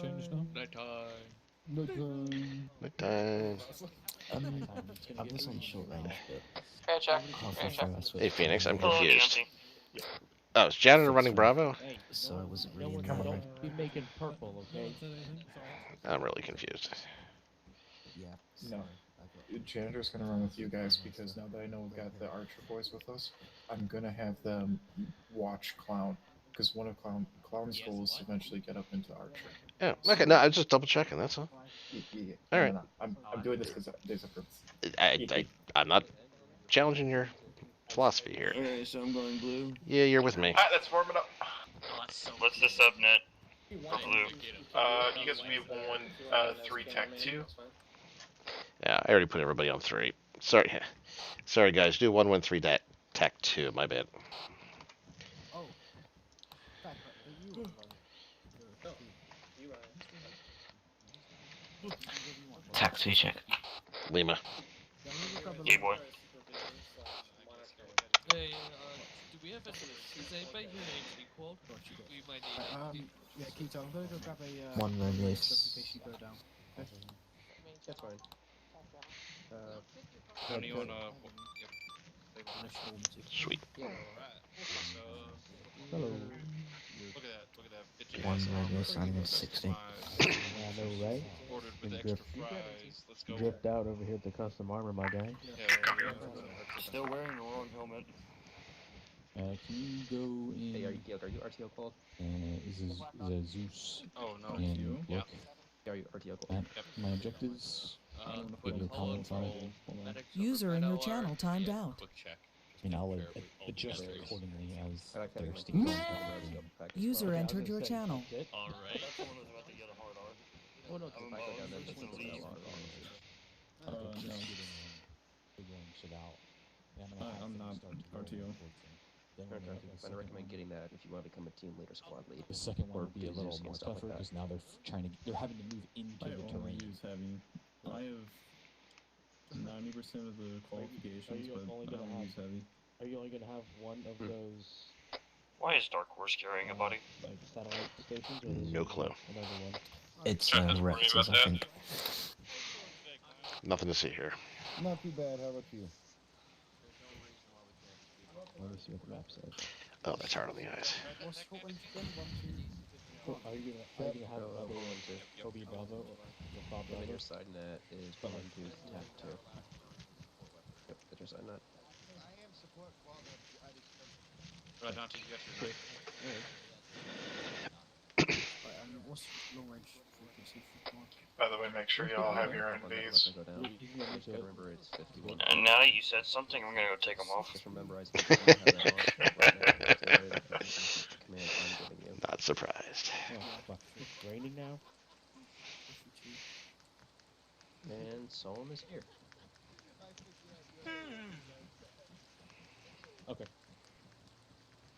Nighttime. I was on short range, but Fair check. halfway through I switched. Hey, Phoenix, I'm Hello, confused. DMT. Oh, is Janitor running Bravo? So I wasn't really in Don't the... be making purple, okay? I'm really confused. Yeah, No. sorry. I got... Janitor's gonna run with you guys because now that I know we've got the Archer boys with us, I'm gonna have them watch Clown because one of Clown's goals is eventually get up into Archer. Oh, okay. No, I was just double checking. That's all. Yeah. All No, right. no, no. I'm doing this because there's a purpose. I'm not challenging your philosophy here. Alright, so I'm going blue. Yeah, you're with me. Alright, let's warm it up. What's the subnet for blue? You guys will be 3 Tech 2. Yeah, I already put everybody on 3. Sorry, sorry guys. Do 113 Tech 2. My bad. Taxi check. Lima. Gay boy. Hey, do we have is anybody here an equal? We might need yeah, Keto, I'm gonna go grab a One room in list. case you go down. Okay? That's fine. Tony on Sweet. Hello. Look at that. One room list, I'm in 60. I know, right? Ordered with And extra fries. Let's go. Dripped out over here at the custom armor, my guy. Still wearing the wrong helmet. Can you go in... Hey, are you RTO called? Is a Zeus Oh no. and Yeah. look Are you RTO called? at my objectives? Quick Your call comments on it. roll. Hold on. Medics User over in your 9 channel timed out. Quick check. And I'll Fair with all adjust the accordingly as I like that they're one. sticking Yeah, on. User entered your channel. All right. That's the one that's about to get a hard R. Oh no, because if I go down there, that's Leave. No. Big one shit out. Yeah, I'm not RTO. I recommend getting that if you want to become a team leader, squad lead. The second one Or would be a do little Zeus and more stuff like tougher that. because now they're having to move into the terrain. use heavy. I have 90% of the qualifications, but I don't use heavy. Are you only gonna have one of those Why is Dark Horse carrying a body? like satellite stations, or is No there clue. another one? It's Check this for me Rex's, about I that. think. Nothing to see here. Not too bad. How about you? Let me see what the map says. Oh, that's hard on the eyes. Are you gonna have another Kobe Bravo or Bob And then Bravo? your side net is going to tap 2. Yep, that's your side net. Right, Dante, you got your What's long range frequency for one? By the way, make sure you all have your own Unless Vs. I go down. Just gotta remember it's 51. And now that you said something, I'm gonna go take them off. Just remember I still don't have that on right now. It's a command I'm giving you. Not surprised. Oh fuck! It's raining now. And Solemn is here. Okay.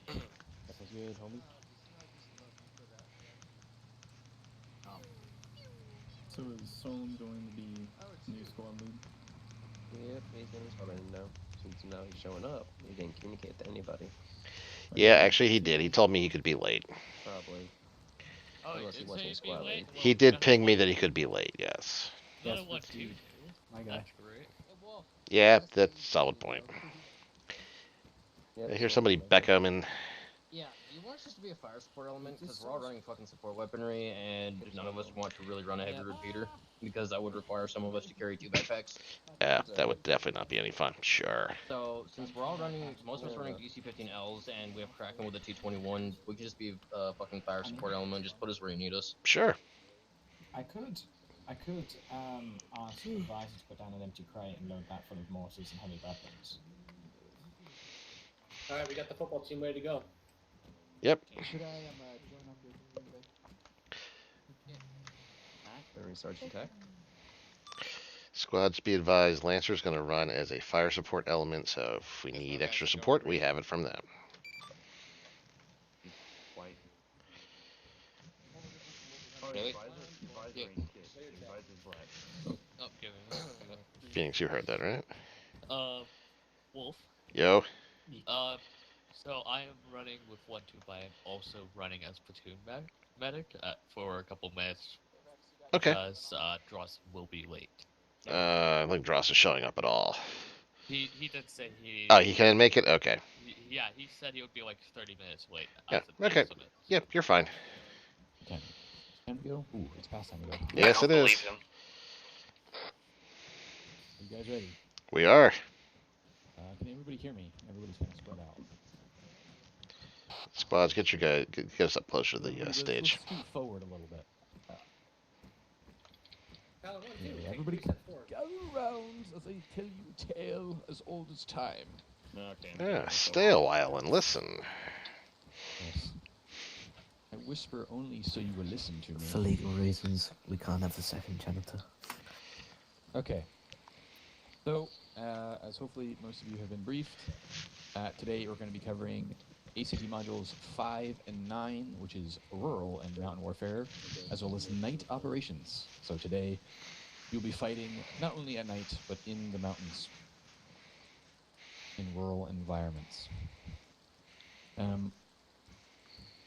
That sounds good, homie. So is Solom going to be new squad lead? Yep, he's gonna start in now. Since now he's showing up, he didn't communicate to anybody. Yeah, actually he did. He told me he could be late. Probably. Oh, Unless he did wasn't say squad be late? lead. He did ping me that he could be late, yes. Not a 1-2. My guy. That's great. Yeah, that's a solid point. Yep, I hear so- somebody Beckham and Yeah, you want us just to be a fire support element because we're all running fucking support weaponry, and none of us want to really run a heavy repeater because that would require some of us to carry 2 backpacks. yeah, that would definitely not be any fun. Sure. So since we're all running, most of us are running DC-15Ls, and we have Kraken with a 221, we could just be a fucking fire support element. Just put us where you need us. Sure. I could ask advisors to put down an empty crate and load that full of mortars and heavy weapons. Alright, we got the football team ready to go. Yep. Should I join up with Very Sergeant Tech. Squads be advised, Lancer's going to run as a fire support element, so if we need extra support, we have it from them. White. Really? Yeah. Oh, give it. Phoenix, you heard that, right? Wolf. Yo. So I am running with 1-2, but I am also running as platoon medic for a couple minutes. Okay. Because Dross will be late. I think Dross is showing up at all. He did say he. Oh, he can make it. Okay. Yeah, he said he would be like 30 minutes late. Yeah. As an Okay. estimate. Yep. You're fine. Time. Time to go? Ooh, it's past time to go. Yes, I don't it is. believe him. Are you guys ready? We are. Can everybody hear me? Everybody's kind of spread out. Squads, get your guy. Get us up closer to the Let's stage. scoot forward a little bit. Alan, one, two, Yeah, take everybody 3 steps forward. gather around as I tell you a tale as old as time. Okay. Yeah. Stay a while and listen. Yes. I whisper only so you will listen to me. For legal reasons, we can't have the second janitor. Okay. So, as hopefully most of you have been briefed, today we're going to be covering ACT modules 5 and 9, which is rural and mountain warfare, as well as night operations. So today, you'll be fighting not only at night, but in the mountains, in rural environments. And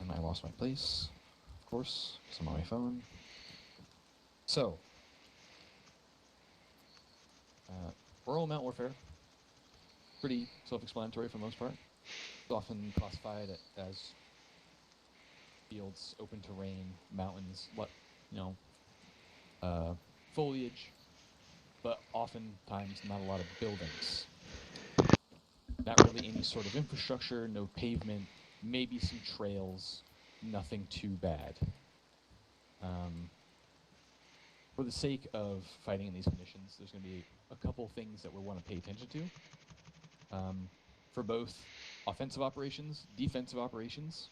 I lost my place, of course, because I'm on my phone. So, rural mountain warfare, pretty self-explanatory for the most part. It's often classified as fields, open terrain, mountains, foliage, but oftentimes not a lot of buildings. Not really any sort of infrastructure, no pavement, maybe some trails, nothing too bad. For the sake of fighting in these conditions, there's going to be a couple things that we want to pay attention to. For both offensive operations, defensive operations,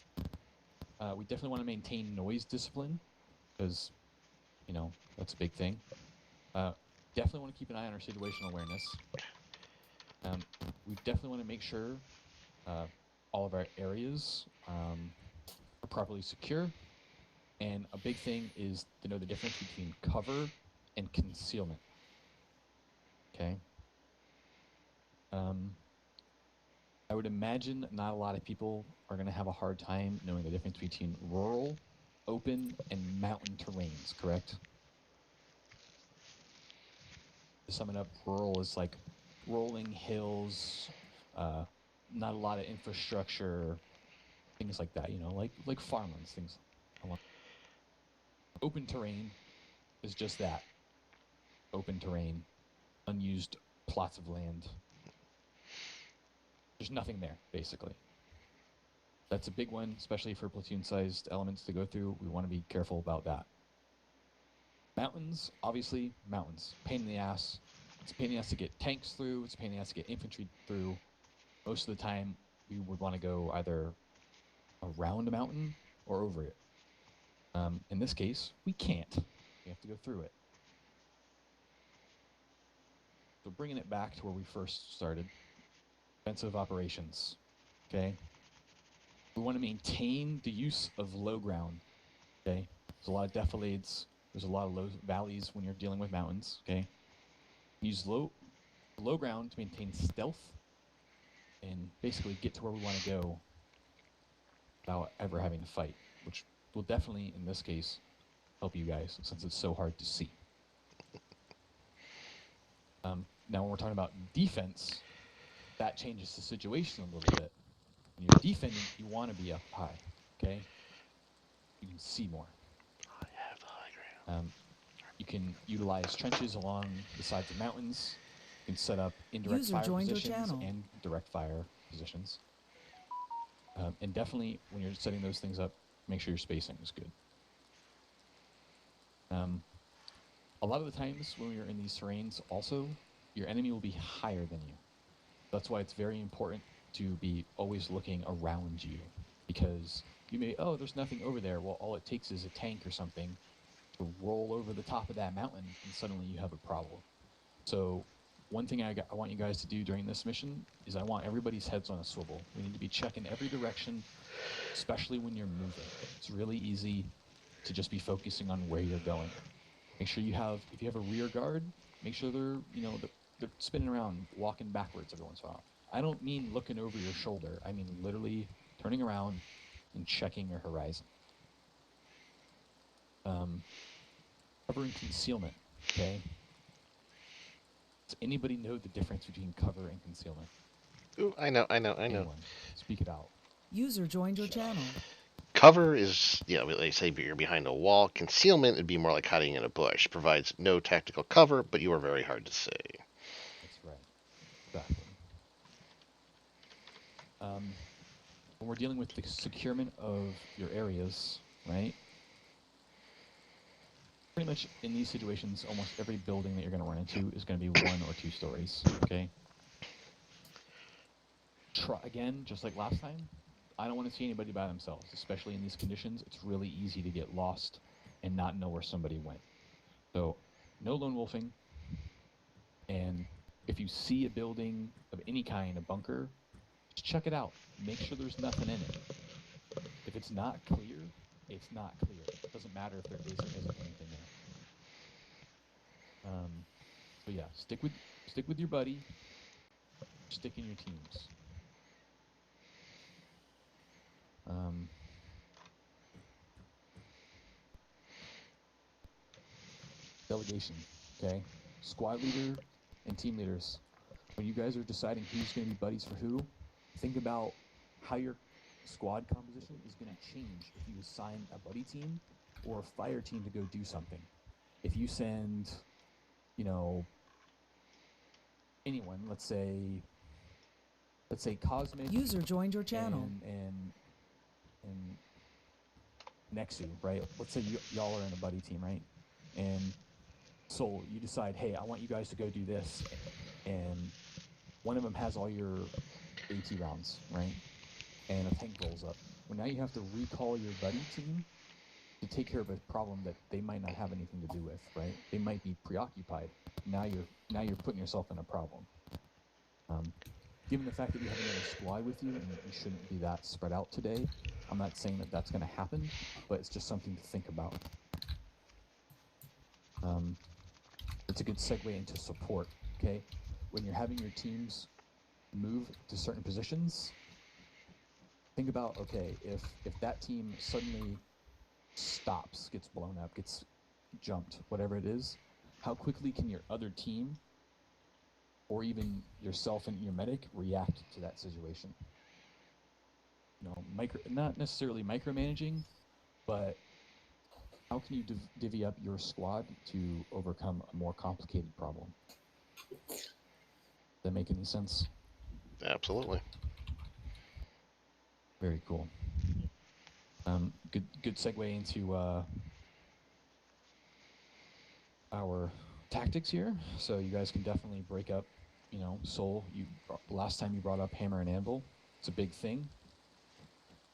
we definitely want to maintain noise discipline, because, that's a big thing. Definitely want to keep an eye on our situational awareness. We definitely want to make sure all of our areas are properly secure. And a big thing is to know the difference between cover and concealment. Okay? I would imagine not a lot of people are going to have a hard time knowing the difference between rural, open, and mountain terrains, correct? To sum it up, rural is like rolling hills, not a lot of infrastructure, things like that, like farmlands, things along. Open terrain is just that. Open terrain, unused plots of land. There's nothing there, basically. That's a big one, especially for platoon-sized elements to go through. We want to be careful about that. Mountains, obviously, mountains. Pain in the ass. It's a pain in the ass to get tanks through. It's a pain in the ass to get infantry through. Most of the time, we would want to go either around a mountain or over it. In this case, we can't. We have to go through it. So bringing it back to where we first started, defensive operations, okay? We want to maintain the use of low ground, okay? There's a lot of defilades. There's a lot of low valleys when you're dealing with mountains, okay? Use low ground to maintain stealth and basically get to where we want to go without ever having to fight, which will definitely, in this case, help you guys since it's so hard to see. Now, when we're talking about defense, that changes the situation a little bit. When you're defending, you want to be up high, okay? You can see more. I have the high ground. You can utilize trenches along the sides of mountains. You can set up indirect User fire joined your positions channel. and direct fire positions. And definitely, when you're setting those things up, make sure your spacing is good. A lot of the times when you're in these terrains, also, your enemy will be higher than you. That's why it's very important to be always looking around you, because you may, there's nothing over there. Well, all it takes is a tank or something to roll over the top of that mountain, and suddenly you have a problem. So one thing I want you guys to do during this mission is I want everybody's heads on a swivel. We need to be checking every direction, especially when you're moving. It's really easy to just be focusing on where you're going. Make sure if you have a rear guard, make sure they're spinning around, walking backwards every once in a while. I don't mean looking over your shoulder. I mean literally turning around and checking your horizon. Cover and concealment. Okay. Does anybody know the difference between cover and concealment? Ooh, I know. Anyone? Speak it out. User joined your channel. Cover is, like say you're behind a wall. Concealment would be more like hiding in a bush. Provides no tactical cover, but you are very hard to see. That's right. Exactly. When we're dealing with the securement of your areas, right? Pretty much in these situations, almost every building that you're going to run into is going to be 1 or 2 stories, okay? Again, just like last time, I don't want to see anybody by themselves, especially in these conditions. It's really easy to get lost and not know where somebody went. So, no lone wolfing. And if you see a building of any kind, a bunker, just check it out. Make sure there's nothing in it. If it's not clear, it's not clear. It doesn't matter if there is or isn't anything there. So yeah, stick with your buddy. Stick in your teams. Delegation, okay? Squad leader and team leaders. When you guys are deciding who's going to be buddies for who, think about how your squad composition is going to change if you assign a buddy team or a fire team to go do something. If you send, anyone, let's say Cosmic. User joined your channel. And Nexu, right? Let's say y'all are in a buddy team, right? And Soul, you decide, hey, I want you guys to go do this, and one of them has all your AT rounds, right? And a tank rolls up. Well, now you have to recall your buddy team to take care of a problem that they might not have anything to do with, right? They might be preoccupied. Now you're putting yourself in a problem. Given the fact that you have another squad with you and you shouldn't be that spread out today, I'm not saying that that's going to happen, but it's just something to think about. It's a good segue into support, okay? When you're having your teams move to certain positions, think about, okay, if that team suddenly stops, gets blown up, gets jumped, whatever it is, how quickly can your other team or even yourself and your medic react to that situation? Not necessarily micromanaging, but how can you divvy up your squad to overcome a more complicated problem? Does that make any sense? Absolutely. Very cool. Good segue into our tactics here. So you guys can definitely break up, Soul. Last time you brought up hammer and anvil. It's a big thing.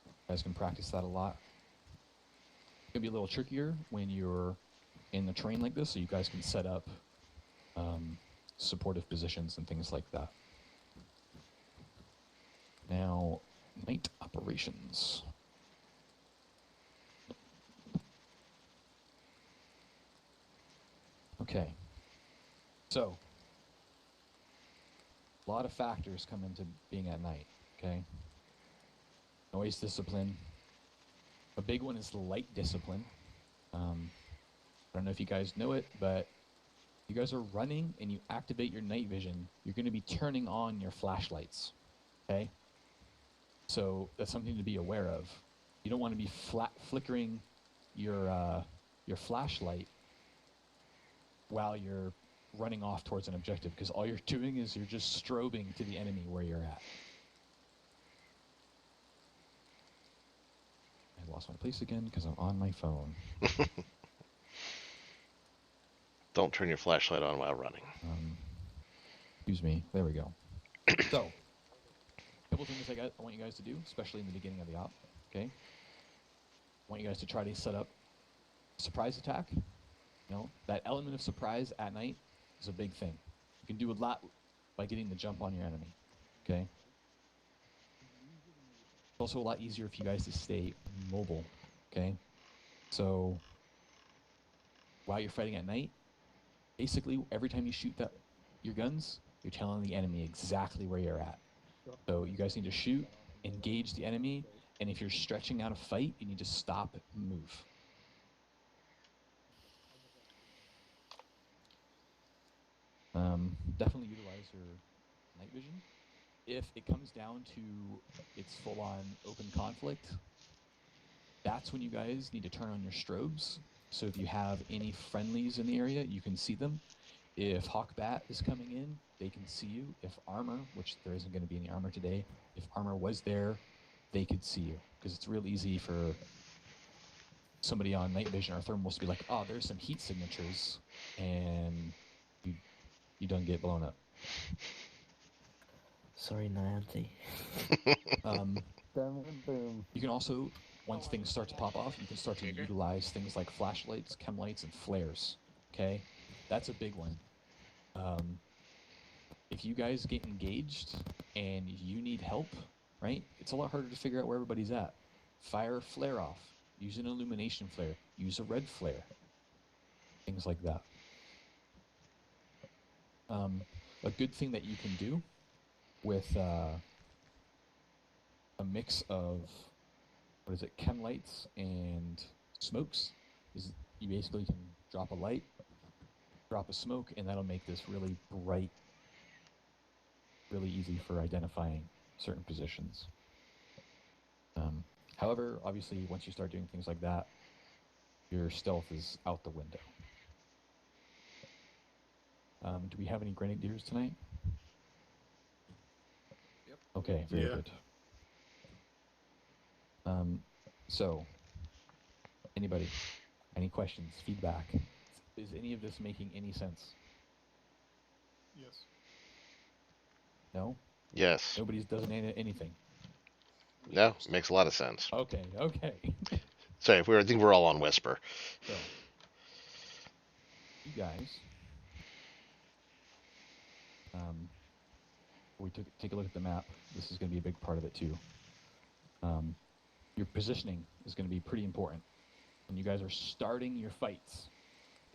You guys can practice that a lot. It's gonna be a little trickier when you're in the terrain like this, so you guys can set up supportive positions and things like that. Now, night operations. Okay, so a lot of factors come into being at night, okay? Noise discipline. A big one is light discipline. I don't know if you guys know it, but you guys are running and you activate your night vision, you're going to be turning on your flashlights, okay? So that's something to be aware of. You don't want to be flickering your flashlight while you're running off towards an objective, because all you're doing is you're just strobing to the enemy where you're at. I lost my place again because I'm on my phone. Don't turn your flashlight on while running. Excuse me. There we go. So, a couple things I want you guys to do, especially in the beginning of the op, okay? I want you guys to try to set up a surprise attack. That element of surprise at night is a big thing. You can do a lot by getting the jump on your enemy, okay? It's also a lot easier for you guys to stay mobile, okay? So, while you're fighting at night, basically every time you shoot your guns, you're telling the enemy exactly where you're at. So you guys need to shoot, engage the enemy, and if you're stretching out a fight, you need to stop and move. definitely utilize your night vision. If it comes down to it's full-on open conflict, that's when you guys need to turn on your strobes. So if you have any friendlies in the area, you can see them. If Hawkbat is coming in, they can see you. If armor, which there isn't going to be any armor today, if armor was there, they could see you. Because it's real easy for somebody on night vision or thermals to be like, oh, there's some heat signatures, and you don't get blown up. Sorry, Niantic. Boom. You can also, once things start to pop off, you can start to utilize things like flashlights, chem lights, and flares. Okay, that's a big one. If you guys get engaged and you need help, right, it's a lot harder to figure out where everybody's at. Fire a flare off. Use an illumination flare. Use a red flare. Things like that. A good thing that you can do with a mix of, chem lights and smokes is you basically can drop a light, drop a smoke, and that'll make this really bright, really easy for identifying certain positions. However, obviously, once you start doing things like that, your stealth is out the window. Do we have any grenadiers tonight? Yep. Okay, very good. So, anybody, any questions, feedback? Is any of this making any sense? Yes. No? Yes. Nobody's doesn't anything. No, makes a lot of sense. Okay. Sorry, I think we're all on Whisper. So, you guys, we take a look at the map. This is going to be a big part of it too. Your positioning is going to be pretty important when you guys are starting your fights.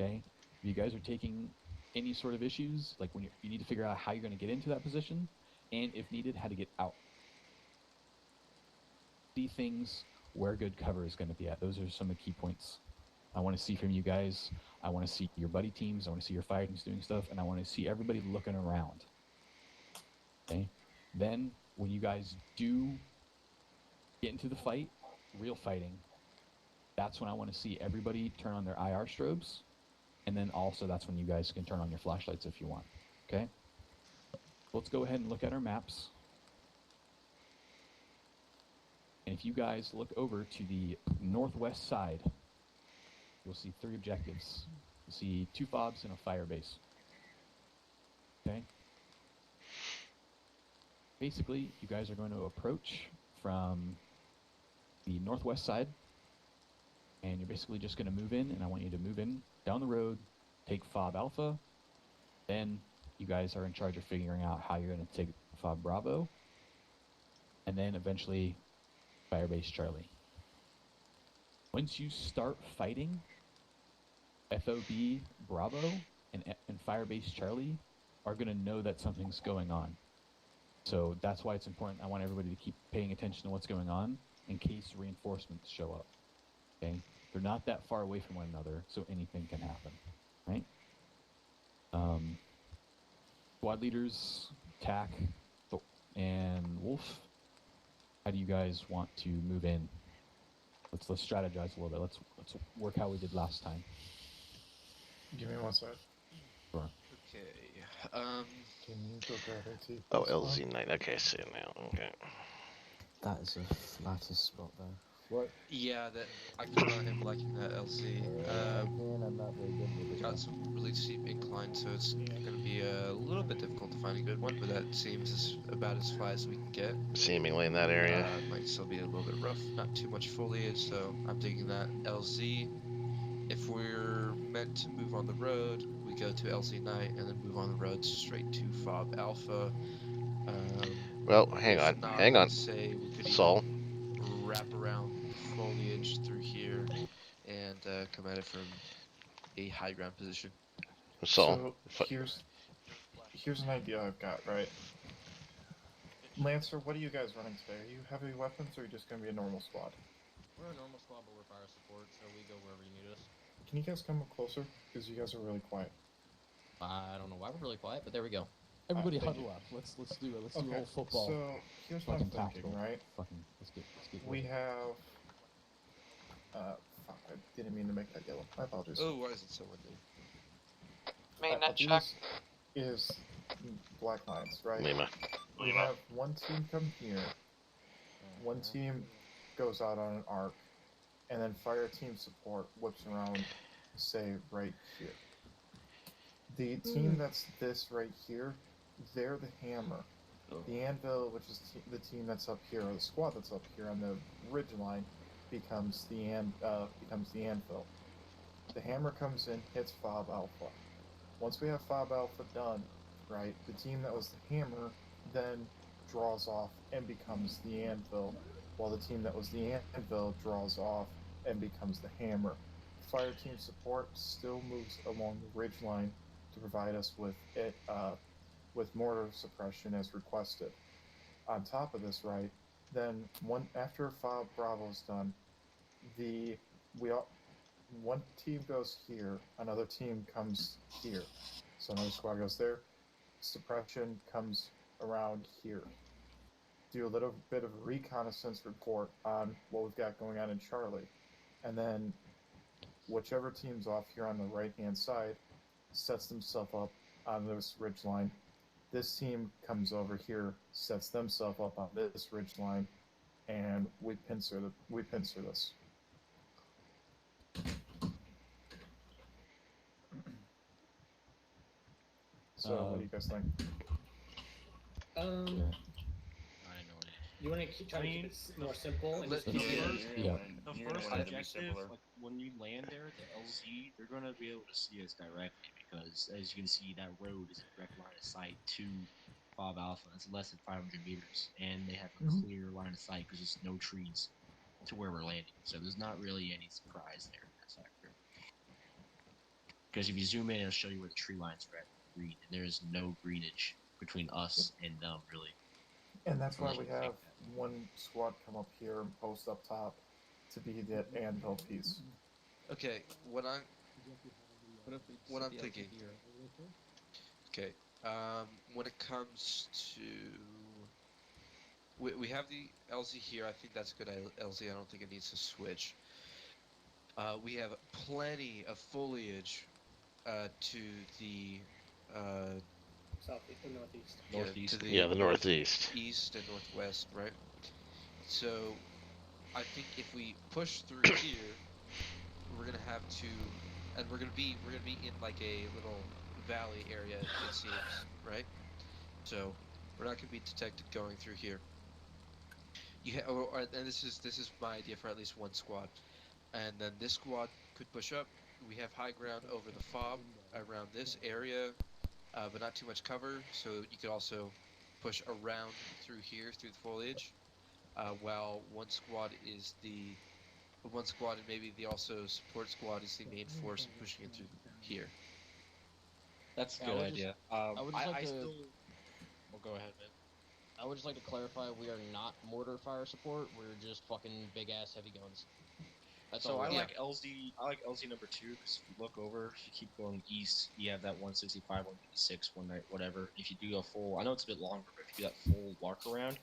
Okay, if you guys are taking any sort of issues, like when you need to figure out how you're going to get into that position, and if needed, how to get out. See things where good cover is going to be at. Those are some of the key points I want to see from you guys. I want to see your buddy teams. I want to see your fire teams doing stuff, and I want to see everybody looking around. Okay. Then when you guys do get into the fight, real fighting, that's when I want to see everybody turn on their IR strobes, and then also that's when you guys can turn on your flashlights if you want. Okay. Let's go ahead and look at our maps. And if you guys look over to the northwest side, you'll see 3 objectives. You'll see 2 fobs and a fire base. Okay? Basically, you guys are going to approach from the northwest side, and you're basically just going to move in, and I want you to move in down the road, take fob alpha, then you guys are in charge of figuring out how you're going to take fob bravo, and then eventually Firebase Charlie. Once you start fighting, FOB Bravo and Firebase Charlie are going to know that something's going on. So that's why it's important. I want everybody to keep paying attention to what's going on in case reinforcements show up. Okay? They're not that far away from one another, so anything can happen. Right? Squad leaders, Tack, and Wolf, how do you guys want to move in? Let's strategize a little bit. Let's work how we did last time. Give me one sec. Sure. Okay. Can you go grab AT? Oh, LZ9. Okay, I see it now. Okay. That is the flattest spot though. What? Yeah, that I kind of am liking that LZ. I'm not very good with it. Got some really steep incline, so it's going to be a little bit difficult to find a good one, but that seems about as flat as we can get. Seemingly in that area. Might still be a little bit rough, not too much foliage, so I'm digging that LZ. If we're meant to move on the road, we go to LZ night and then move on the road straight to fob alpha. Well, hang If on. not, Hang on. I'd say we could Saul. even wrap around the foliage through here and come at it from a high ground position. Saul. So here's an idea I've got, right? Lancer, what are you guys running today? Are you heavy weapons or are you just going to be a normal squad? We're a normal squad, but we're fire support, so we go wherever you need us. Can you guys come up closer? Because you guys are really quiet. I don't know why we're really quiet, but there we go. Everybody thank huddle you. up. Let's do it. Let's do a Okay, little football. so here's what I'm Fucking thinking, tactical. right? Fucking let's get We working. have. Fuck, I didn't mean to make that yellow. My apologies. Oh, why is it so windy? Mainnet check. This is black lines, right? Lima. We have one team come here, one team goes out on an arc, and then fire team support whips around, say, right here. The team that's this right here, they're the hammer. The anvil, which is the team that's up here, or the squad that's up here on the ridge line, becomes the anvil. The hammer comes in, hits fob alpha. Once we have fob alpha done, right, the team that was the hammer then draws off and becomes the anvil, while the team that was the anvil draws off and becomes the hammer. Fire team support still moves along the ridge line to provide us with with mortar suppression as requested. On top of this, right, then after fob bravo is done, the we all one team goes here, another team comes here. So another squad goes there. Suppression comes around here. Do a little bit of a reconnaissance report on what we've got going on in Charlie. And then whichever team's off here on the right-hand side sets themselves up on this ridge line. This team comes over here, sets themselves up on this ridge line, and we pincer this. So what do you guys think? You want to try to keep it more simple? And just The keep first, it, the first objective, like when you land there, the LZ, they're gonna be able to see us directly because, as you can see, that road is a direct line of sight to Fob Alpha. It's less than 500 meters, and they have a clear line of sight because there's no trees to where we're landing. So there's not really any surprise there in that sector. Because if you zoom in, it'll show you where the tree lines are at green, and there is no greenage between us and them really. And that's why we have one squad come up here and post up top to be that anvil piece. Okay, what I'm thinking. Okay, when it comes to we have the LZ here. I think that's good. LZ. I don't think it needs to switch. We have plenty of foliage to the southeast or northeast. northeast. Yeah, the northeast. East and northwest, right? So I think if we push through here, we're gonna have to, and we're gonna be in like a little valley area, it seems, right? So we're not gonna be detected going through here. And this is my idea for at least one squad, and then this squad could push up. We have high ground over the fob around this area, but not too much cover, so you could also push around through here through the foliage, while one squad and maybe the also support squad is the main force pushing it through here. That's a Yeah, good I would idea. I would just like to. still. Well, go ahead, man. I would just like to clarify: we are not mortar fire support. We're just fucking big ass heavy guns. That's So all. I we are. like LZ. I like LZ number 2 because if you look over, if you keep going east, you have that 165, 156, whatever. If you do a full, I know it's a bit longer, but if you do that full walk around,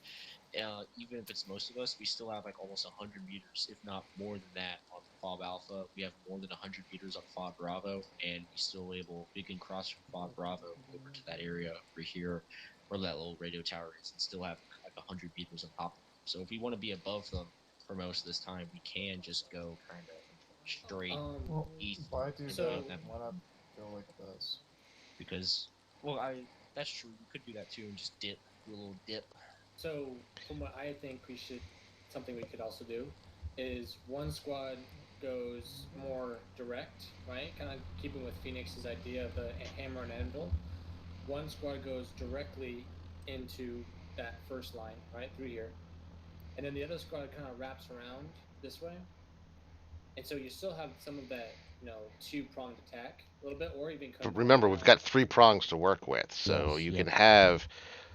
even if it's most of us, we still have like almost 100 meters, if not more than that, on Fob Alpha. We have more than 100 meters on Fob Bravo, and we can cross from Fob Bravo over to that area over here, where that little radio tower is, and still have like 100 meters on top of them. So if we want to be above them for most of this time, we can just go kind of straight Well, east. why do So- that? Why not go like this? Because, that's true. We could do that too and just do a little dip. So, from what I think something we could also do is one squad goes more direct, right? Kind of keeping with Phoenix's idea of the hammer and anvil. One squad goes directly into that first line, right, through here. And then the other squad kind of wraps around this way. And so you still have some of that, two-pronged attack a little bit, or even come But remember, from, we've got 3 prongs to work with, so Yes, you yeah. can have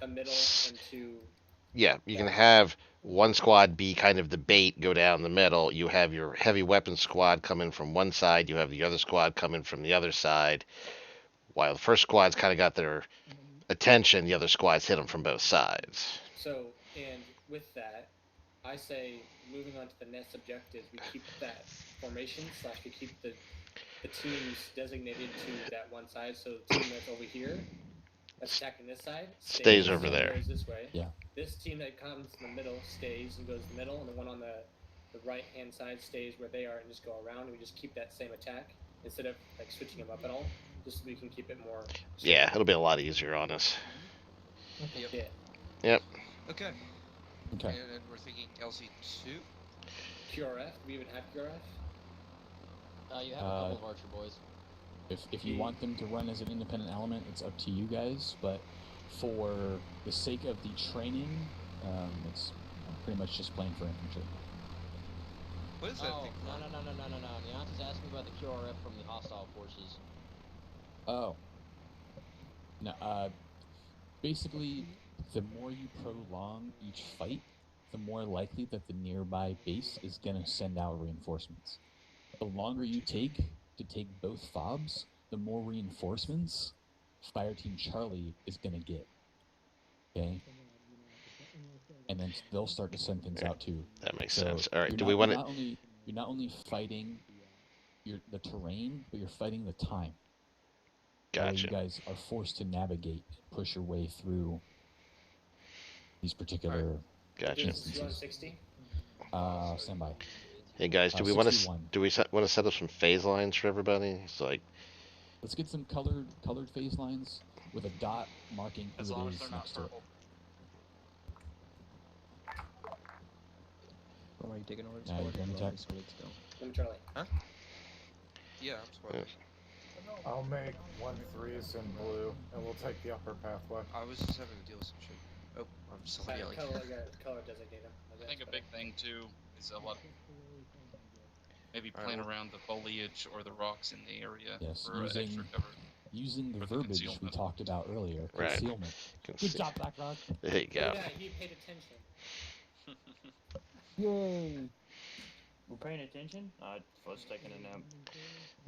a middle and two. yeah, you can have one squad be kind of the bait, go down the middle. You have your heavy weapons squad coming from one side. You have the other squad coming from the other side. while the first squad's kind of got their attention, the other squads hit them from both sides. So, and with that, I say moving on to the next objectives, we keep that formation / we keep the teams designated to that one side. So the team that's over here, that's attacking this side, stays over there. Goes this way. Yeah. This team that comes in the middle stays and goes to the middle, and the one on the right hand side stays where they are and just go around. And we just keep that same attack instead of like switching them up at all, just so we can keep it more. Yeah, it'll be a lot easier on us. Yep. Yeah. Yep. Okay. Okay. And we're thinking LC2. QRF? We even have QRF? You have a couple of Archer boys. If you want them to run as an independent element, it's up to you guys. But for the sake of the training, it's pretty much just playing for infantry. What is that thing? No. Neonta's asking about the QRF from the hostile forces. Oh. No, basically, the more you prolong each fight, the more likely that the nearby base is going to send out reinforcements. The longer you take to take both fobs, the more reinforcements Fire Team Charlie is going to get. Okay? And then they'll start to send things out too. That makes So sense. All right, do you're we want to... You're not only fighting the terrain, but you're fighting the time. Gotcha. You guys are forced to navigate, push your way through these particular. Gotcha. You want 60? Stand by. Hey guys, do we want to set up some phase lines for everybody? It's like, let's get some colored phase lines with a dot marking who it is next to it. Why are you taking over? Now you're going to attack. I'm Charlie. Huh? Yeah, I'm squad. I'll make 1-3s in blue, and we'll take the upper pathway. I was just having to deal with some shit. Oh, I'm still yelling. Color designator. I think a big thing too is a lot. Maybe playing around the foliage or the rocks in the area for extra cover. Using the verbiage we talked about earlier, right. Concealment. Good job, Blackrod. There you go. Yeah, he paid attention. Yay! We're paying attention? First taking a nap.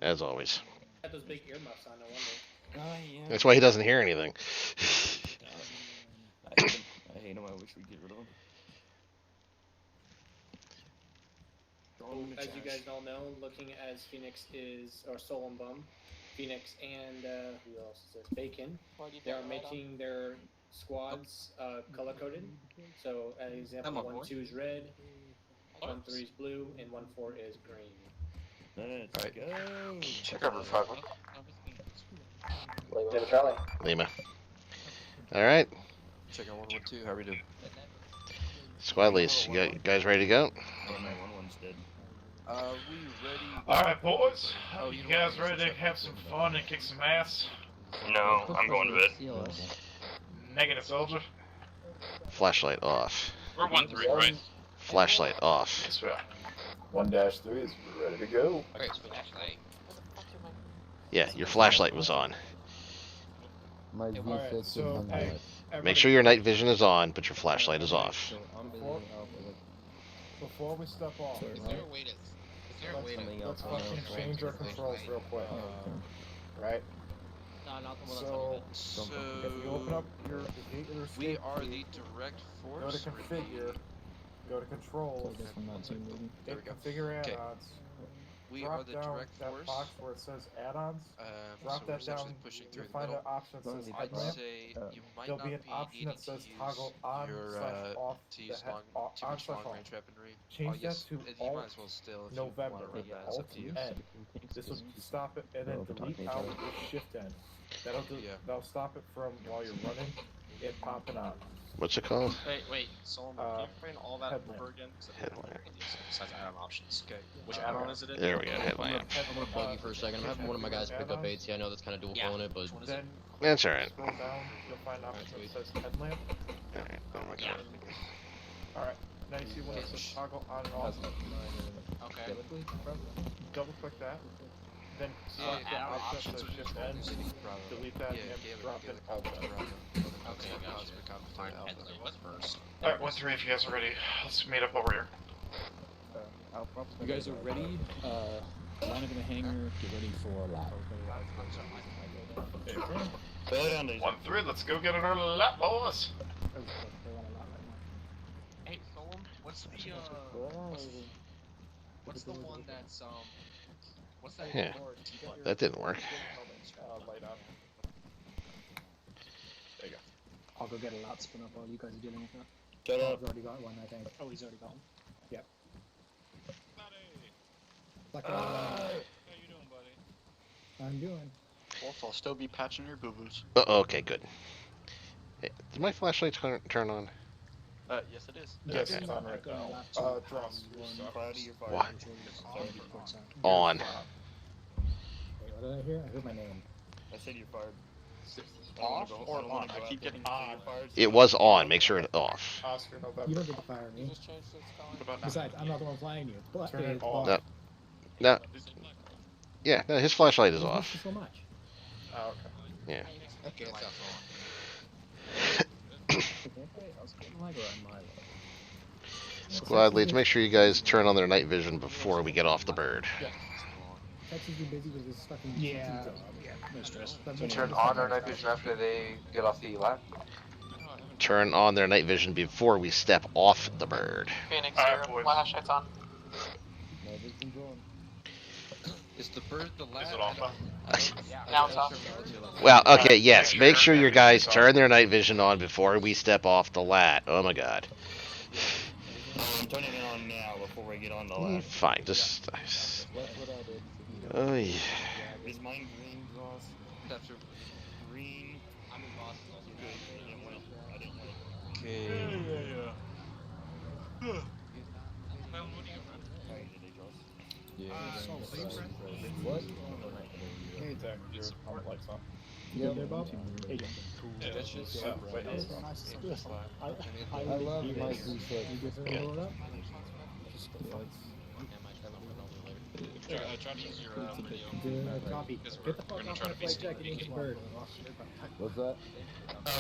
As always. Got those big earmuffs on, no wonder. Yeah. That's why he doesn't hear anything. I hate him. I wish we'd get rid of him. As you guys all know, looking as Phoenix is, or Soul and Bum, Phoenix and who else is there? Bacon. They are making their squads color coded. So, as example, 1-2 is red, 1-3 is blue, and 1-4 is green. Let's go. Check over 5. Lima Charlie. Lima. All right. Check out 112. How are we doing? Squad leads. You guys ready to go? One's dead. We ready? Alright, boys. Oh, you guys ready to have some fun and kick some ass? No, I'm going to bed. Negative, soldier. Flashlight off. We're 1-3, right? Flashlight off. Yes, we are. 1-3 is ready to go. Okay, flashlight. Yeah, your flashlight was on. My V6 is on the right. Make sure your night vision is on, but your flashlight is off. Before we step off, Is there a way to... let's fucking change our controls real quick. Right? So, if you open up your we are the direct go force. to configure, go to controls, There we go. configure Okay. add-ons. We Drop are the down direct that force. box where it says add-ons. So Drop we're that down. essentially pushing through You'll the find middle. an option that says I'd headlamp. say you might There'll not be an be option needing that says to toggle use on your / off to use the too much on / long range off. weaponry. Change that to you Alt might as well still if November. you want to run that. It's up to you. N. This will stop it, and then delete out the shift N. That'll stop it from while you're running it popping out. What's it called? Wait, Solomon, can you explain all that over again? Headlamp. Besides add-on options. Okay. Which add-on is it in? There we go, headlamp. I'm gonna bug you for a second. I'm having one of my guys pick up AT. I know that's kind of dual phone it, but Then That's alright. scroll down, you'll find an option that says headlamp. Alright, oh my god. Alright, now you see when it says toggle on and off. Okay. Double click that. Then select the add-on option that says shift N. Delete that and drop it Alt N. Okay, I got you. Fine, headlamp first. Alright, 1-3 if you guys are ready. Let's meet up over here. You guys are ready. Line up in the hangar, get ready for lap. Slow down, Daisy. 1-3, let's go get an early lap, boys. Hey, Fulham, what's the one that's what's that? Yeah, that didn't work. Light up. There you go. I'll go get a lap spin up while you guys are dealing with that. Shut up. Bob's already got one, I think. Oh, he's already got one. Yep. Like How you doing, buddy? I'm doing. Wolf, I'll still be patching your boo-boos. Okay, good. Hey, did my flashlight turn on? Yes it is. Yes, Okay. it's on right now. Dross. What? On. Wait, what did I hear? I heard my name. I said you're fired. Off or on? I keep getting on. It was on. Make sure it's off. Oscar, November. You don't get to fire me. Besides, I'm not the one flying you. But Turn it it's off. Bob. No. Yeah, no, his flashlight is Thank off. you so much. Oh, okay. Yeah. Okay, it's off. Squad leads, make sure you guys turn on their night vision before we get off the bird. Texas is busy with his fucking Yeah. job. No stress. We turn on our night vision after they get off the lap. Turn on their night vision before we step off the bird. Phoenix, Alright, your boys. flashlight's on. Is the bird the last? Is it off now? Now it's off. Well, okay, yes. Make sure your guys turn their night vision on before we step off the lat. Oh my god. I'm turning it on now before we get on the lap. Fine, just. Oh yeah. Is mine green, Ross? That's your Green. I'm in Boston. Good. I didn't want it. I didn't want it. okay. Well, what do you run? What? Hey, Zach, your helmet lights on. You there, Bob? Hey, That's just Yeah, wait. I love my Z6. You get to load up? Try to use your radio. Good copy. Because Get the we're fuck gonna off try my to be flight deck and sneaky. eat the bird. What's that?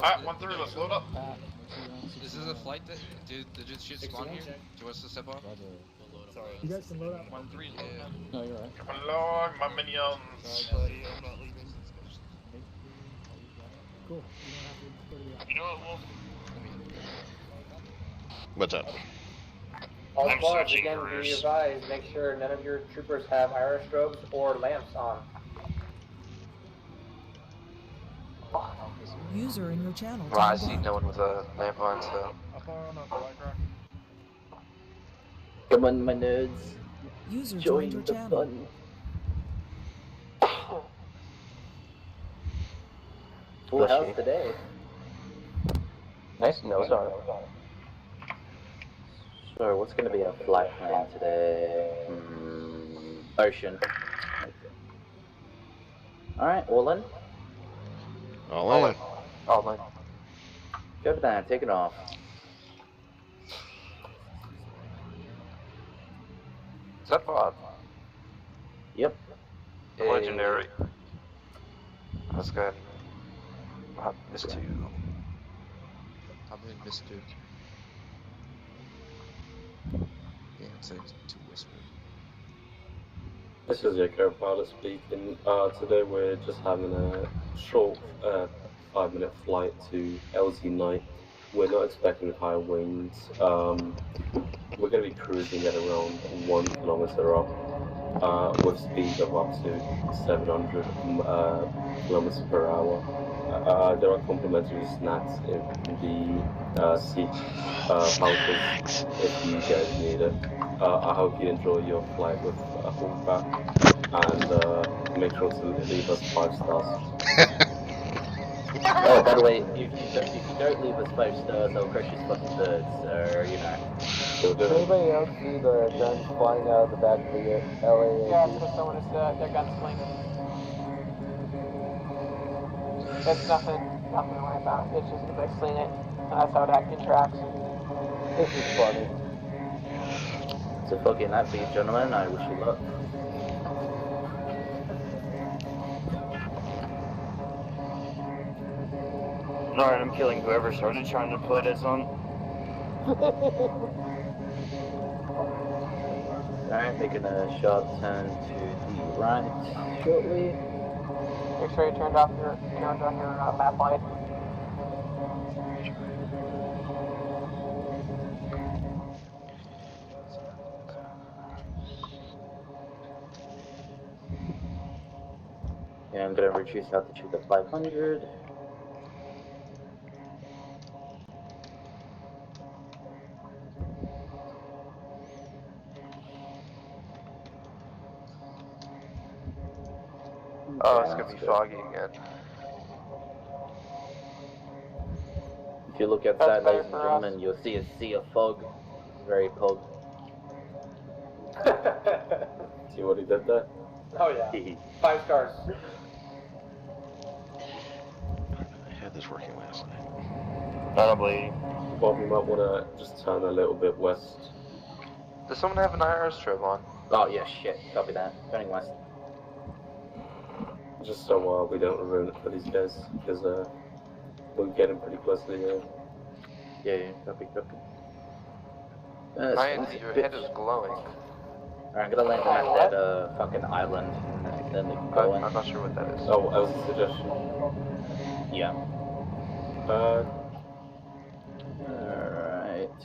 Alright, 1-3, let's load up. Is this a flight that did this shit spawn here? Do you want us to step off? Sorry. You guys can load up. 1-3, Yeah. No, you're right. Come along, my minions. Sorry, buddy. I'm not leaving. Cool. You don't have to go to the You know what, Wolf? What's up? All I'm squads, switching again, be careers. advised, make sure none of your troopers have iris strobes or lamps on. User in your channel. Well, I timed see out. no one with a lamp on, so. Up on a black rock. Come on, my nerds. User Join joined your the channel. fun. Full house today. Nice nose on. So, what's going to be our flight plan today? Ocean. Alright, all in? All in. All in. Go over there, take it off. Is that Bob? Yep. Legendary. That's good. Missed two. I'm in Miss Duke. Yeah, it's like too whispered. This is your co-pilot speaking. Today we're just having a short 5-minute flight to LZ Night. We're not expecting high winds. We're going to be cruising at around 1 kilometer up, with speed of up to 700 kilometers per hour. There are complimentary snacks in the seat pouches if you guys need it. I hope you enjoy your flight with a holdback, and make sure to leave us 5 stars. Oh, by the way, if you don't leave us 5 stars, I'll crush your fucking birds, so, you know. Does anybody else see the guns flying out of the back of the LA? Yeah, so someone is their gunsling. It's nothing to worry about. It's just because I've seen it, and that's how it actually tracks. This is funny. So fucking that for you, gentlemen. I wish you luck. Alright, I'm killing whoever started trying to put us on. Alright, making a sharp turn to arrive shortly. Make sure you turned on your map light. Yeah, I'm gonna reduce altitude to 500. Oh, it's gonna be foggy again. If you look outside, ladies and gentlemen, you'll see a sea of fog. Very pug. See what he did there? Oh yeah. 5 stars. I had this working last night. Probably. Bob, you might want to just turn a little bit west. Does someone have an IR strobe on? Oh yeah, shit. Copy that. Turning west. Just so we don't ruin it for these guys, because we're getting pretty close to the area. Yeah, copy. Ryan, your head is glowing. Alright, I'm gonna land on that fucking island and then go in. I'm not sure what that is. Oh, that was a suggestion. Yeah. Alright.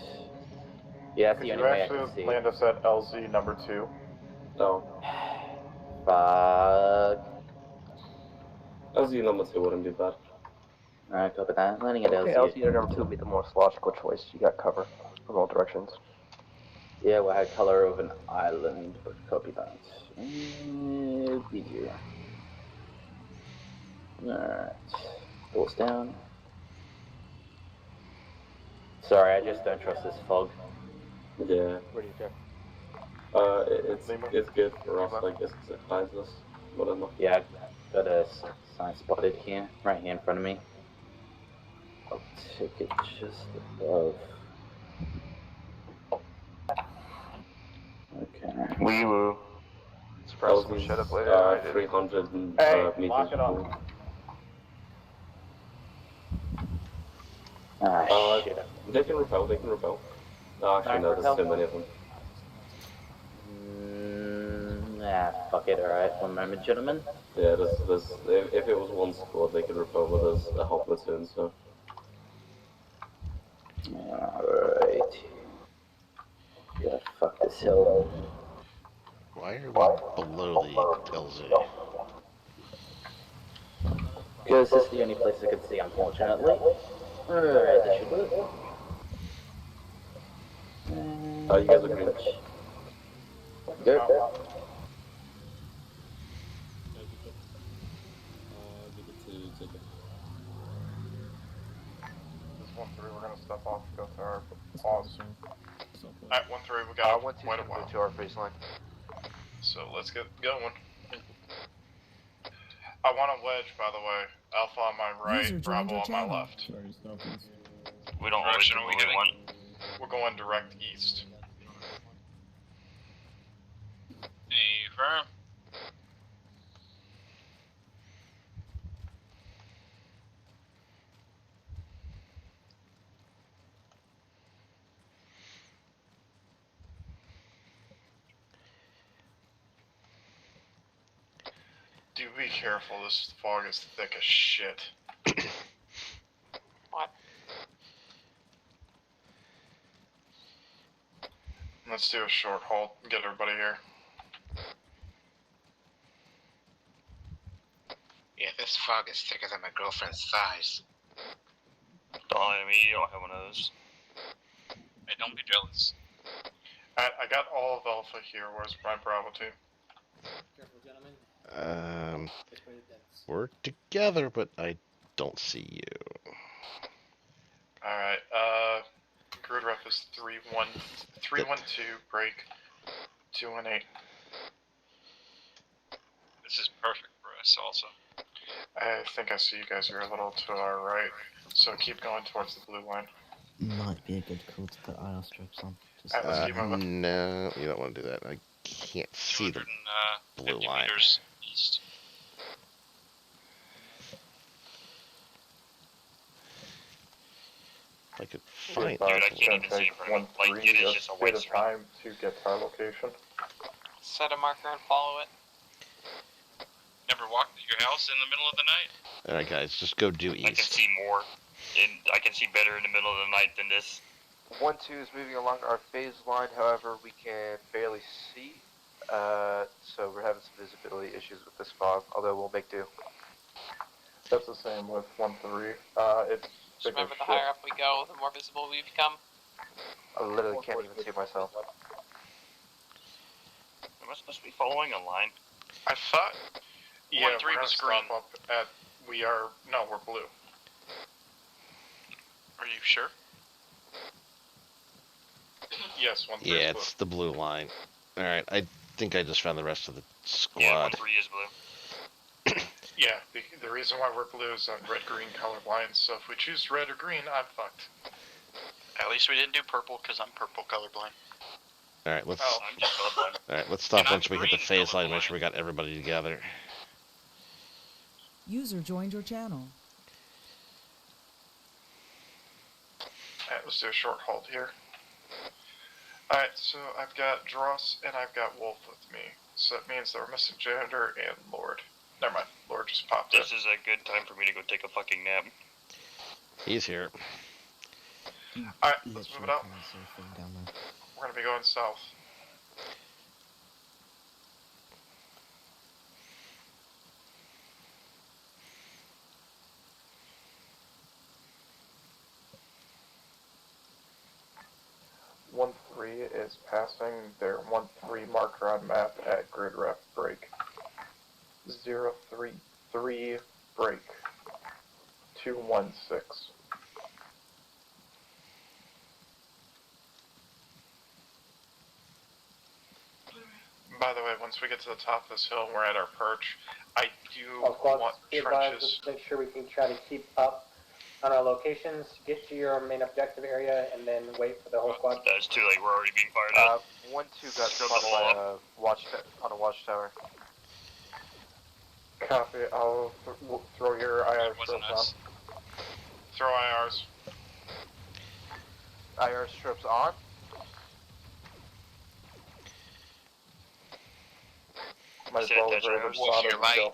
Yeah, that's the only way I can see. Land us at LZ number 2? No. Fuck. LZ number 2 wouldn't be bad. Alright, copy that. Landing at LZ. LZ number 2 would be the most logical choice. You got cover from all directions. Yeah, we had color of an island, but copy that. Video. Alright. Doors down. Sorry, I just don't trust this fog. Yeah. Where do you check? It's good for us, I guess, because it hides us. Whatever. Yeah, got a sign spotted here, right here in front of me. I'll take it just above. Okay. Wee woo. Surprise someone shut up later. 300 meters. Lock it up. Shit. They can repel. Actually, no, there's too many of them. Fuck it, alright. One moment, gentlemen. Yeah, if it was one squad, they could repel, but there's a whole platoon, so. Alright. Gotta fuck this hill. Why are we below the LZ? Because this is the only place I could see, unfortunately. Alright, that should work. Oh, you guys are green. Good. This 1-3, we're gonna step off, go to our pause. Alright, 1-3, we got quite a while. To our baseline. So let's get going. I want a wedge, by the way. Alpha on my right, Bravo on my left. We don't always know we one. We're going direct east. Hey, firm. Do be careful, this fog is thick as shit. What? Let's do a short halt and get everybody here. Yeah, this fog is thicker than my girlfriend's thighs. Don't lie to me, you don't have one of those. Hey, don't be jealous. I got all of Alpha here. Where's my Bravo team? Careful, gentlemen. We're together, but I don't see you. Alright, grid ref is 312, break 218. This is perfect for us also. I think I see you guys are a little to our right, so keep going towards the blue line. Might be a good call to put IR strips on. Let's keep moving. No, you don't want to do that. I can't see the blue line. Meters east. If I could find Dude, I can't even see from it. Like, it is just a white bit of time to get to our location. Set a marker and follow it. ever walked to your house in the middle of the night? Alright, guys, just go due east. I can see more. I can see better in the middle of the night than this. 1-2 is moving along our phase line, however, we can barely see. So we're having some visibility issues with this fog, although we'll make do. That's the same with 1-3. It's Just remember, the higher up we go, the more visible we become. I literally can't even see myself. Am I supposed to be following a line? I thought. Yeah, 1-3 was green. Up at. We're blue. Are you sure? Yes, 1-3 Yeah, is blue. it's the blue line. Alright, I think I just found the rest of the squad. Yeah, 1-3 is blue. Yeah, the reason why we're blue is on red-green color lines, so if we choose red or green, I'm fucked. At least we didn't do purple, because I'm purple colorblind. Alright, let's... Oh, I'm just colorblind. Alright, let's stop And once we hit the green phase line, make sure we got everybody together. User joined your channel. Alright, let's do a short hold here. Alright, so I've got Dross and I've got Wolf with me. So that means that we're missing Janitor and Lord. Never mind, Lord just popped in. This is a good time for me to go take a fucking nap. He's here. Alright, let's move it out. We're gonna be going south. One 3 is passing their 1-3 marker on map at grid ref break. 0-3-3 break. 2-1-6. By the way, once we get to the top of this hill and we're at our perch, I do want trenches. Make sure we can try to keep up on our locations, get to your main objective area, and then wait for the whole squad. That's too late, we're already being fired up. 1-2 got spotted by on a watchtower. Copy, I'll throw your IR strobes on. Throw IRs. IR strips on. Might as well spot your light.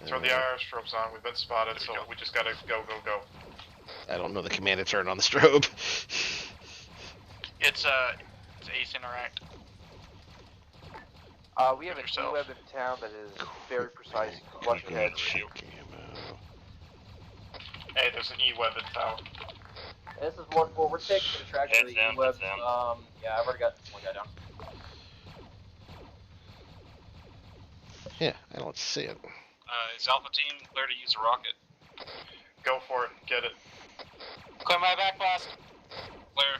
Throw the IR strobes on, we've been spotted, so we just gotta go. I don't know the command to turn on the strobe. It's Ace Interact. We have an E-web in town that is very precise. Watch ahead. Hey, there's an E-web in town. This is 1-4, we're taking the track to the E-web. Yeah, I've already got one guy down. Yeah, I don't see it. Is Alpha Team clear to use a rocket? Go for it, get it. Clear my back blast. Clear.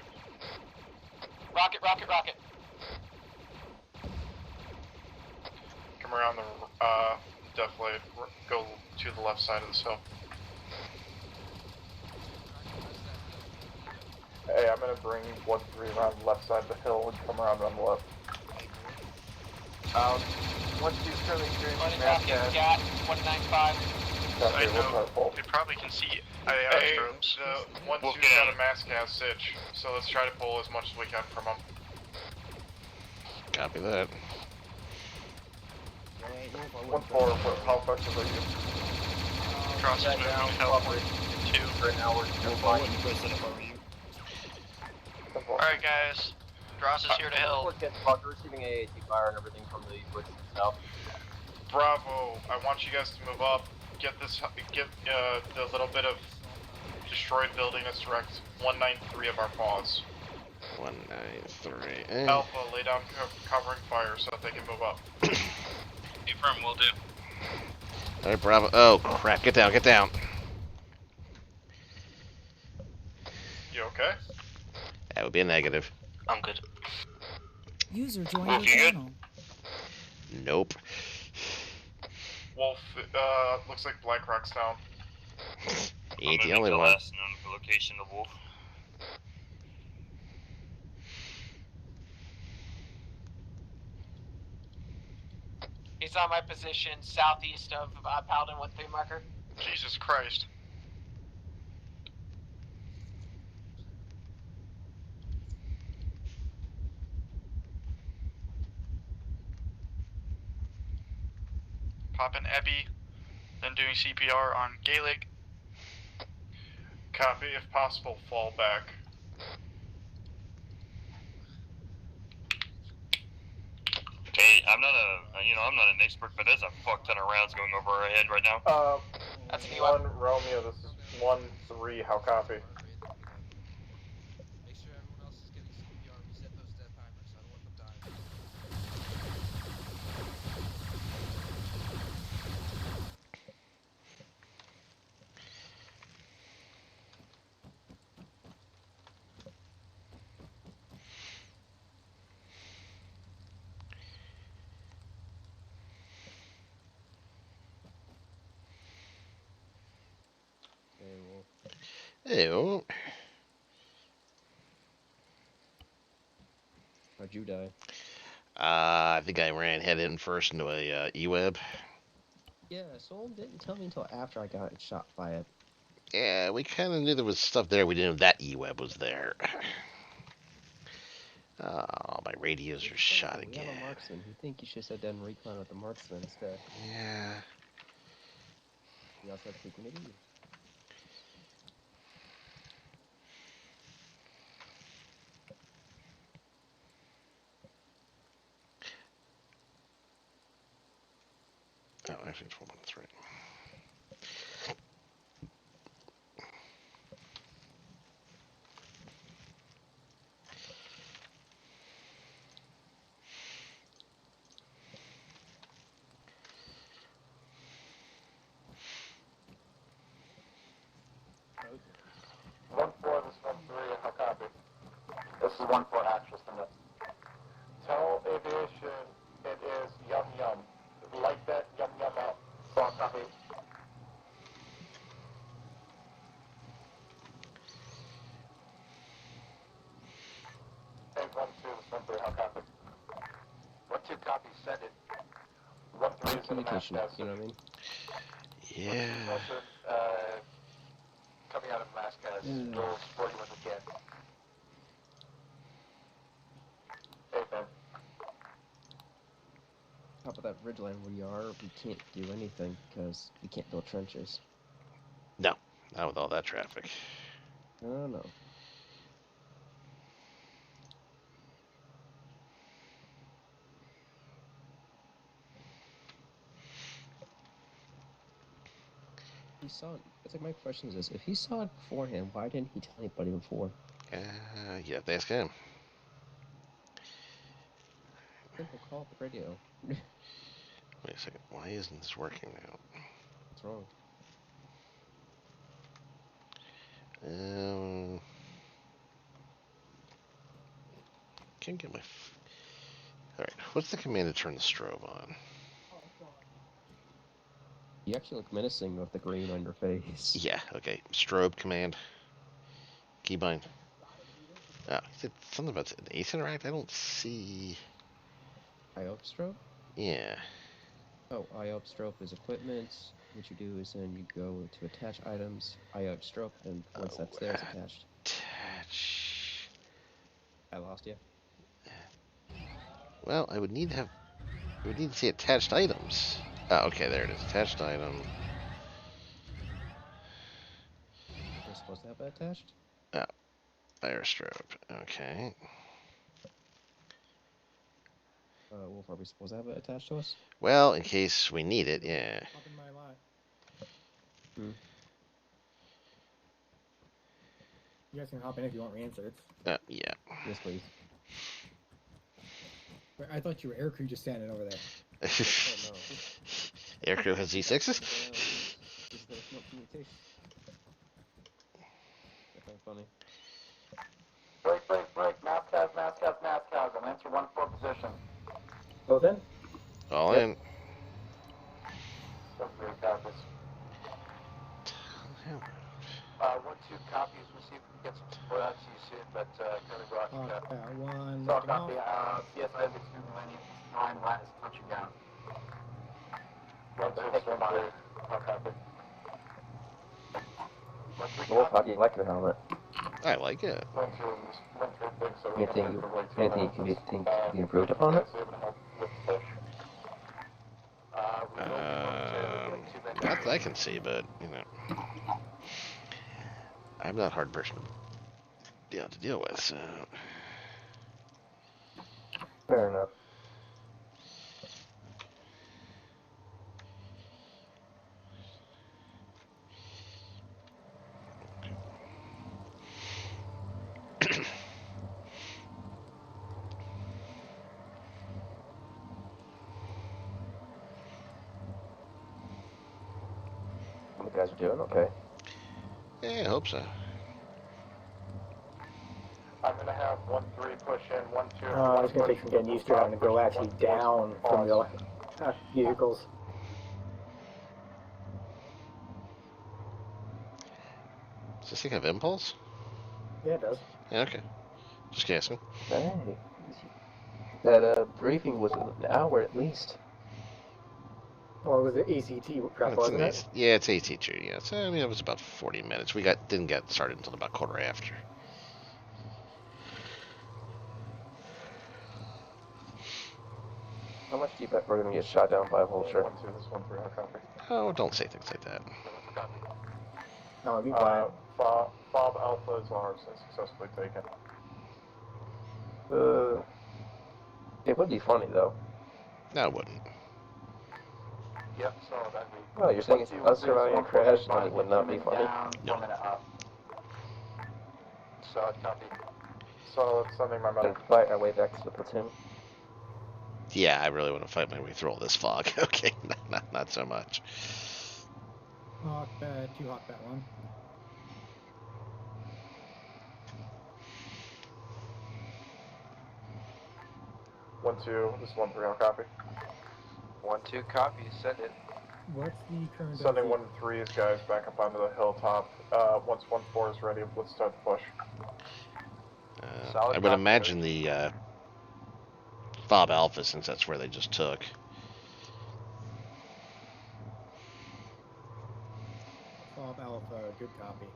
Rocket. Come around the, definitely go to the left side of this hill. Hey, I'm gonna bring 1-3 around the left side of the hill and come around on the left. 1-2's currently experiencing rocket. Got 195. I know, they probably can see IR strobes. The 1-2's got a mass gas sitch, so let's try to pull as much as we can from them. Copy that. 1-4, how effective are you? Cross is moving to help. 2. Right now we're Alright guys, Dross is here to help. We're receiving AAT fire and everything from the bush south. Bravo, I want you guys to move up. Get the little bit of destroyed building as direct 193 of our paws. 193. Alpha, lay down covering fire so that they can move up. Confirm, will do. Alright, Bravo. Oh, crap. Get down. You okay? That would be a negative. I'm good. User joined Wolf, your you channel. Nope. Wolf, looks like BlackRock's down. He ain't the only one. Last known location of Wolf. He's on my position southeast of Paladin 1-3 marker. Jesus Christ. popping Epi, then doing CPR on Gaelic. Copy. If possible, fall back. Hey, I'm not an expert, but there's a fuck ton of rounds going over our head right now. That's an One Romeo. This is 1-3. How copy? Make sure everyone else is getting CPR. Reset those death timers. I don't want them dying. Hey, Wolf. Ew. How'd you die? I think I ran head in first into a E-web. Yeah, someone didn't tell me until after I got shot by it. Yeah, we kind of knew there was stuff there. We didn't know that E-web was there. Oh, my radios are shot We again. have a marksman. You think you should have said done recon with the marksman instead? Yeah. We also have 2 grenadiers. Oh, actually, it's 113. Okay. 1-4, this is 1-3, how copy? This is 1-4, actual stand-up. Tell aviation it is yum yum. Like that, yum yum out. So copy. Hey, 1-2, this 1-3, how copy? 1-2 copy, send it. 1-3 is communication, you know what I mean? Yeah. Coming out of mask as we'll support you when we can. Hey, man. Top of that ridgeline where you are, we can't do anything because we can't build trenches. No, not with all that traffic. Oh, no. He saw it. It's like my question is this: if he saw it beforehand, why didn't he tell anybody before? You have to ask him. Simple call the radio. Wait a second. Why isn't this working now? What's wrong? Can't get my. All right. What's the command to turn the strobe on? You actually look menacing with the green on your face. Yeah. Okay. Strobe command. Keybind. Oh, is it something about an ace interact? I don't see. IOP strobe? Yeah. Oh, IOP strobe is equipment. What you do is then you go to attach items, IOP strobe, and once that's there, it's attached. Attach. I lost you. Well, I would need to have. I would need to see attached items. Oh, okay, there it is. Attached item. We're supposed to have that attached? Oh, fire strobe. Okay. Wolf, are we supposed to have it attached to us? Well, in case we need it, yeah. Hop in my lot. You guys can hop in if you want re-inserts. Yeah. Yes, please. Wait, I thought you were aircrew just standing over there. Oh, no. Aircrew has Z6s? Just let us know communication. That's kind of funny. Break. Mass cows. I'm answer 1-4 position. Both in? All in. 3 copies. 1-2 copies. We'll see if we can get some support out to you soon, but currently rocking that. One, So lifting off. copy. Yes, I have extreme 9 line is touching down. 1-2, 1-3. Copy. Wolf, how do you like your helmet? I like it. Anything you think can be improved upon it? I can see, but, you know, I'm not a hard person to deal with, so... Fair enough. You guys are doing okay. Yeah, I hope so. I'm gonna have 1-3 push in, 1-2. It's gonna take some getting used to having to go actually down from the vehicles. Does this thing have impulse? Yeah, it does. Yeah, okay. Just guessing. Hey. That briefing was an hour at least. Well, it was the ACT prep, wasn't it? Yeah, it's AT too. Yeah, so I mean it was about 40 minutes. We didn't get started until about quarter after. How much do you bet we're gonna get shot down by a vulture? 1-2, this 1-3, I'll copy. Oh, don't say things like that. No, it'd be quiet. Fob Alpha is ours and successfully taken. It would be funny though. No, it wouldn't. Yep, so that'd be... Well, you're saying it's us surviving a crash, and it would not be funny. No. 1 minute up. Solid copy. Solid, sending my medic. And fight our way back to the platoon. Yeah, I really want to fight my way through all this fog. Okay, not so much. Hawk bad, 2 hawk bad 1. One, 2, this is 1-3, I'll copy. 1-2 copy, send it. What's the current Sending 1-3's guys back up onto the hilltop. Once 1-4 is ready, let's start the push. I would imagine the Fob Alpha, since that's where they just took. Fob Alpha, good copy.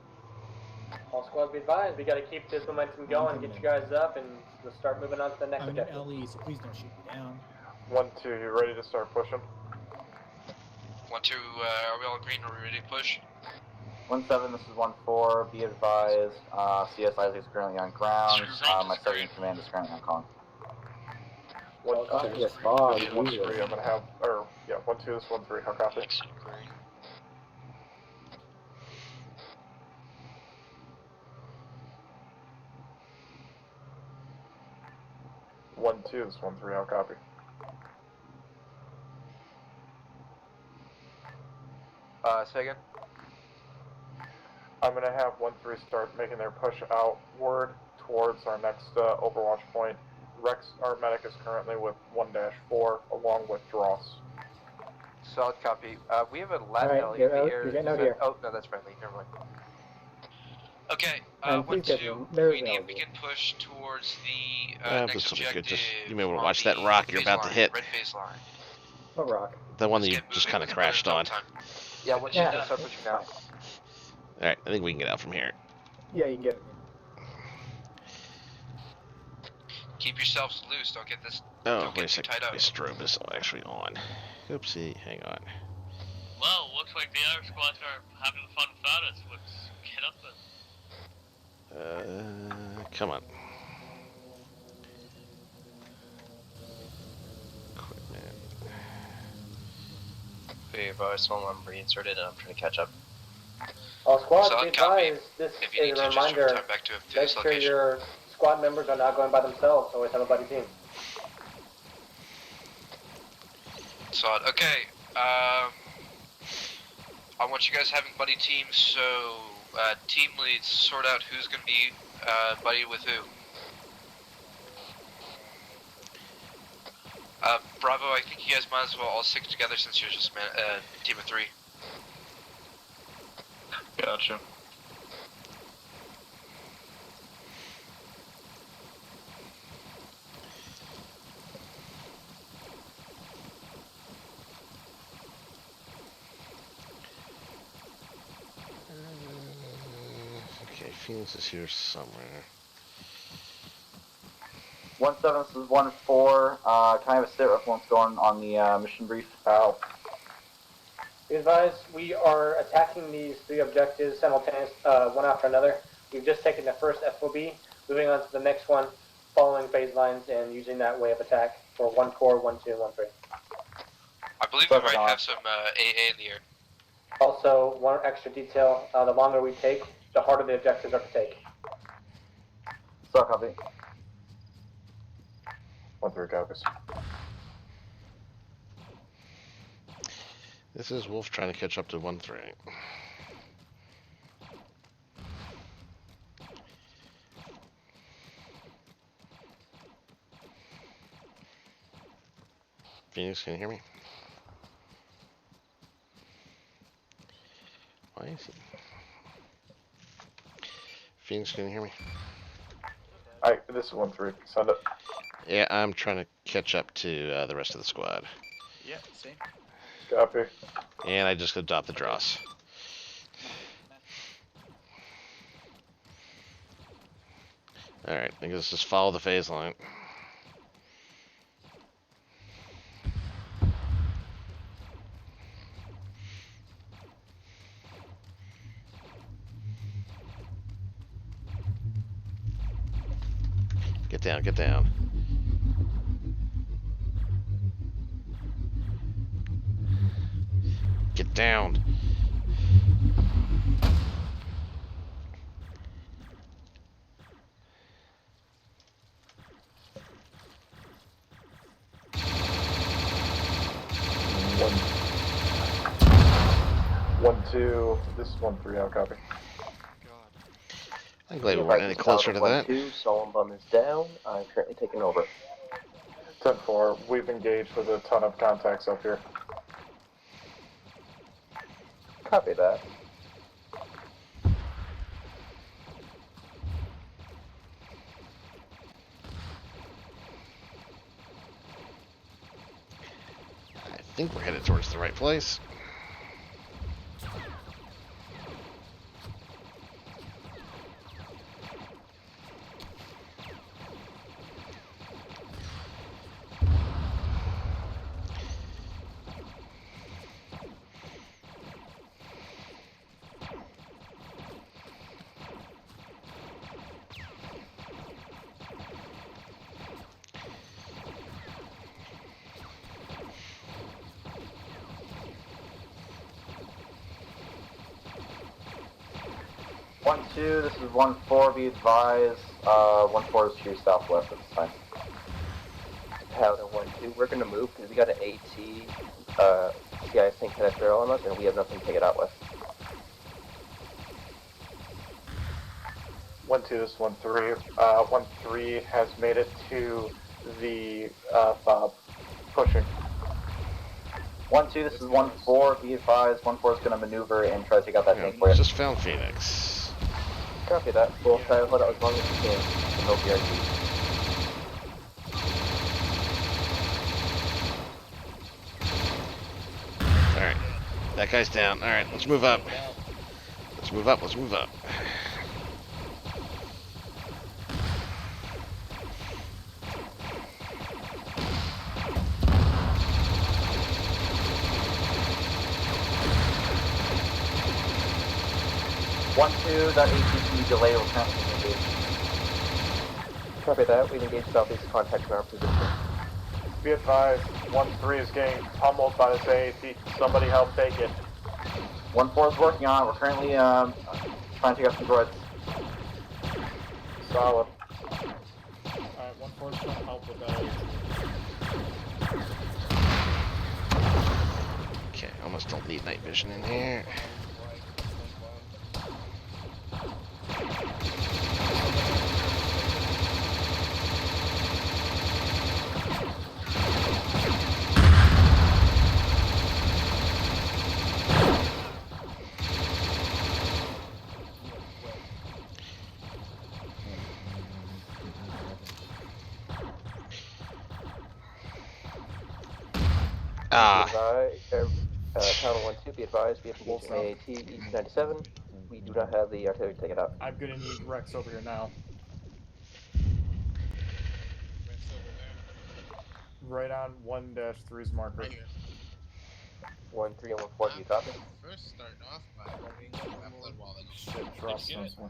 All squads be advised, we gotta keep this momentum going, get you guys up, and we'll start moving on to the next I'm in objective. LE, so please don't shoot me down. 1-2, you ready to start pushing? 1-2, are we all green? Are we ready to push? 1-7, this is 1-4. Be advised, CS Isaac is currently on ground. My second command is currently on call. 1-2, yes, fog. 1-3, I'm gonna have, 1-2, this is 1-3, how copy? Green. 1-2, this is 1-3, how copy? Say again? I'm gonna have 1-3 start making their push outward towards our next Overwatch point. Rex, our medic, is currently with 1-4 along with Dross. Solid copy. We have a left Alright, LE get out, here. you're getting out here. Oh, no, that's friendly. Never mind. Okay, please get 1-2, them. There's we need the to begin push towards the This next will be good. objective. You may want to on watch that the rock you're phase about to line, hit. Red phase line. What rock? The one that you Let's get just moving. kind of We can put it crashed in on. double time. Yeah, once you start pushing now. Alright, I think we can get out from here. Yeah, you can get it. Keep yourselves loose. Don't get this. Oh, Don't wait a get too second. tied up. My strobe is actually on. Oopsie, hang on. Well, looks like the other squads are having fun without us. Let's get up then. Come on. Be advised, while I'm reinserted and I'm trying to catch up. All squads, Solid be copy. advised, this If you need is a to, just reminder, return back to make this sure location. your squad members are not going by themselves, always have a buddy team. Solid. Okay. I want you guys having buddy teams, so team leads sort out who's going to be buddy with who. Bravo, I think you guys might as well all stick together since you're just a team of 3. Gotcha. Okay, Phoenix is here somewhere. 1-7, this is 1-4. Can I have a sit rep once going on the mission brief? Be advised, we are attacking these 3 objectives simultaneously, one after another. We've just taken the first FOB, moving on to the next one, following phase lines and using that way of attack for 1-4, 1-2, and 1-3. I believe we might have some AA in the air. Also, one extra detail, the longer we take, the harder the objectives are to take. Still copy. 1-3 copies. This is Wolf trying to catch up to 1-3. Phoenix, can you hear me? Why is he? Phoenix, can you hear me? Alright, this is 1-3. Send it. Yeah, I'm trying to catch up to the rest of the squad. Yeah, same. Copy. And I just adopt the dross. Alright, I guess just follow the phase line. Get down, get down. Get down. One, 2. This is 1-3. I'll copy. I'm glad we weren't any closer to that. 1-2, Solemn Bum is down. I'm currently taking over. 10-4. We've engaged with a ton of contacts up here. Copy that. I think we're headed towards the right place. One two. This is 1-4. Be advised. 1-4 is to your southwest at this time. Powder 1-2. We're gonna move because we got an AT CI sync connector on us, and we have nothing to take it out with. 1-2. This is 1-3. 1-3 has made it to the fob. Pushing. 1-2. This is 1-4. Be advised. 1-4 is going to maneuver and try to take out that tank for you. Just found Phoenix. Copy that. We'll try to hold out as long as we can. No guarantee. Alright. That guy's down. Alright, let's move up. Let's move up, let's move up. One two. That ATC delay will count as engaged. Copy that. We've engaged southeast contact in our position. Be advised. 1-3 is getting pummeled by this AAT. Somebody help take it. 1-4 is working on it. We're currently trying to take out some droids. Solid. Alright, 1-4 is trying to help with that. Okay, almost don't need night vision in here. Town 1-2, be advised, we have engaged AAT East 97. We do not have the artillery to take it out. I'm gonna need Rex over here now. Right on 1-3's marker. 1-3 and 1-4, do you copy? First start off by going to that blood wall. Shit, trust this one.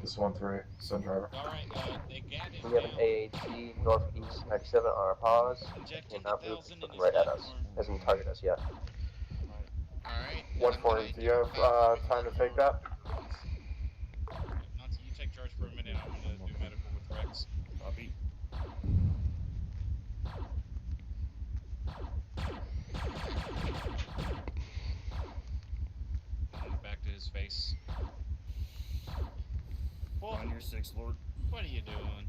This 1-3, Sun Driver. Alright, the GAT is We have an down. AAT northeast 97 on our pause. Injecting Cannot move. 1,000 It's in looking his right at head us. for... Hasn't targeted us yet. Alright. 1-4, do you have time to take that? Nancy, you take charge for a minute. I'm gonna do medical with Rex. Copy. Back to his face. On your 6, Lord. What are you doing?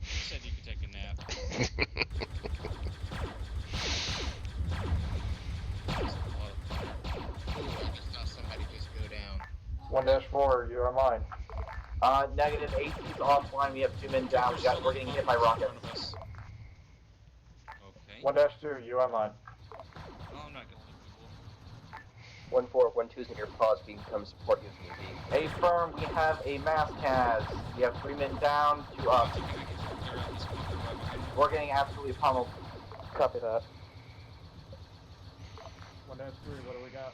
You said you could take a nap. Ooh, I just saw somebody just go down. 1-4, you're on mine. Negative. AT's offline. We have 2 men down. We're getting hit by rockets. Okay. 1-2, you on mine. Oh, I'm not gonna look 1-4, 1-2's in your pause. We can come support you if need be. A firm, we have a mass cas. We have 3 men down, 2 up. We're getting absolutely pummeled. Copy that. 1-3, what do we got?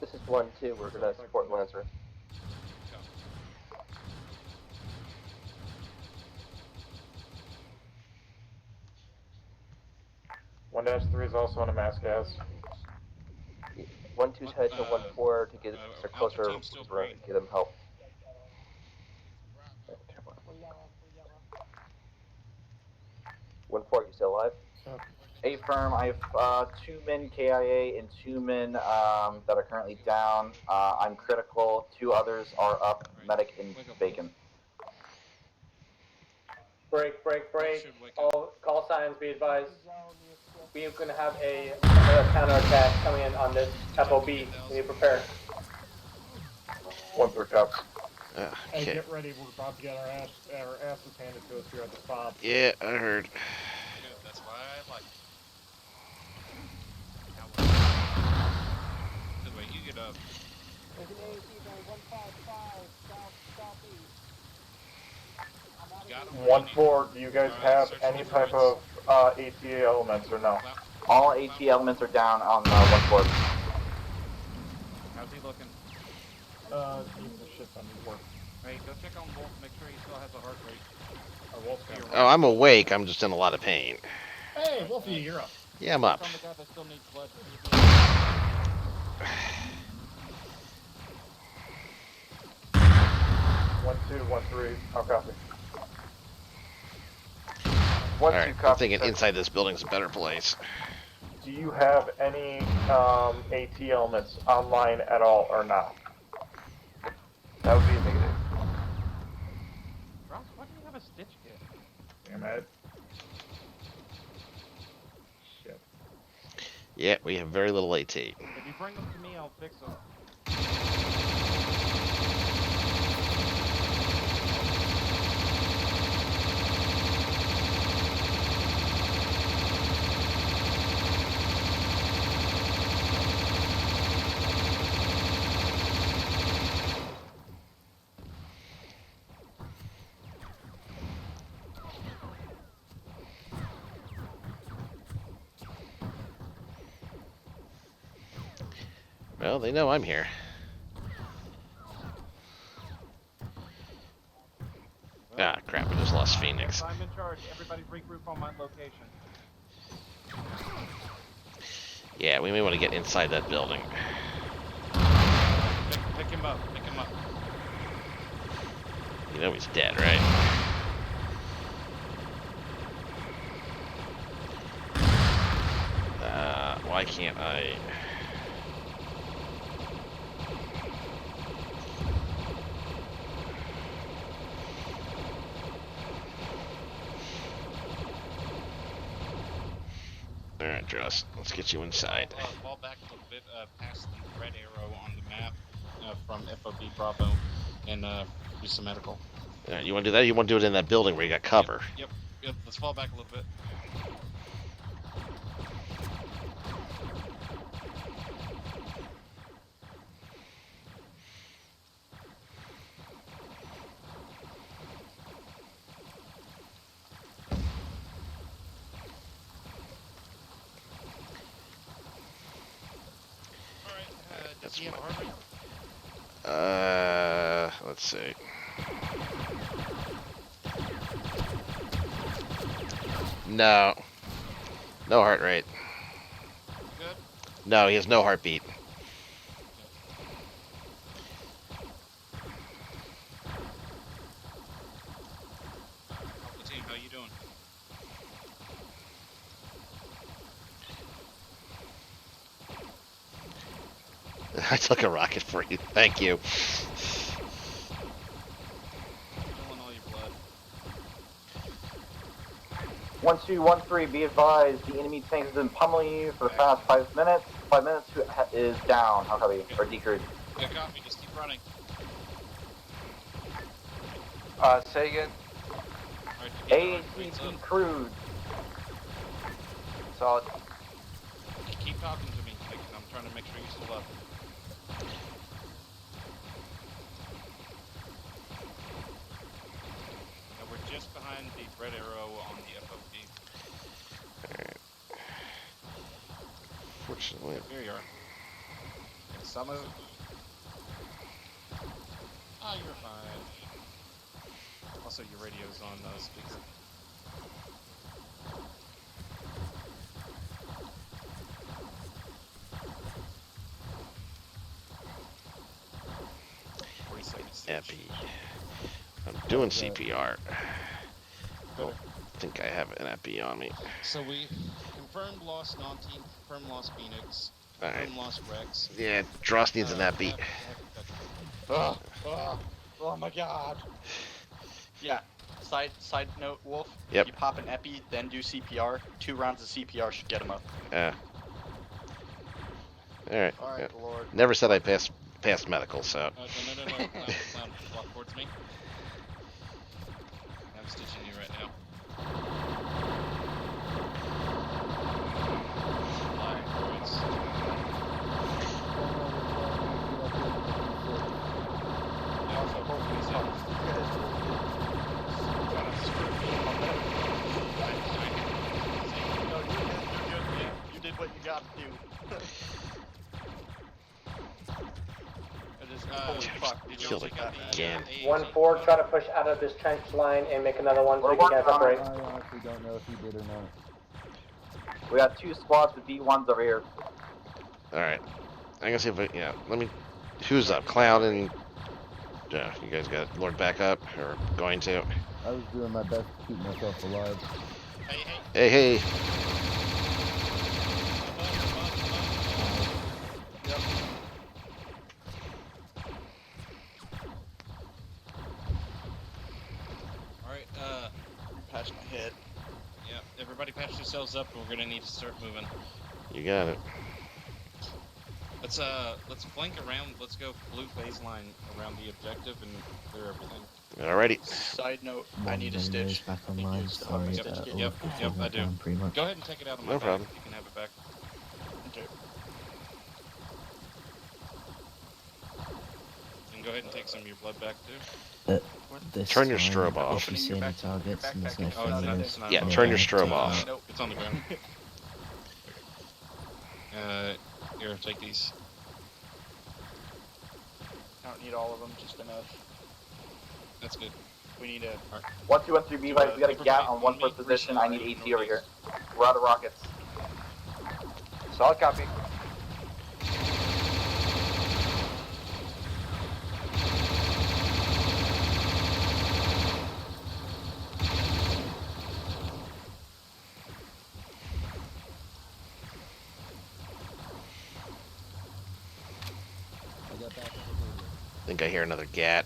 This is 1-2. We're gonna support Lancer. One dash 3 is also on a mass gas. 1-2's head to 1-4 to get closer to give them help. 1-4, you still alive? A firm, I have 2 men KIA and 2 men that are currently down. I'm critical. 2 others are up. Medic in Bacon. Break. All call signs be advised. We are going to have another counterattack coming in on this FOB. We need to prepare. 1-3 cops. Okay. Hey, get ready. We're about to get our asses handed to us here at the fob. Yeah, I heard. Good, that's why I like it. Good way, you get up. There's an AAT going 155 southeast. 1-4, do you guys have any type of ATA elements or no? All AT elements are down on 1-4. How's he looking? Even the shit's on his work. Hey, go check on Wolf, make sure he still has a heart rate. Oh, I'm awake. I'm just in a lot of pain. Hey, Wolfie, you're up. Yeah, I'm up. On the guy that still needs blood. 1-2, 1-3, I'll copy. Alright, I'm thinking inside this building's a better place. Do you have any AT elements online at all or not? That would be a negative. Ross, why do you have a stitch kit? Damn it. Shit. Yeah, we have very little AT. If you bring them to me, I'll fix them. Well, they know I'm here. Ah, crap, I just lost Phoenix. I'm in charge. Everybody regroup on my location. Yeah, we may want to get inside that building. Pick him up. You know he's dead, right? Why can't I... Alright, Dross, let's get you inside. Fall back a little bit past the red arrow on the map from FOB Bravo and do some medical. Alright, you want to do that? Or you want to do it in that building where you got cover? Yep. Let's fall back a little bit. That's Does he have a heart rate? Let's see. No. No heart rate. Good. No, he has no heartbeat. Alpha team, how you doing? I took a rocket for you. Thank you. Filling all your blood. 1213, be advised, the enemy tank has been pummeling you for the past 5 minutes. 5 minutes is down. How copy? Or decrued. Good copy, just keep running. Say again. Alright, AAC decrued. Solid. keep talking to me. I'm trying to make sure you're still up. Now we're just behind the red arrow on the FOP. Alright. Fortunately. Here you are. And some of... Ah, you're fine. Also, your radio's on speaker. Epi. I'm doing CPR. I don't think I have an Epi on me. So we confirmed lost Nanti, confirmed lost Phoenix, Alright. confirmed lost Rex. Yeah, Dross needs an Epi. Oh my god. Yeah. Side note, Wolf. Yep. If you pop an epi, then do CPR. 2 rounds of CPR should get him up. Yeah. Alright. Alright, Yeah. Lord. Never said I passed medical, so. No. Clown, walk towards me. I'm stitching you right now. Alright, boys. I also hope he's No, you're good. Yeah, you did what you got to do. Holy fuck, did you Killed also got again. 1-4, try to push out of this trench line and make another one so we can separate. I honestly don't know if he did or not. We got 2 squads with D1s over here. Alright. I'm gonna see if yeah, let me. Who's up? Clown and. Yeah, you guys got Lord back up? Or going to? I was doing my best to keep myself alive. Hey. Yep. Alright, patch my head. Yeah, everybody patch yourselves up and we're gonna need to start moving. You got it. Let's flank around, let's go blue phase line around the objective and clear everything. Alrighty. Side note, I need a stitch. Back online, sorry, Yep, I do. pretty much. Go ahead and take it out of my No bag problem. if you can have it back. Okay. And go ahead and take some of your blood back too. This Turn your time, strobe off. If you see any targets and there's no Oh, fingers, Yeah, turn your strobe off. Nope, it's on the ground. Here, take these. I don't need all of them, just enough. That's good. We need a... 1213, be advised, we got a GAT on 1-4 position. I need AT over here. We're out of rockets. Solid copy. I think I hear another GAT.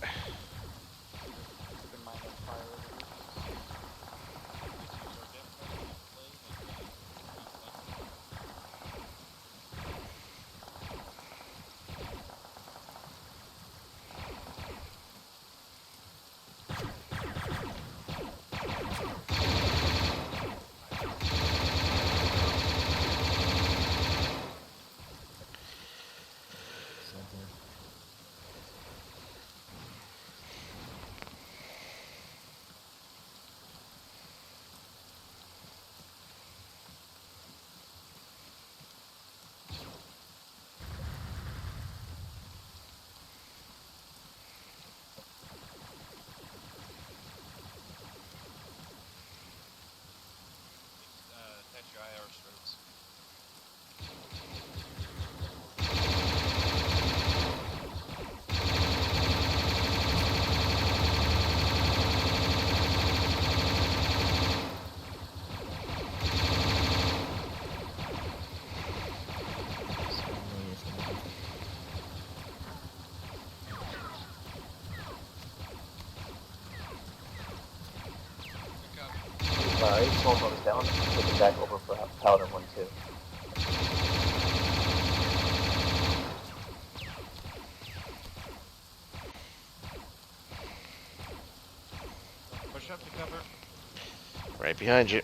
Each one goes down, take it back over for Paladin 1-2. Push up to cover. Right behind you.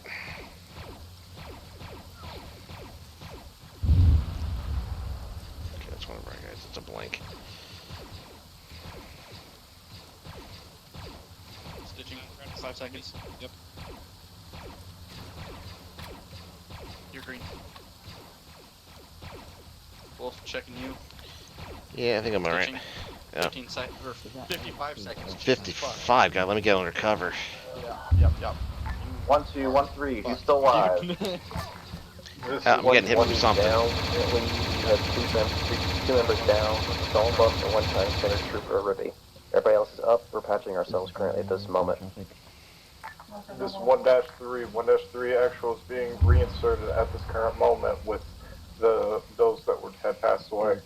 Okay, that's one of our guys. It's a blank. Stitching. 5 seconds. Yep. You're green. Wolf checking you. Yeah, I think I'm alright. Stitching. Yeah. 15 seconds or 55 seconds. 55. God, let me get under cover. Yep. 1-2, 1-3. Who's still alive? I'm getting hit from something. Down. Currently, we have two members down, Stone Buff, and one time center trooper, Ribby. Everybody else is up. We're patching ourselves currently at this moment. This 1-3, 1-3 actual is being reinserted at this current moment with those that had passed away.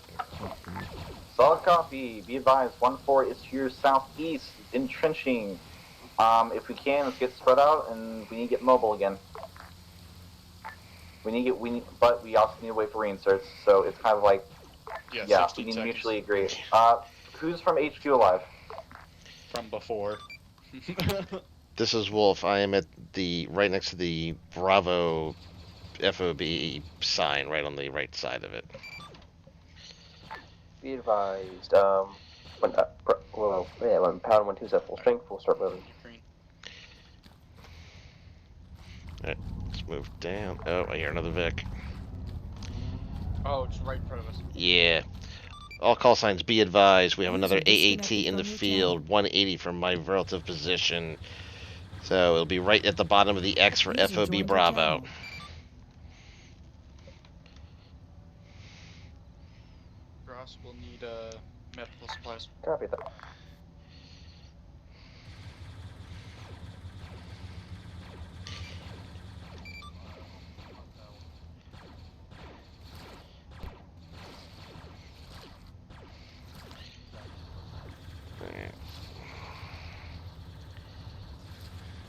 Solid copy. Be advised, 1-4 is to your southeast, entrenching. If we can, let's get spread out, and we need to get mobile again. But we also need to wait for reinserts. So it's kind of like, yeah, we need to mutually agree. Who's from HQ alive? From before. This is Wolf. I am at the right next to the Bravo FOB sign, right on the right side of it. Be advised, when Paladin 1-2's at full strength, we'll start moving. Alright, let's move down. Oh, I hear another Vic. Oh, it's right in front of us. Yeah. All call signs be advised. We have another AAT in the field, 180 from my relative position. So it'll be right at the bottom of the X for FOB Bravo. Gross will need medical supplies. Copy that.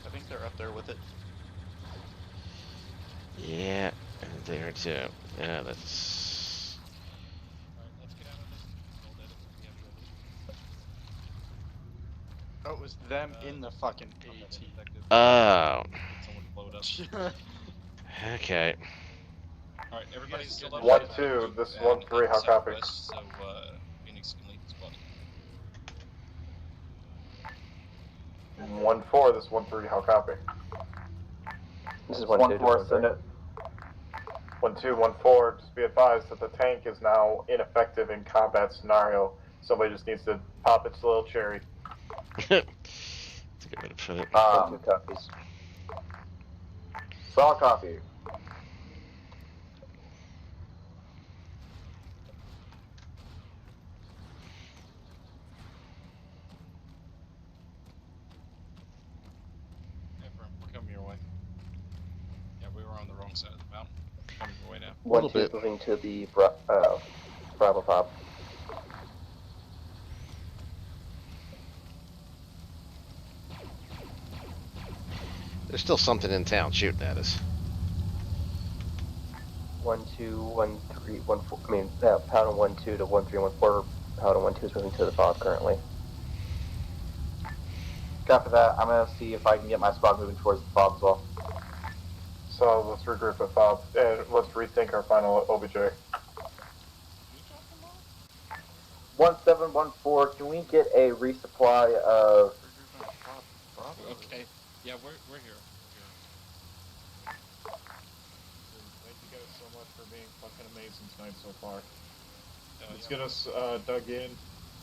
I think they're up there with it. Yeah, and there too. Yeah, that's... Alright, let's get out of this. Oh, it was them in the fucking AT. Oh. Someone blow it up. Okay. Alright, everybody's still up. 1-2, this 1-3, how copy? So, Phoenix can lead the squad. 1-4, this 1-3, how copy? This is 1-4, send it. 1-2, 1-4, just be advised that the tank is now ineffective in combat scenario. Somebody just needs to pop its little cherry. That's a good way to put it. 2 copies. Solid copy. We're coming your way. Yeah, we were on the wrong side of the mountain. Coming your way now. 1-2 moving to the Bravo Fob. There's still something in town shooting at us. 1-2, 1-3, 1-4. I mean, Paladin 1-2 to 1-3, 1-4. Paladin 1-2 is moving to the Fob currently. Copy that. I'm gonna see if I can get my squad moving towards the fob as well. So let's regroup at fob, and let's rethink our final OBJ. 1714, can we get a resupply of... Okay. Yeah, we're here. Thank you guys so much for being fucking amazing tonight so far. Let's get us dug in,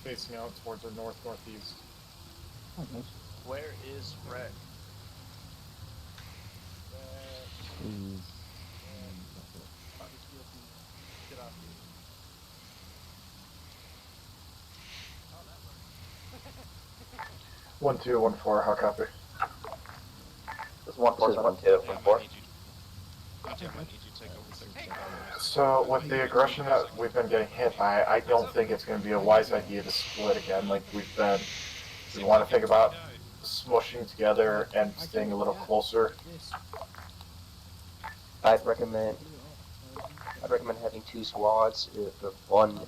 facing out towards our northeast. Oh, nice. Where is Red? Get off. 1-2, 1-4, how copy? This is 1-4, 1-2, 1-4. So with the aggression that we've been getting hit by, I don't think it's going to be a wise idea to split again like we've been. We want to think about smushing together and staying a little closer. I'd recommend having 2 squads. One.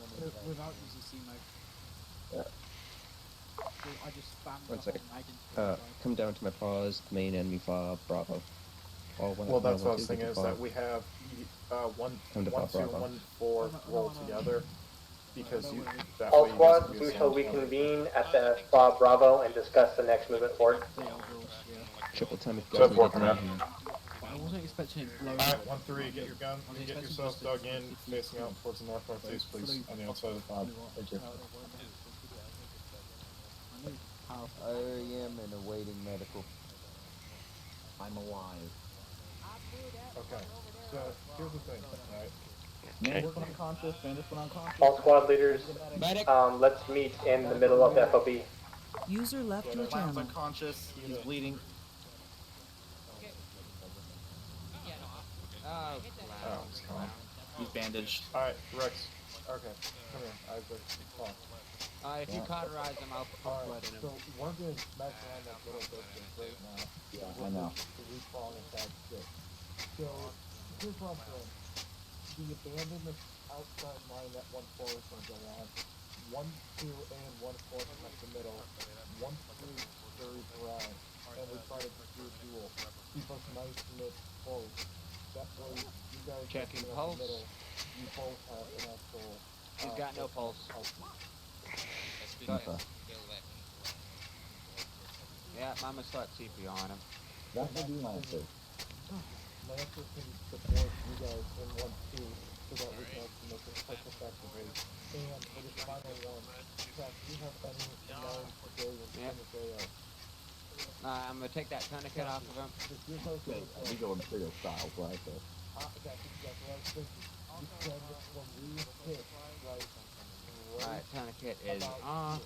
Without using C-Mode. Yeah. I just spammed One the second. whole mag into Come down to my pause, main enemy fob, Bravo. All one, Well, that's what I one, was two, thinking, get is to that fob. we have 1, Come to 1, fob, 2, Bravo. 1, 4 roll together, because that All way you guys squads, can we be shall assigned. reconvene at the Fob Bravo and discuss the next movement forward. Triple time if you So guys it's need to working get out. down here. I wasn't expecting it blown Alright, up. 1-3, get your gun, and get yourselves dug in, facing out towards the north-northeast, please, on the outside of the fob. Thank you. I am in awaiting medical. I'm alive. Okay, so here's the thing, right? Okay. Bandit's one unconscious, Bandit's one unconscious. All squad leaders, let's meet in the middle of the FOB. User left your channel. Unconscious, he's bleeding. Oh, it's calm. He's bandaged. Alright, Rex. Okay, come here, Isaac. Come on. If you cauterize him, I'll put blood in him. So we're going to mess around that little bit right now. Yeah, I know. To respawn and that shit. So here's what I'm saying. The abandonment outside line that 1-4 is going to go on. 1-2 and 1-4 come up the middle. 1-3 scurries around. And we try to do a duel. Keep us nice knit close. That way you guys Checking in pulse. the middle. You both have an actual. He's got no pulse. Okay. Yeah, I'm gonna start TP on him. That would be Lancer. Lancer can support you guys in 1-2 so that we can actually make this quick effectively. And for this final one, Jack, do you have any known civilians in this area? I'm gonna take that tourniquet off of him. We go Imperial style, right? So. That's what I was thinking. You said that when we hit, right? Alright, tourniquet is on.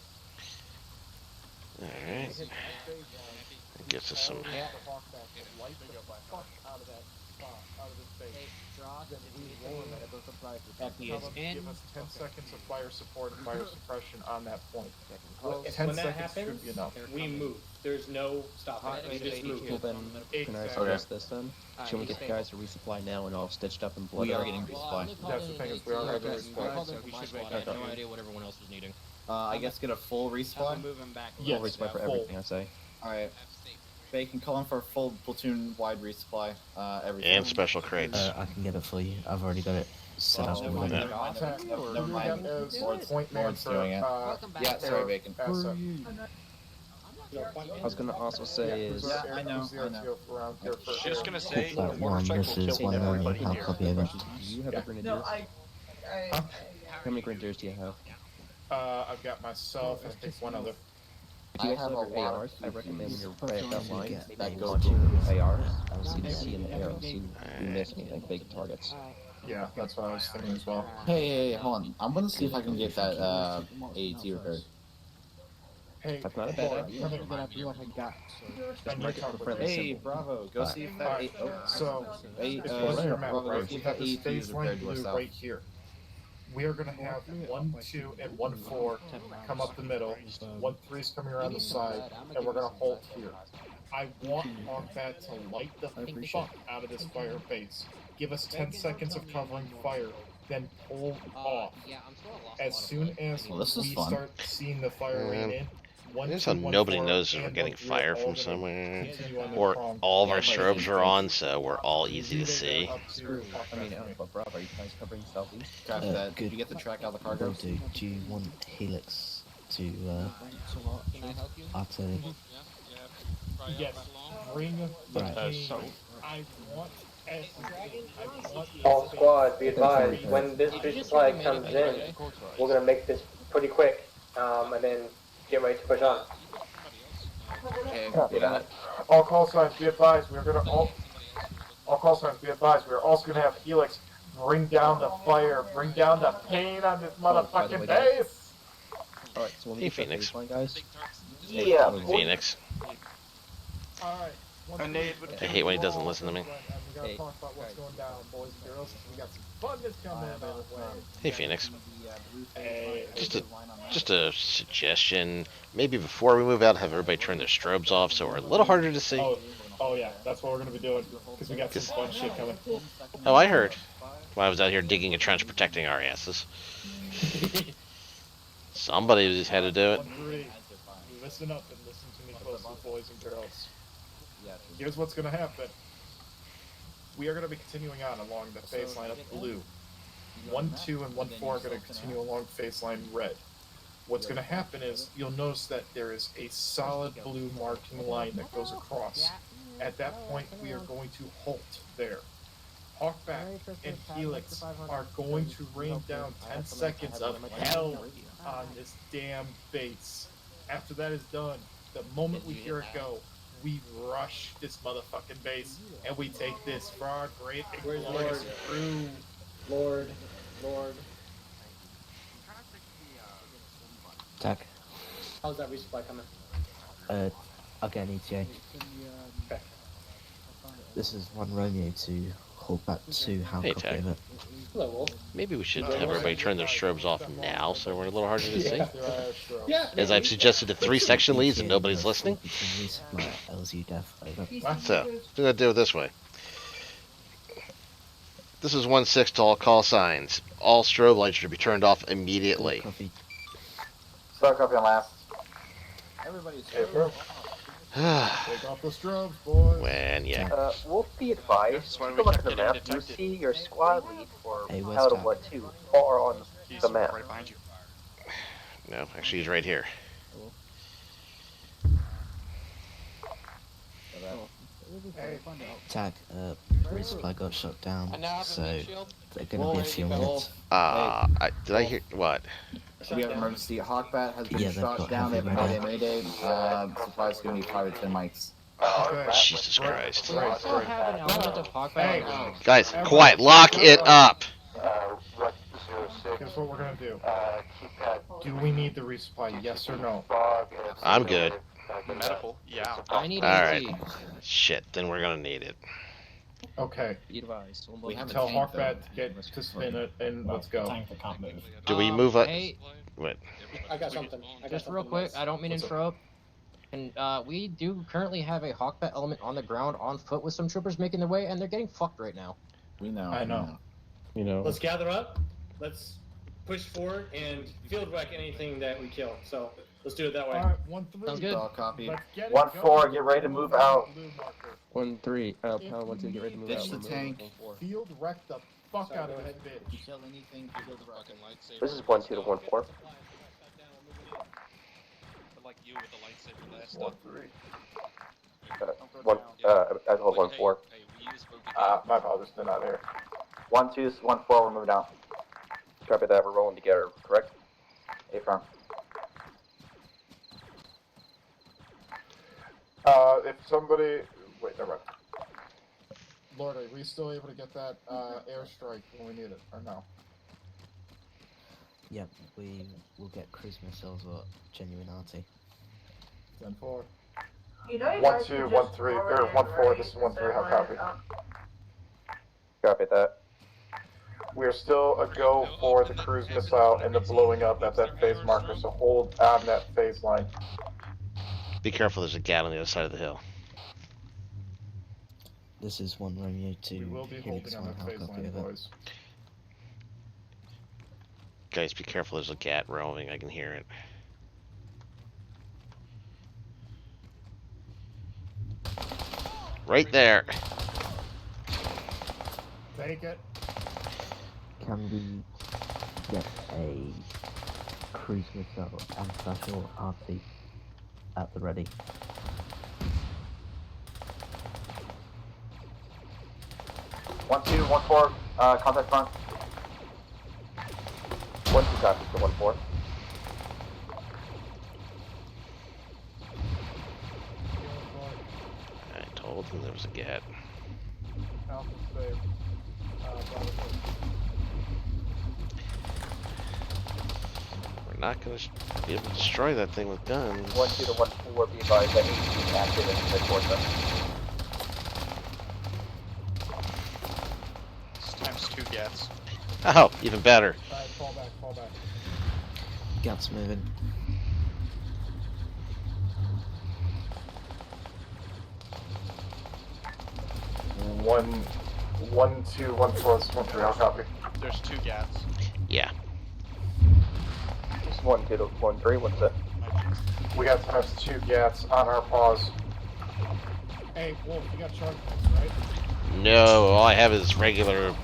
Alright. That gets us some. He is in. Give us 10 seconds of fire support and fire suppression on that point. When that happens, we move. There's no stopping. We just move. Well then, can I suggest this then? Should we get the guys to resupply now and all stitched up and blood? We are getting resupply. That's the thing, is we are getting resupply. We should make. I have no idea what everyone else was needing. I guess get a full resupply. Move him back. Full resupply for everything, I say. Alright. Bacon, call in for a full platoon-wide resupply. Everything. And special crates. I can get it for you. I've already got it set up. Never mind. Never mind. Lord's doing it. Yeah, sorry, Bacon. I was gonna also say is. Yeah, I know. Just gonna say, the One, motorcycle this is killed 1 million. everybody I'll here. copy of it. Do you have a grenadier? How many grenadiers do you have? I've got myself and I think one other. Do you I have have a lot ARs? I recommend when you're right at that line that that go go to to ARs. I was CDC in the air, so you miss anything big targets. Yeah, that's what I was thinking as well. Hey, hold on. I'm gonna see if I can get that AAT repaired. Hey, That's not a bad idea. Just mark it on the friendly Hey, symbol. Bravo, go see if that. So, Hey, it's close to your map, Bravo, right? go see We if have that the AAT stage is line repaired to our blue south. right here. We are going to have 1-2 and 1-4 come up the middle. 1-3's coming around the side, and we're going to halt here. I want Combat to light the fuck out of this fire base. Give us 10 seconds of covering fire, then pull off. As soon as Well, this is we fun. start seeing the fire rain in, That's how nobody knows if we're getting fire from somewhere. Or all of our strobes are on, so we're all easy to see. I mean, but Bravo, are you guys covering southeast? Copy that. Did you get the track out of the cargo? Do you want Helix to artillery? Yes, bring the Right. team. I want everything. I want All squad, be advised, when this resupply comes in, we're gonna make this pretty quick, and then get ready to push on. Copy that. All call signs be advised. We're gonna all call signs be advised. We're also gonna have Helix bring down the fire, bring down the pain on this motherfucking base. Alright, so when we Hey, get to Phoenix. baseline, guys. Yeah, Phoenix. Alright. A nade would I hate when he doesn't listen to me. And we gotta talk about what's going down, boys and girls. We got some fun that's coming our way. Hey, Phoenix. Hey, Just a suggestion. Maybe before we move out, have everybody turn their strobes off so we're a little harder to see. Oh yeah, that's what we're gonna be doing because we got some fun shit coming. Oh, I heard. While I was out here digging a trench protecting our asses. Somebody just had to do it. Listen up and listen to me closely, boys and girls. Here's what's gonna happen. We are gonna be continuing on along the phase line of blue. 1, 2, and 1, 4 are gonna continue along phase line red. What's gonna happen is you'll notice that there is a solid blue marking line that goes across. At that point, we are going to halt there. Hawkback and Helix are going to rain down 10 seconds of hell on this damn base. After that is done, the moment we hear it go, we rush this motherfucking base and we take this for our great and glorious crew. Lord. Tag. How's that resupply coming? I'll get an ETA. Okay. This is 1 Romeo to hold back 2. How Hey, copy Tag. of it? Hello, Wolf. Maybe we should have everybody turn their strobes off now so we're a little harder to see. Yeah. As I've suggested to 3 section leads and nobody's listening. LSU death, over. So, we're going to do it this way. This is 1-6 to all call signs. All strobe lights should be turned off immediately. Start copy on last. Everybody's here. Take off the strobes, boys. When, yeah. Wolf, be advised. Take a look at the map. You see your squad lead for Hey, out of what 2 far on the map. Right behind you. No, actually he's right here. Tag, resupply got shut down, I now have a so windshield. they're gonna be a few minutes. Did I hear, what? We have an emergency. Hawkbat has been Yeah, they've shot got down. They've heavy had a mayday. Supplies gonna need 5 to 10 mics. Jesus Christ. We still have an element of Hawkeye now. Guys, quiet, lock it up! Here's what we're gonna do. Do we need the resupply? Yes or no? I'm good. Medical, yeah. I need Alright. AC. Shit, then we're gonna need it. Okay. Be advised. We can tell Hawkbat to get to spin it and let's go. Do we move up? Hey, Wait. I got something. just real quick, I don't mean to interrupt. And we do currently have a Hawkbat element on the ground on foot with some troopers making their way, and they're getting fucked right now. We know. I know. You know. Let's gather up. Let's push forward and field wreck anything that we kill. So let's do it that way. Alright, 1, 3. Sounds good. Copy. 1, 4, get ready to move out. 1, 3. Pound 1, 2. Get ready to move out. Ditch the tank. Field wreck the fuck out of this bitch. Kill anything, field wreck. This is 1, 2 to 1, 4. Like you with the lightsaber last 1, 3. I hold 1, 4. My father's still not here. 1, 2, 1, 4, we're moving out. Copy that. We're rolling together. Correct. Affirm. If somebody... Wait, never mind. Lord, are we still able to get that airstrike when we need it, or no? Yep, we will get cruise missiles or genuine RT. 10-4. You know 1, 2, 1, 3, or 1, 4. This is 1, 3. How copy? Copy that. We are still a go for the cruise missile and the blowing up at that phase marker, so hold on that phase line. Be careful, there's a gat on the other side of the hill. This is 1 Romeo 2. We will be Helix holding on 1, that how phase copy line, of it? boys. Guys, be careful, there's a gat roaming, I can hear it. Right there. Take it. Can we get a cruise missile and special RT at the ready? One, 2, 1, 4, contact front. 1, 2 copies to 1, 4. I told them there was a gat. Alpha save. We're not gonna be able to destroy that thing with guns. 1, 2 to 1, 4. Be advised that 18 active and the quarter. Gats. Oh, even better. Alright, fall back, fall back. Gats moving. One, two, 1, 4, this is 1, 3, I'll copy. There's 2 Gats. Yeah. This is 1, 2, 1, 3, what's it? We got test 2 Gats on our pause. Hey, Wolf, you got shark points, right? No, all I have is regular.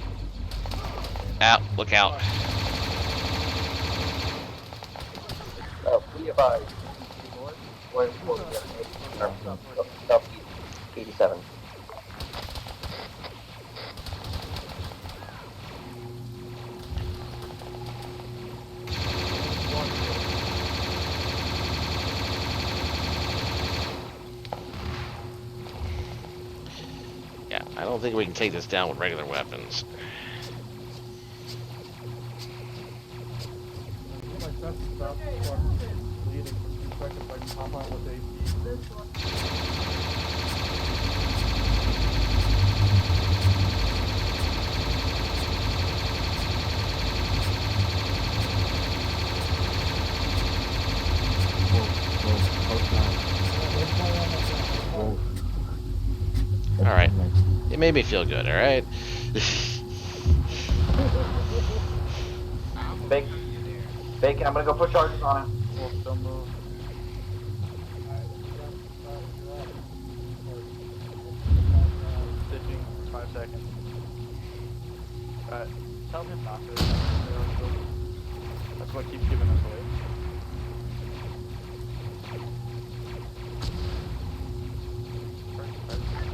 Out, look out. Be advised. Southeast 87. Yeah, I don't think we can take this down with regular weapons. My test is about to start bleeding for 2 seconds, I can pop out with AP. Alright. It made me feel good, alright? Bacon, I'm gonna go put charges on it. Wolf, don't move. Stitching, 5 seconds. Tell him not to. That's what keeps giving us away.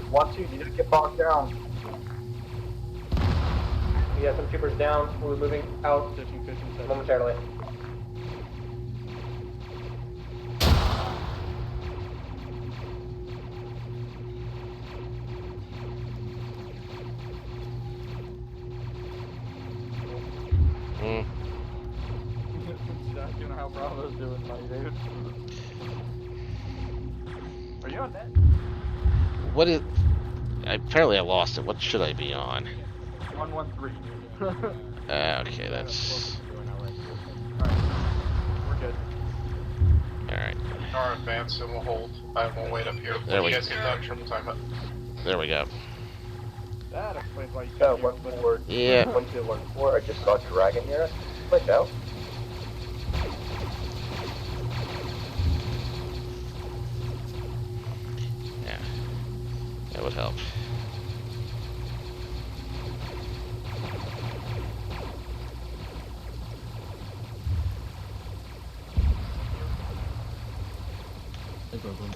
One, two, you need to get bogged down. We got some troopers down. We're moving out momentarily. You know how Bravo's doing, my dude. Are you on that? What is... Apparently I lost it. What should I be on? 113. Okay, that's... We're good. Alright. Our advance and we'll hold. I won't wait up here. There When we you guys get done, triple time it. There we go. That explains why you can't 1, 4, Yeah. 1, 2, 1, 4. I just saw a dragon near us. Click out. Yeah. That would help. No problem.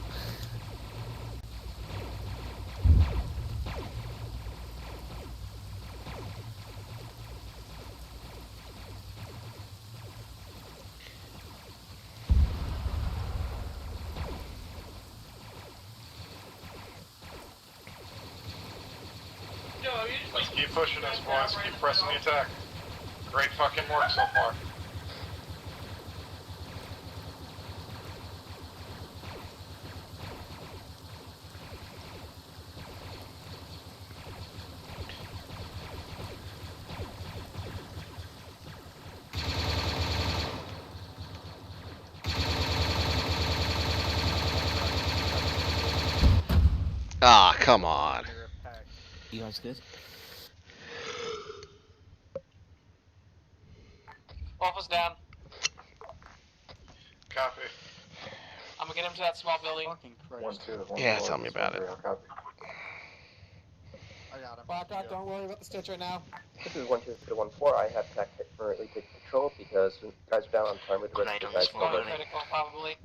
Let's keep pushing this, boys. Keep pressing the attack. Great fucking work so far. Ah, come on. You guys good? Wolf is down. Copy. I'm gonna get him to that small building. 1, 2, 1, Yeah, 4, tell me about it. I'll copy. I got him. Blackout, don't worry about the stitch right now. This is 1, 2, 3, 1, 4. I have tech currently taking control because guys are down on time with the rest of the guys. Going critical, probably.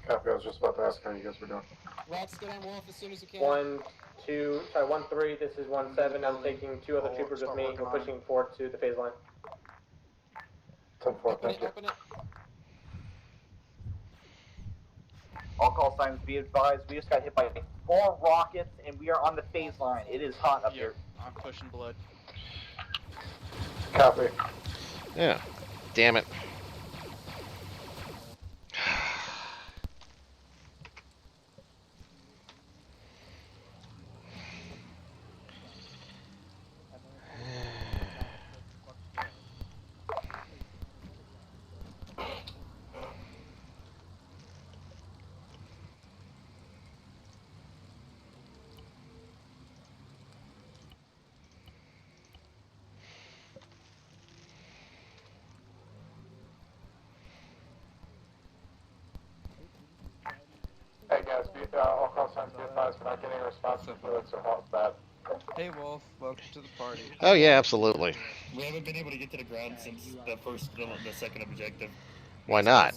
Copy, I was just about to ask how you guys were doing. Rex, get on Wolf as soon as you can. 1, 2, sorry, 1, 3. This is 1, 7. I'm taking 2 other troopers with me. We're pushing forward to the phase line. 10, 4, Open thank it, you. open it. All call signs be advised. We just got hit by 4 rockets and we are on the phase line. It is hot up here. I'm pushing blood. Copy. Yeah. Damn it. guys, all call signs be advised, we're not getting a response from fluids, so halt that. Hey Wolf, welcome to the party. Oh yeah, absolutely. We haven't been able to get to the ground since the second objective. Why not?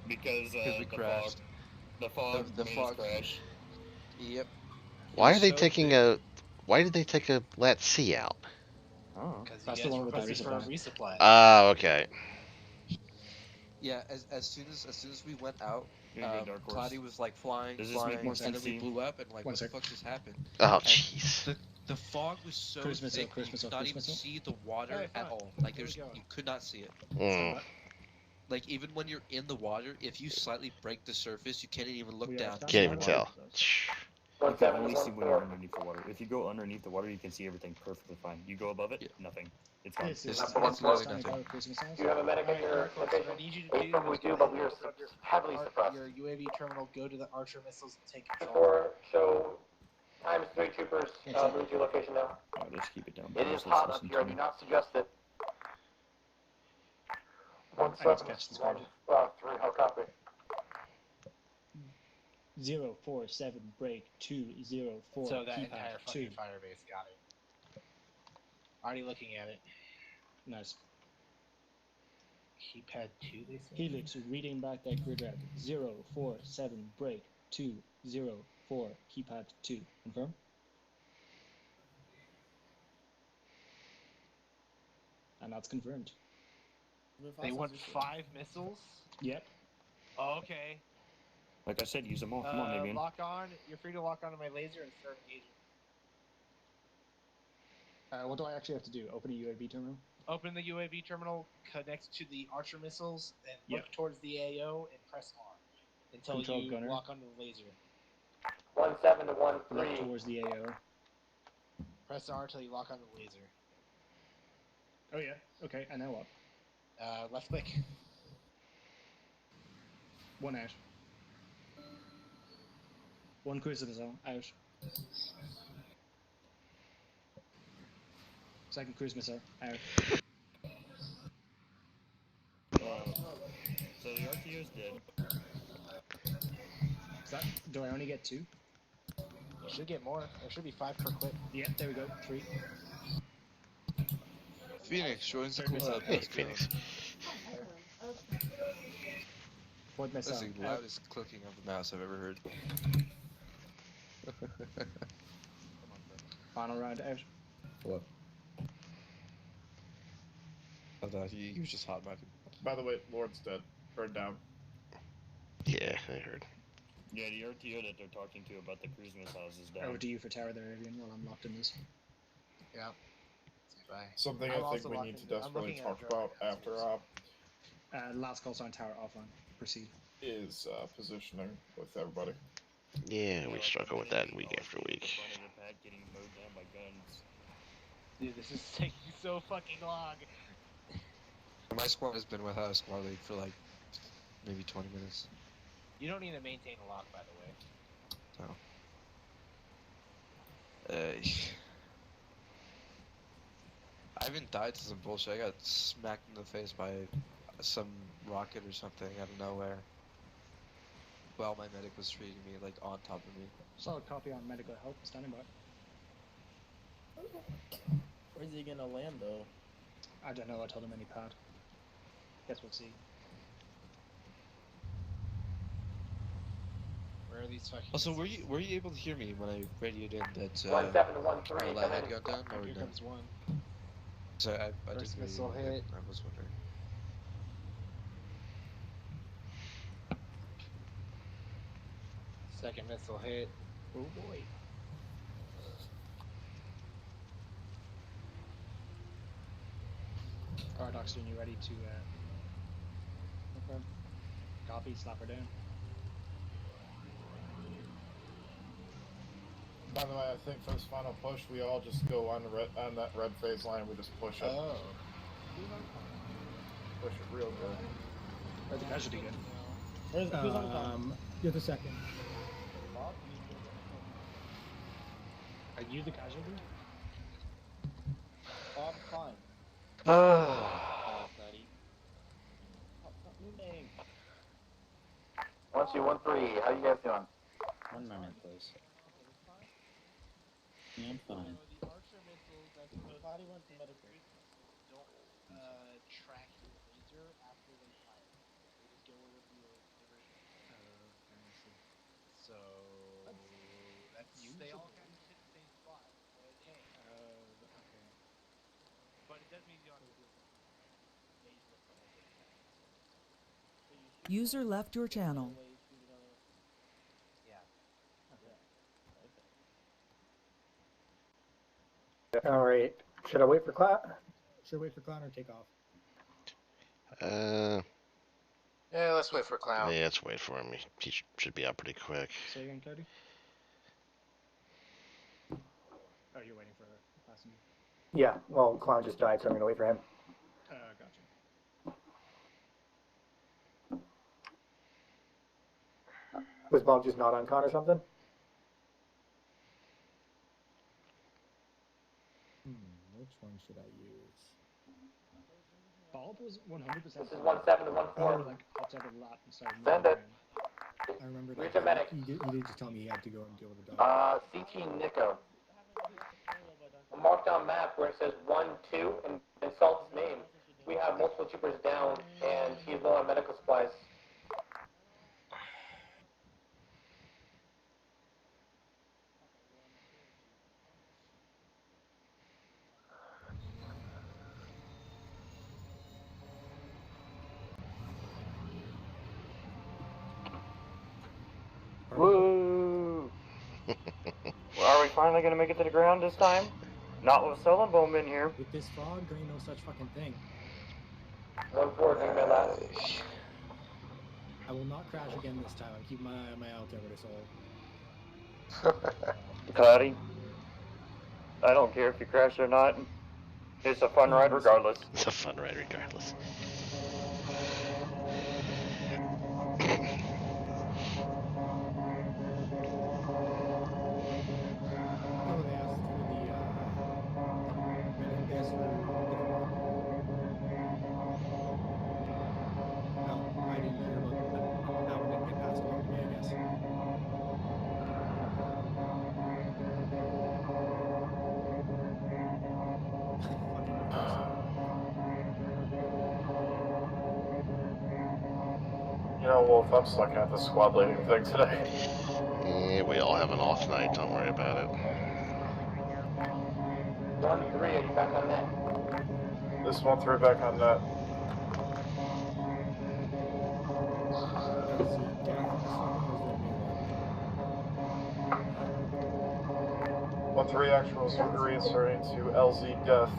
Because we the crashed. fog The made us fog. crash. Yep. Why are they taking a? Why did they take a Lat C out? Oh, That's the one with the resupply. Ah, okay. Yeah, as soon as we went out, You're gonna go Dark Horse. Cloudy was like flying, Does this make more and sense then to we you? blew up, and like, what the fuck just happened? Oh, And jeez. The fog was so Cruise missile, thick, cruise you missile, could not cruise even missile. see the water at all. Like, you could not see it. Mm. Like, even when you're in the water, if you slightly break the surface, you can't even look down. Can't even tell. You can only see when you're underneath the water. If you go underneath the water, you can see everything perfectly fine. You go above it, nothing. It's gone. It's literally nothing. Do you have a medic at your location? We do, but we are heavily suppressed. Your UAV terminal, go to the Archer missiles and take control. Before, show times 3 troopers, move to your location now. I'll just keep it down. It is hot up here, I do not suggest it. 1-7, 3, how copy? 047 break 204. So that keypad entire 2. fucking fire base, got it. Already looking at it. Nice. Keypad 2, they say? Helix reading back that grid route. 047 break 204 keypad 2. Confirm? And that's confirmed. They want 5 missiles? Yep. Oh, okay. Like I said, use them all. Come on, Avian. Lock on. You're free to lock onto my laser and start engaging. What do I actually have to do? Open a UAV terminal? Open the UAV terminal, connect to the Archer missiles, and look towards the AO and press R until Control you gunner. lock onto the laser. 1-7 to 1-3. Look towards the AO. Press R until you lock on the laser. Oh yeah. Okay, and now what? Left click. 1 out. 1 cruise missile out. Second cruise missile out. So the RTO's dead. Do I only get 2? You should get more. There should be 5 per clip. Yeah, there we go. 3. Phoenix joins the club. Hey, Phoenix. Fourth missile That's the out. loudest clicking of the mouse I've ever heard. Final round out. What? I thought you was just hot micing. By the way, Lord's dead. Burned down. Yeah, I heard. Yeah, the RTO that they're talking to about the cruise missiles is down. Over to you for tower there, Avian, while I'm locked in this. Yeah. Something I think we need to desperately talk about after Last call sign tower offline. Proceed. is positioning with everybody. Yeah, we struggle with that week after week. Getting mowed down by guns. Dude, this is taking so fucking long. My squad has been without a squad lead for like maybe 20 minutes. You don't need to maintain a lock, by the way. No. I haven't died to some bullshit. I got smacked in the face by some rocket or something out of nowhere. While my medic was treating me like on top of me. Solid copy on medical help. Standing by. Where's he gonna land though? I don't know. I told him any pad. Guess we'll see. Where are these fucking... Also, were you able to hear me when I radioed in that 1-7 to 1-3, my lab had gone down? Or Here no? comes one. So I did First radio missile in, hit. I was wondering. Second missile hit. Oh boy. Alright, Oxygen, you ready to confirm? Copy, slap her down. By the way, I think for this final push, we all just go on that red phase line. We just push it. Oh. Push it real good. Where's the casualty good? Who's on top? You're the second. Are you the casualty? Bob, fine. Buddy. New name. 1-2-1-3. How you guys doing? One moment, please. Yeah, I'm fine. So the Archer missiles, as opposed Body to went to medical. don't track your laser after they fire. They just go wherever your laser is. Okay, I see. So they all kind of hit the same spot. But hey, Okay. but it does mean you don't have to deal with major effects of attacking. So you shoot User one, left your go the other channel. way, shoot another. Yeah. Okay. Okay. Alright. Should I wait for clap? Should I wait for Clown or take off? Yeah, let's wait for Clown. Yeah, let's wait for him. He should be out pretty quick. Say again, Cody? Oh, you're waiting for Klassen. Yeah, well, Clown just died, so I'm gonna wait for him. Gotcha. Was Bob just not on con or something? Which one should I use? Bulb was 100%. This is 1-7 to 1-4. Like, pops out of the lap and started Send moving it. around. I remember Where's that. your medic? He did just tell me he had to go and deal with the dog. CT Nico. Marked on map where it says 1-2 and Salt's name. We have multiple troopers down, and he's low on medical supplies. Woo! Well, are we finally gonna make it to the ground this time? Not with Sullen Boom in here. With this fog, there ain't no such fucking thing. 1-4, doing my last. I will not crash again this time. I'm keeping my eye on my altimeter, soul. Cloudy, I don't care if you crash or not. It's a fun ride regardless. It's a fun ride regardless. Oh, they asked for the medic. They asked for a different one. Oh, I didn't hear about that. That one didn't get passed along to me, I guess. Fucking of course. You know, Wolf, I'm sucking at the squad leading thing today. Yeah, we all have an off night. Don't worry about it. 1-3, are you back on net? This 1-3 back on net. LZ Death, I'm assuming, or is there a new one? 1-3 actuals reinserting to LZ Death.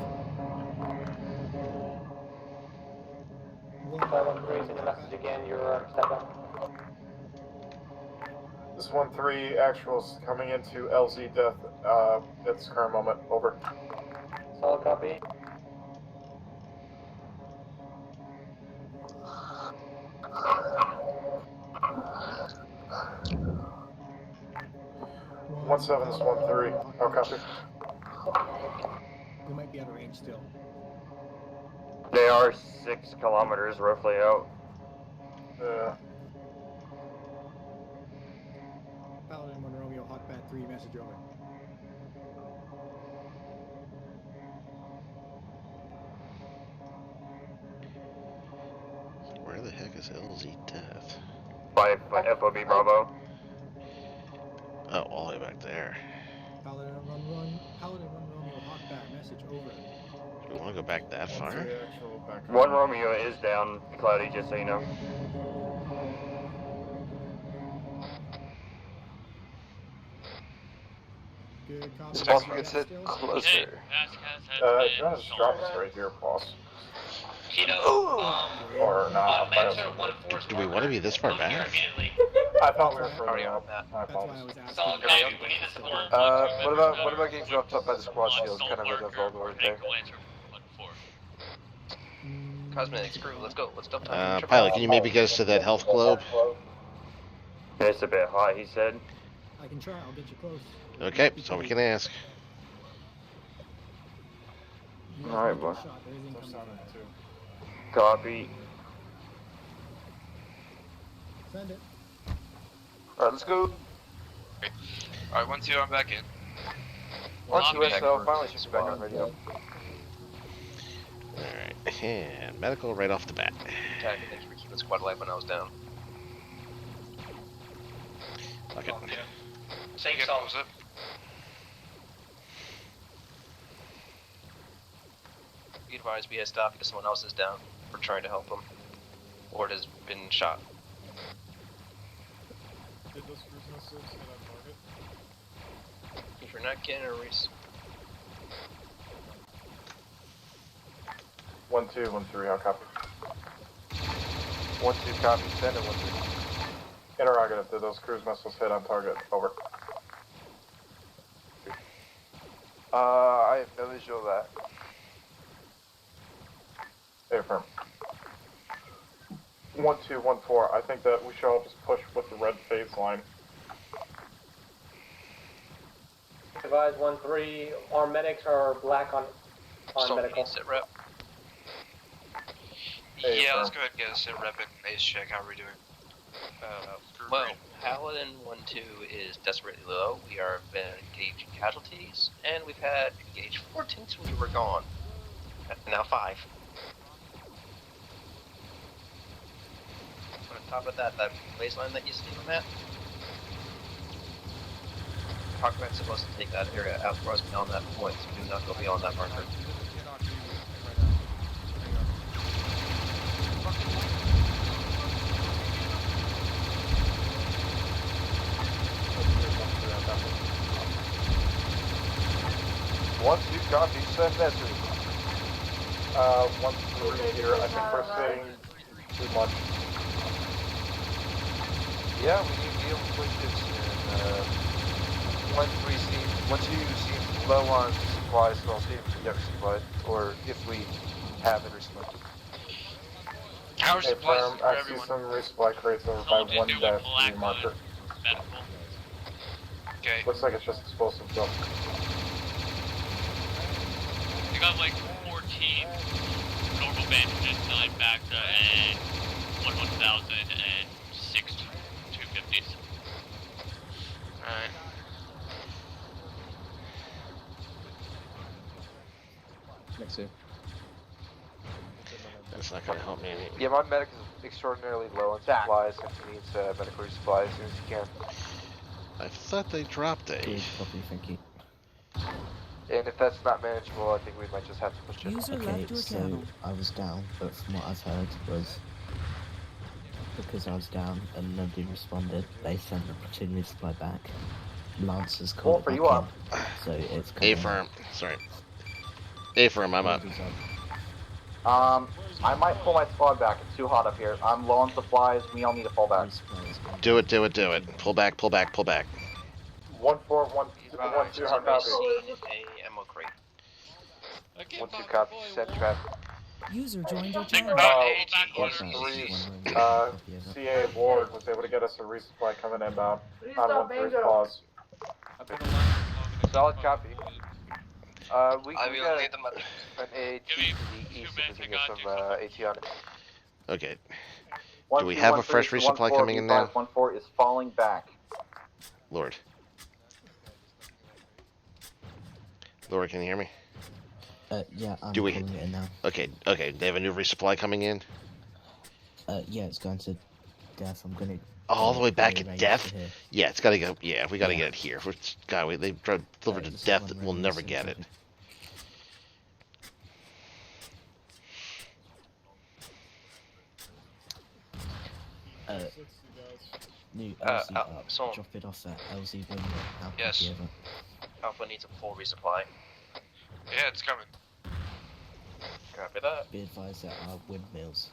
1-3, send a message again, you're step up. This 1-3 actuals coming into LZ Death at this current moment. Over. Solid copy. One 7 is 1-3. Oh, copy. We might be out of range still. They are 6 kilometers roughly out. Yeah. Paladin 1 Romeo, Hawkbat 3, message over. Where the heck is LZ Death? By FOB Bravo. Oh, all the way back there. Paladin 1 Romeo, Hawkbat, message over. Do we want to go back that far? 1-3 actual back on 1 Romeo is down, Cloudy, just so you know. Good copy. Boss, we can sit closer. if you want to just drop us right here, boss. Or not. Do we want to be this far back? I thought we were further out. I apologize. What about getting dropped up by the squad shield, kind of in the vulgar right there? Cosmetic screw, let's go. Let's dump time. Pilot, can you maybe get us to that health globe? It's a bit hot, he said. I can try, I'll get you close. Okay, so we can ask. Alright, boy. Shot, there is incoming. Copy. Send it. Alright, let's go. Alright, 1-2, I'm back in. 1-2 SL, finally should be back on radio. Alright, and medical right off the bat. Tag, thank you for keeping squad alive when I was down. Fuck it. Same song. Be advised, we had stopped because someone else is down. We're trying to help them. Or has been shot. Did those cruise missiles hit on target? If you're not getting a race. 1-2, 1-3, how copy? 1-2 copy, send it 1-2. Interrogative, did those cruise missiles hit on target? Over. I have no visual of that. Affirm. 1-2, 1-4, I think that we should all just push with the red phase line. Advise 1-3, our medics are black on medical. Sit rep. Yeah, let's go ahead and get a sit rep and ace check. How are we doing? Well, Paladin 1-2 is desperately low. We are been engaging casualties, and we've had engaged 14 since we were gone. Now 5. On top of that, that baseline that you see on that, Hawkman's supposed to take that area out for us beyond that point, so do not go beyond that marker. One, two, copy, send message. 1-3 here, I think we're seeing too much. Yeah, we need to be able to push this, and 1-2 seems low on supplies, so I'll see if we can get resupplied, or if we have it resupplied. Our supplies for I see everyone. some resupply crates over by 1-3 marker. Medical. Okay. Looks like it's just explosive though. We got like 14 normal bandages, 9 Bacta, and 1,000 and 6 250s. Alright. Next two. That's not gonna help me any. Yeah, my medic is extraordinarily low on supplies, and he needs medical resupply as soon as he can. I thought they dropped a. Copy, thank you. And if that's not manageable, I think we might just have to push it. Okay, so I was down, but from what I've heard was because I was down and nobody responded, they sent the platoon resupply back. Lancers called for it you back up. in, so it's A firm. Sorry. A firm, I'm up. I might pull my squad back. It's too hot up here. I'm low on supplies. We all need to fall back. Do it, do it, do it. Pull back, pull back, pull back. 1-4, 1-2, how copy? A ammo crate. 1-2 copy, send traffic. User joined your channel. 1-3, CA Ward was able to get us a resupply coming inbound on 1-3's clause. Solid copy. We I can will get need them an AT to the east if we can get some AT on it. Okay. 1-2, Do we have a 1-3 fresh to resupply 1-4, coming in now? 1-4 is falling back. Lord. Lord, can you hear me? Yeah, I'm Do we? calling it in now. Okay, okay. They have a new resupply coming in. Yeah, it's going to death. I'm gonna. All the way back at rearrange death? to here. Yeah, it's gotta go. Yeah, we gotta get it here. God, they delivered to this is death. one We'll running never so get it. something. New LZ up. so- Drop it off at LZ when Alpha Yes. over. Alpha needs a full resupply. Yeah, it's coming. Copy that. Be advised that our windmills.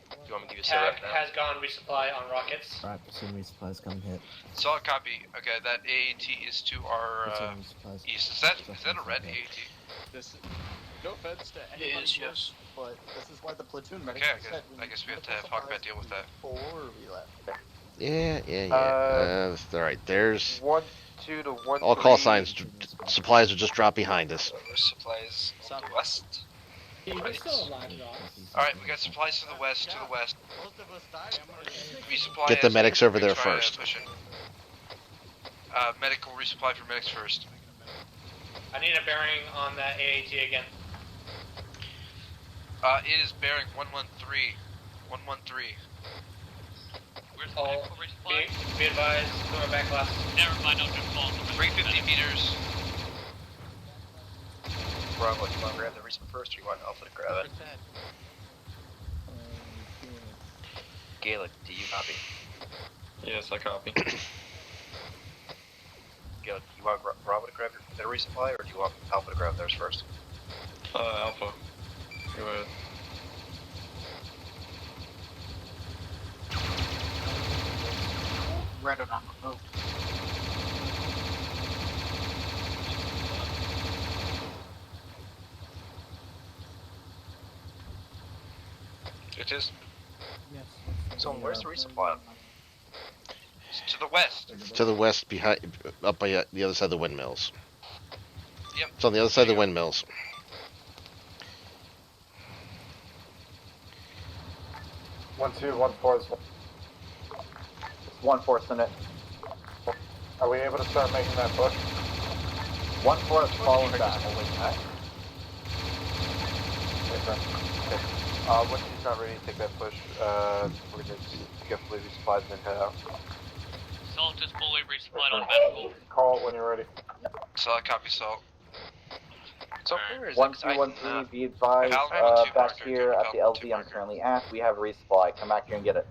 Do you want me to give you a TAC setup now? has gone resupply on rockets. Right, platoon resupplies coming hit. Solid copy. Okay, that AAT is to our Platoon resupplies. east. Is that a red AAT? This, no offense to It anybody is, else, yes. but this is why the platoon medics Okay, said I guess we have to have Hawkman deal with that. before we left. Yeah, yeah, yeah. All right, there's 1-2 to 1-3. all call signs. Supplies will just drop behind us. Supplies on the west. Yeah, you're still alive, though. Alright, we got supplies to the west, to the west. Resupply Get the as medics we over there try to first. push it. Medical resupply for medics first. I need a bearing on that AAT again. It is bearing 113. 113. Where's the medical resupply? Be advised, going back last. Never mind, I'll just fall. 350 meters. Bravo, do you want to grab the resupply first, or you want Alpha to grab it? Gaelic, do you copy? Yes, I copy. Gaelic, you want Bravo to grab their resupply, or do you want Alpha to grab theirs first? Alpha. Go ahead. Rendered on remote. It is. Yes. So where's the resupply? It's to the west. To the west, behind, up by the other side of the windmills. Yep. It's on the other side of the windmills. One, two, 1-4 is 1-4 Senate. Are we able to start making that push? 1-4 is falling back. Okay. Once he's not ready to take that push, we're gonna get fully resupplied and then head out. Salt is fully resupplied on medical. Call it when you're ready. Solid copy, Salt. So where is 1213, be advised, back here at the LZ I'm currently at, we have a resupply. Come back here and get it.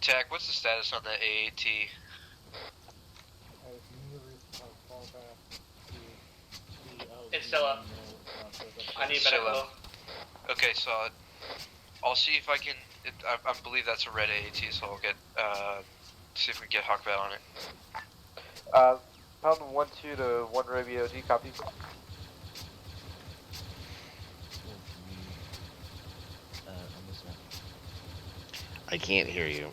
Tac, what's the status on the AAT? It's still up. I need Still medical. up. Okay, so I'll see if I can. I believe that's a red AAT, so I'll get see if we can get Hawkbat on it. Pound 1-2 to 1 Radio, do you copy? I can't hear you.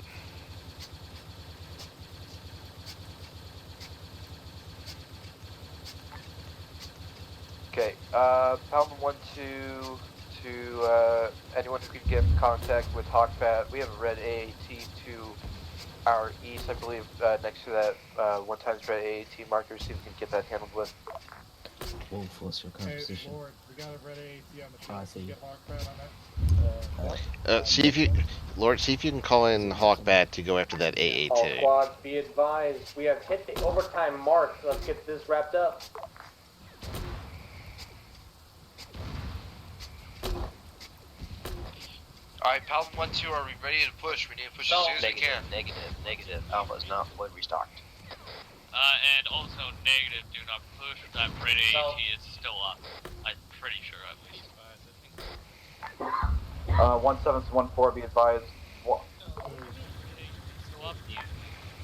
Okay, Pound 1-2 to anyone who could get in contact with Hawkbat. We have a red AAT to our east, I believe, next to that 1 times red AAT marker. See if we can get that handled with. Wolf, what's your current position? Lord, we got a red AAT on the I field. see. Get Hawkbat on that. See if you, Lord, see if you can call in Hawkbat to go after that All AAT. squads, be advised, we have hit the overtime mark. Let's get this wrapped up. Alright, Paladin 1-2, are we ready to push? We need to push as soon as we can. Negative. Alpha is not fully restocked. And also negative, do not push. That red AAT is still up. I'm pretty sure at least. 1-7 to 1-4, be advised. Still up, you.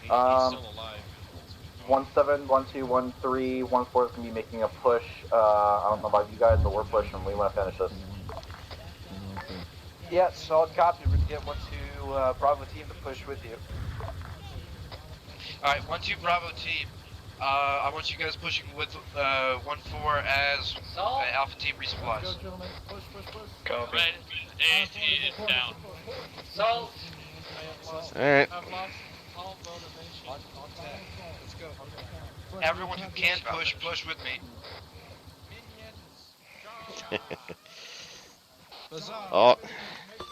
He's still alive. 1-7, 1-2, 1-3, 1-4 is gonna be making a push. I don't know about you guys, but we're pushing. We want to finish this. Yeah, solid copy. We're gonna get 1-2 Bravo team to push with you. Alright, 1-2 Bravo team. I want you guys pushing with 1-4 as Alpha team resupplies. Go, gentlemen. Push, push, push. Copy. Red AAT is down. Salt. Alright. I've lost all motivation. Let's go. Everyone who can push with me.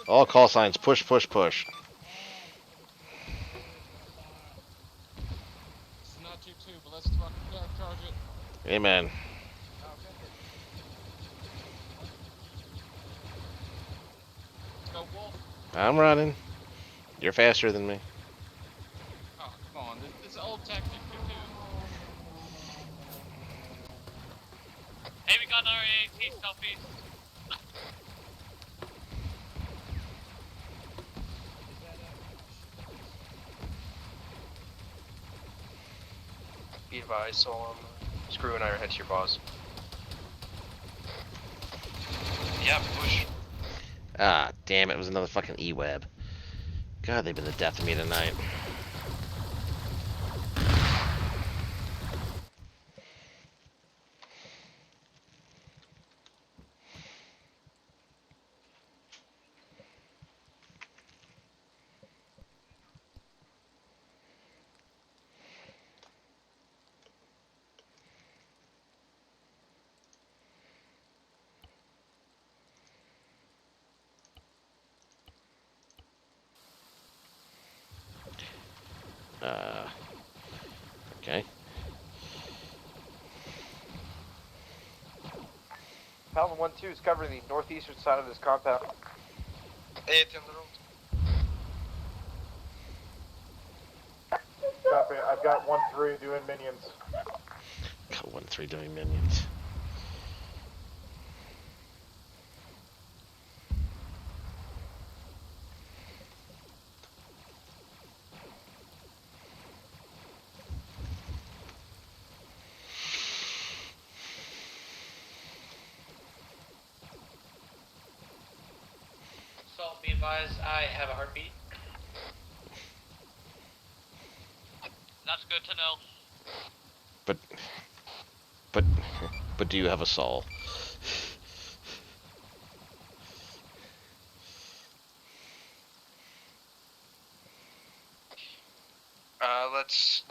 all call signs, push, push, push. It's not 2-2, but let's fucking charge it. Amen. Let's go, Wolf. I'm running. You're faster than me. Oh, come on. This is old tactic to do. Hey, we got another AAT southeast. Be advised, so Screw and I are head to your boss. Yeah, push. Ah, damn it, it was another fucking E-Web. God, they've been the death of me tonight. Paladin 1-2 is covering the northeastern side of this compound. AAT on the road. Copy. I've got 1-3 doing minions. Got 1-3 doing minions. Salt, be advised, I have a heartbeat. That's good to know. But do you have a soul?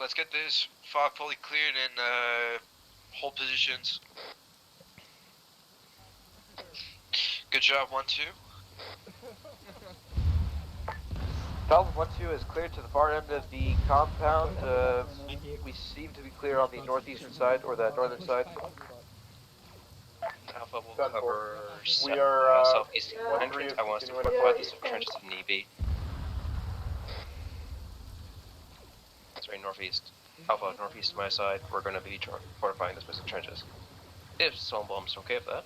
Let's get this fog fully cleared and hold positions. Good job, 1-2. Paladin 1-2 is cleared to the far end of the compound. We seem to be clear on the northeastern side or the northern side. Alpha will cover southeast entrance. I want us to fortify the trenches if need be. Sorry, northeast. Alpha, northeast to my side. We're going to be fortifying the specific trenches. If Stone Bomb's okay with that.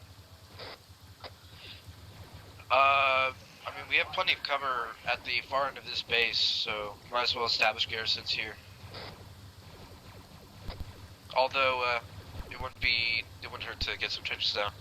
I mean, we have plenty of cover at the far end of this base, so might as well establish garrisons here. Although, it wouldn't hurt to get some trenches down.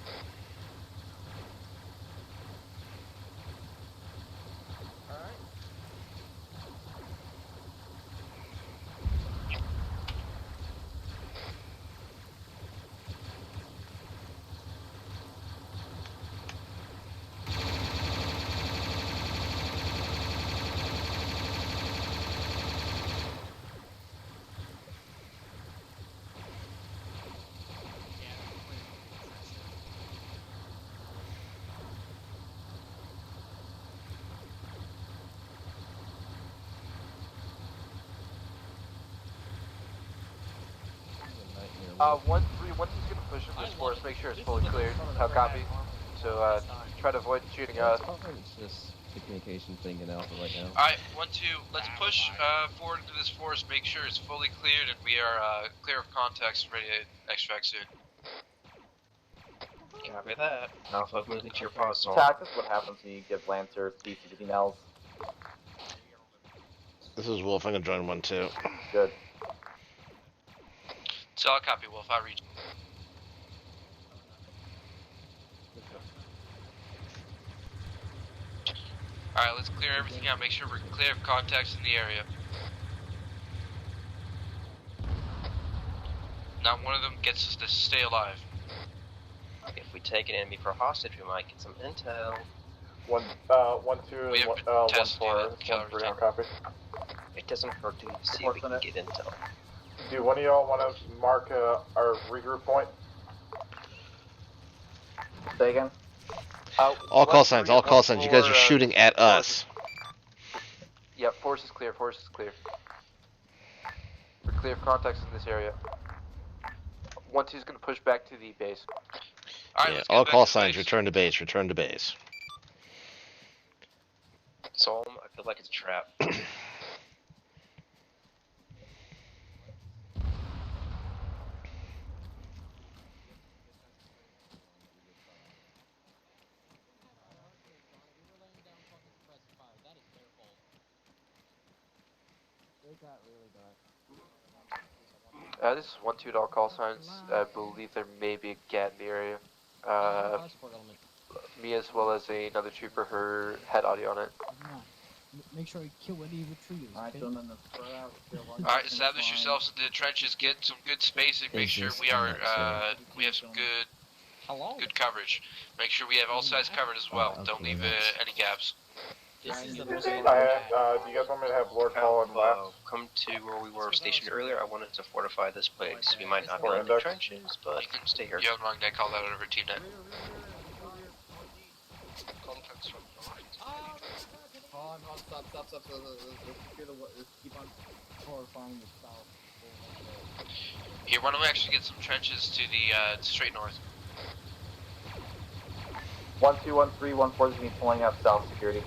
One three, once he's gonna push into this forest, make sure it's fully cleared. How copy? So try to avoid shooting us. It's just the communication thing in Alpha right now. Alright, 1-2, let's push forward into this forest, make sure it's fully cleared, and we are clear of contacts and ready to extract soon. Copy that. Alpha, moving to your pause zone. Attack is what happens when you give Lancer CC Ls. This is Wolf. I'm gonna join 1-2. Good. So I'll copy Wolf, I'll reach. Alright, let's clear everything out, make sure we're clear of contacts in the area. Not one of them gets us to stay alive. If we take an enemy for hostage, we might get some intel. 1-2 We and have 1-4. 1-3 on copy. It doesn't hurt to see if we can get intel. Do one of y'all want to mark our regroup point? Say again? All call signs, all call signs. You guys are shooting at us. Yep, force is clear, force is clear. We're clear of contacts in this area. 1-2's gonna push back to the base. Yeah, all call signs, return to base, return to base. So I feel like it's a trap. This is 1-2 to all call signs. I believe there may be a gat in the area. Me as well as another trooper, her head audio on it. Make sure you kill any retreaters. Alright, establish yourselves in the trenches, get some good spacing, make sure we have some good coverage. Make sure we have all sides covered as well, don't leave any gaps. Do you guys want me to have Lord Paul and left? Come to where we were stationed earlier. I wanted to fortify this place. We might not be in the trenches, but you can stay here. You have wrong net, call that over team net. Stop. Let's keep on horrifying the south. Here, why don't we actually get some trenches to the straight north? 1213, 14 is going to be pulling up south security.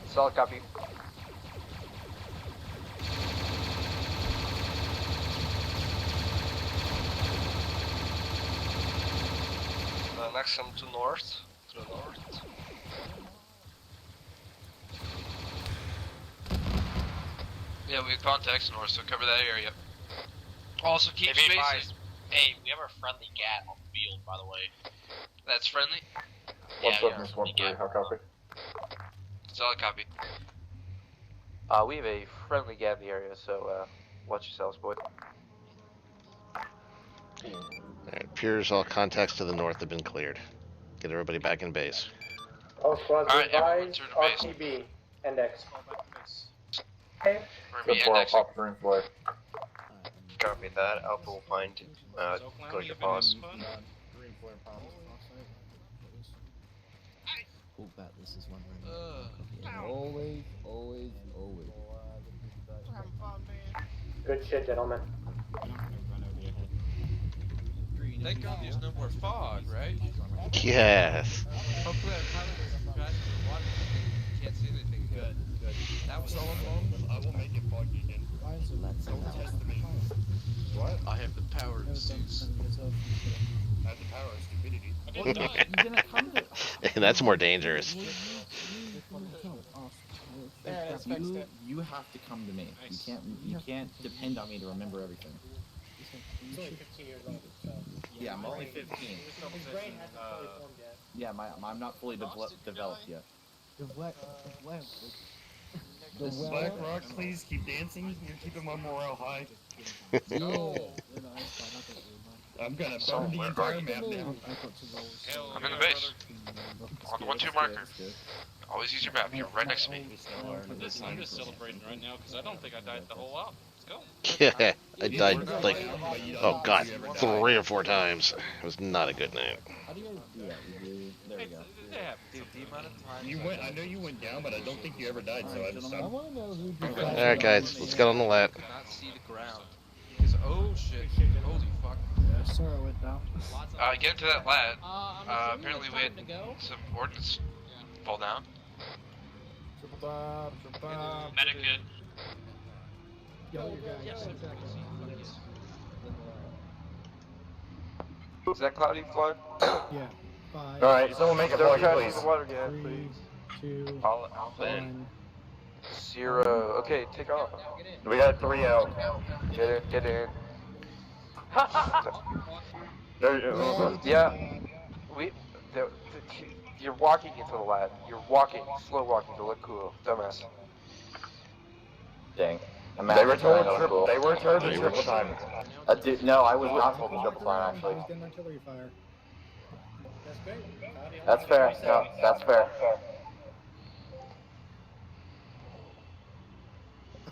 Solid copy. Next one to north. To the north. Yeah, we have contacts north, so cover that area. Also keep Hey, be spacing. advised. Hey, we have our friendly GAT on the field, by the way. That's friendly. Yeah, What's yeah, up, our Miss friendly 13? GAT. How copy? Solid copy. We have a friendly gap in the area, so watch yourselves, boys. Alright, appears all contacts to the north have been cleared. Get everybody back in base. All squads Alright, everyone advised, return to base. RTB, index. We're gonna be indexing. Green flag. Copy that. Alpha will find collector pause. Green flare pops offsite. Pull back, this is one ring. Always, always, always. We're having fun, man. Good shit, gentlemen. Thank God there's no more fog, right? Yes. Hopefully our pilot doesn't crash in the water. Can't see anything good. Good. That was all along. I will make it foggy again. Don't test me. What? I have the power of Zeus. I have the power of stupidity. You're gonna come to... That's more dangerous. You have to come to me. You can't depend on me to remember everything. He's only 15 years old, so. Yeah, I'm only 15. His brain hasn't fully formed yet. Yeah, I'm not fully developed yet. Black Rock, please keep dancing. You're keeping my morale high. I'm gonna burn the entire map now. I'm in the base. On the 1-2 marker. Always use your map. You're right next to me. I'm just celebrating right now because I don't think I died the whole out. Let's go. Yeah, I died like, oh god, 3 or 4 times. It was not a good night. How do you guys do that? There we go. Dude, the amount of time You went. I know you went down, but I don't think you ever died. So I just. Alright guys, let's get on the lat. not see the ground. Because, oh shit, holy fuck. Yeah, sorry I went down. Get into that lat. Apparently we had some ordnance fall down. Triple bomb, triple bomb. Medic Is that cloudy flood? Yeah. 5. Alright, someone make a Don't foggy, crash please. the water gap, 3, please. 2, Alpha in. 1. 0. Okay, take off. We got 3 out. Get in. There, Yeah. You're walking into the lab. You're walking, slow walking to look cool. Dumbass. Dang. they were told to triple time. No, I was not told to triple time, actually. Getting artillery fire. That's great. That's fair. No, that's fair.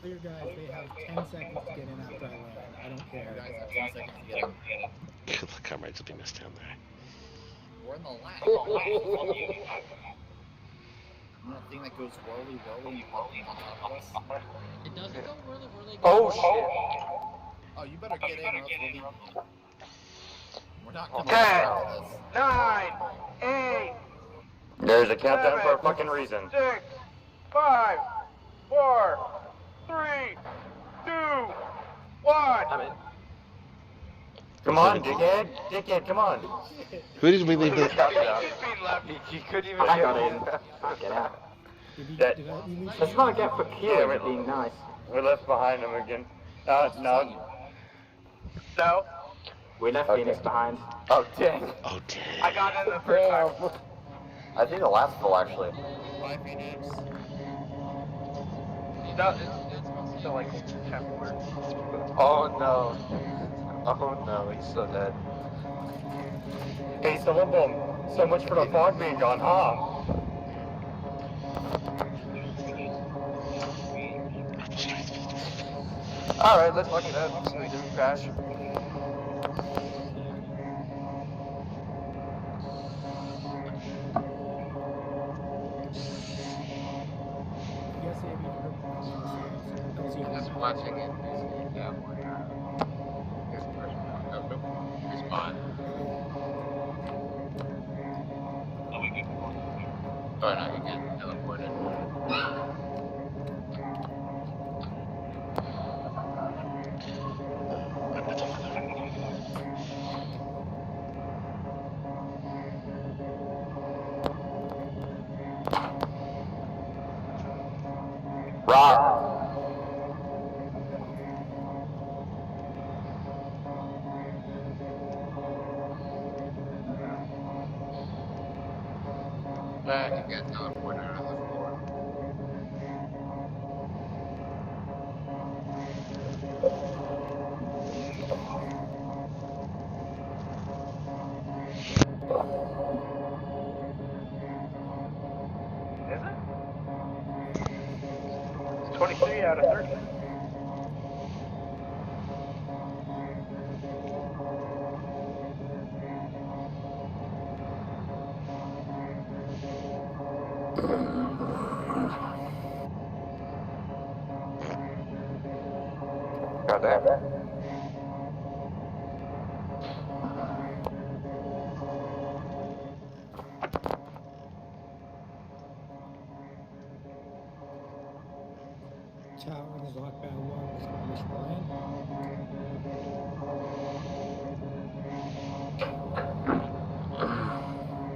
Clear guys, they have 10 seconds to get in after I land. I don't care. You guys have 10 seconds to get in. Good luck, comrades, if you missed down there. We're in the lab. That thing that goes whirly and on top of us. It doesn't go really. Oh shit! Oh, you better get in or else we'll be... We're not gonna 10, this. 9, 8. There's a countdown for a fucking reason. 6, 5, 4, 3, 2, 1. I'm in. Come on, dickhead, come on. Who did we leave the... You couldn't even I get got in. in. Get out. That, Let's not get for cute at being nice. we left behind him again. No. No. We left Phoenix behind. Oh, dang. Oh, dang. I got in the first time. I think the last full, actually. Bye, Phoenix. It's still like 10 more. Oh no. Oh no, he's so dead. Hey, so much for the fog being gone, huh? Alright, let's look it up so we didn't crash. Just watching it. Yeah. Here's the first one. Oh, nope. Respawn. Oh, no, you're getting teleported. Rawr. I think I teleported on the floor. Is it? It's 23 out of 30. Goddamn. Tower, this is Lockbound 1, requesting permission to land.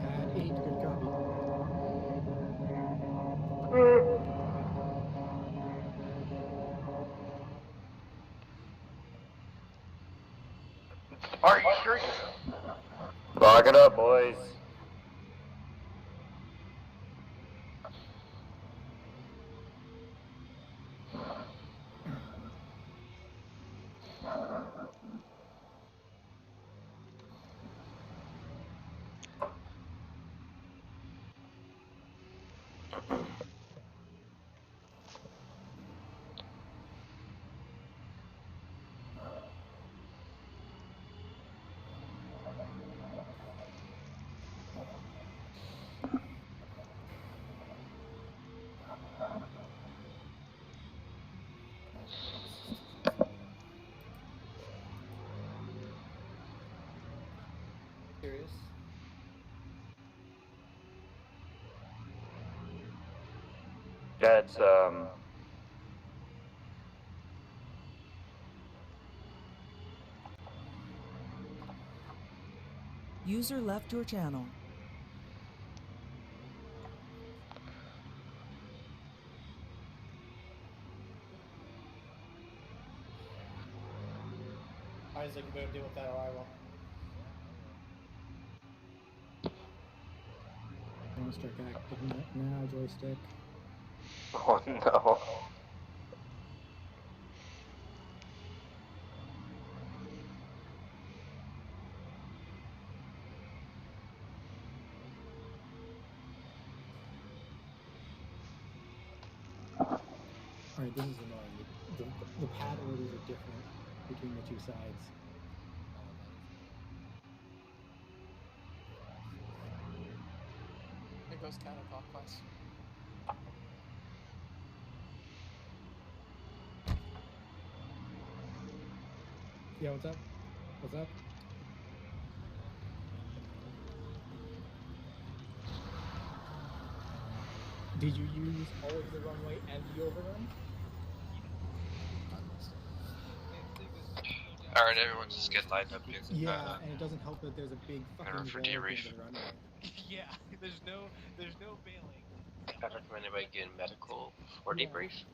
Pad 8, good copy. Are you sure? Lock it up, boys. Serious? That's, User left your channel. Isaac, you better deal with that or I will. Don't start acting up now, joystick. oh no. Alright, this is annoying. The pad orders are different between the two sides. It goes counterclockwise. Yeah, what's up? What's up? Did you use all of the runway and the overrun? Alright, everyone just get lined up here. Yeah, and it doesn't help that there's a big fucking for wall at the debrief. end of the runway. Yeah, there's no bailing. I recommend anybody get medical before debrief.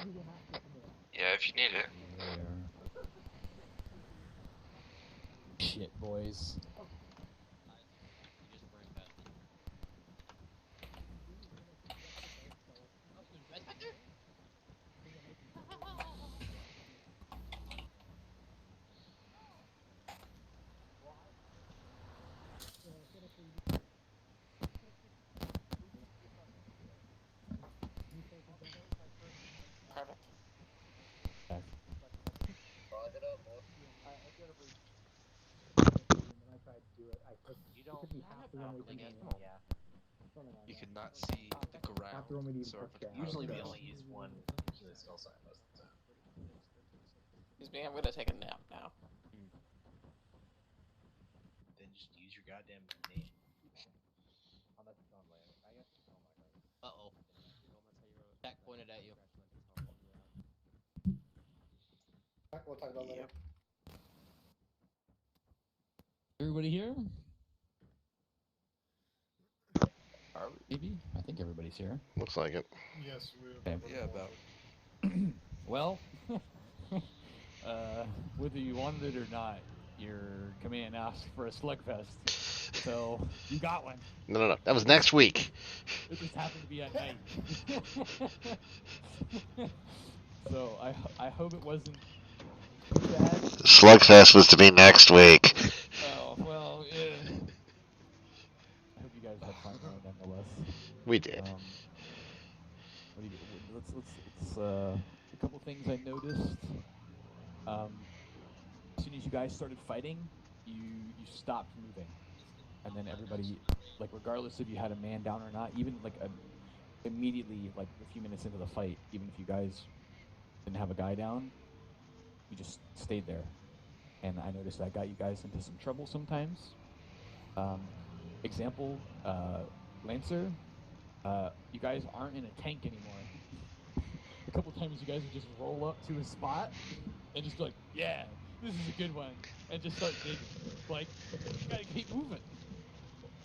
You will have to commit. Yeah, if you need it. Shit, boys. Perfect. When I tried to do it, it took me half the runway to get in. Yeah. You could not see the ground. Half the runway to even Sort touch of down. Usually we only use one. Usually it's call sign most of the time. Excuse me, I'm gonna take a nap now. Then just use your goddamn name. Oh, that's its own layer. I guess. Oh my Uh-oh. Back pointed at you. We'll talk about later. Everybody here? Maybe? I think everybody's here. Looks like it. Yes, we. Okay. Yeah, about. Well, whether you wanted it or not, your command asked for a slugfest, so you got one. No. That was next week. It just happened to be at night. So I hope it wasn't too bad. Slugfest was to be next week. Oh well, yeah. I hope you guys had fun though, nonetheless. We did. What do you, let's a couple things I noticed. As soon as you guys started fighting, you stopped moving, and then everybody, like regardless if you had a man down or not, even like immediately like a few minutes into the fight, even if you guys didn't have a guy down, you just stayed there, and I noticed that got you guys into some trouble sometimes. Example, Lancer, you guys aren't in a tank anymore. A couple times you guys would just roll up to a spot and just be like, yeah, this is a good one, and just start digging. Like, you gotta keep moving.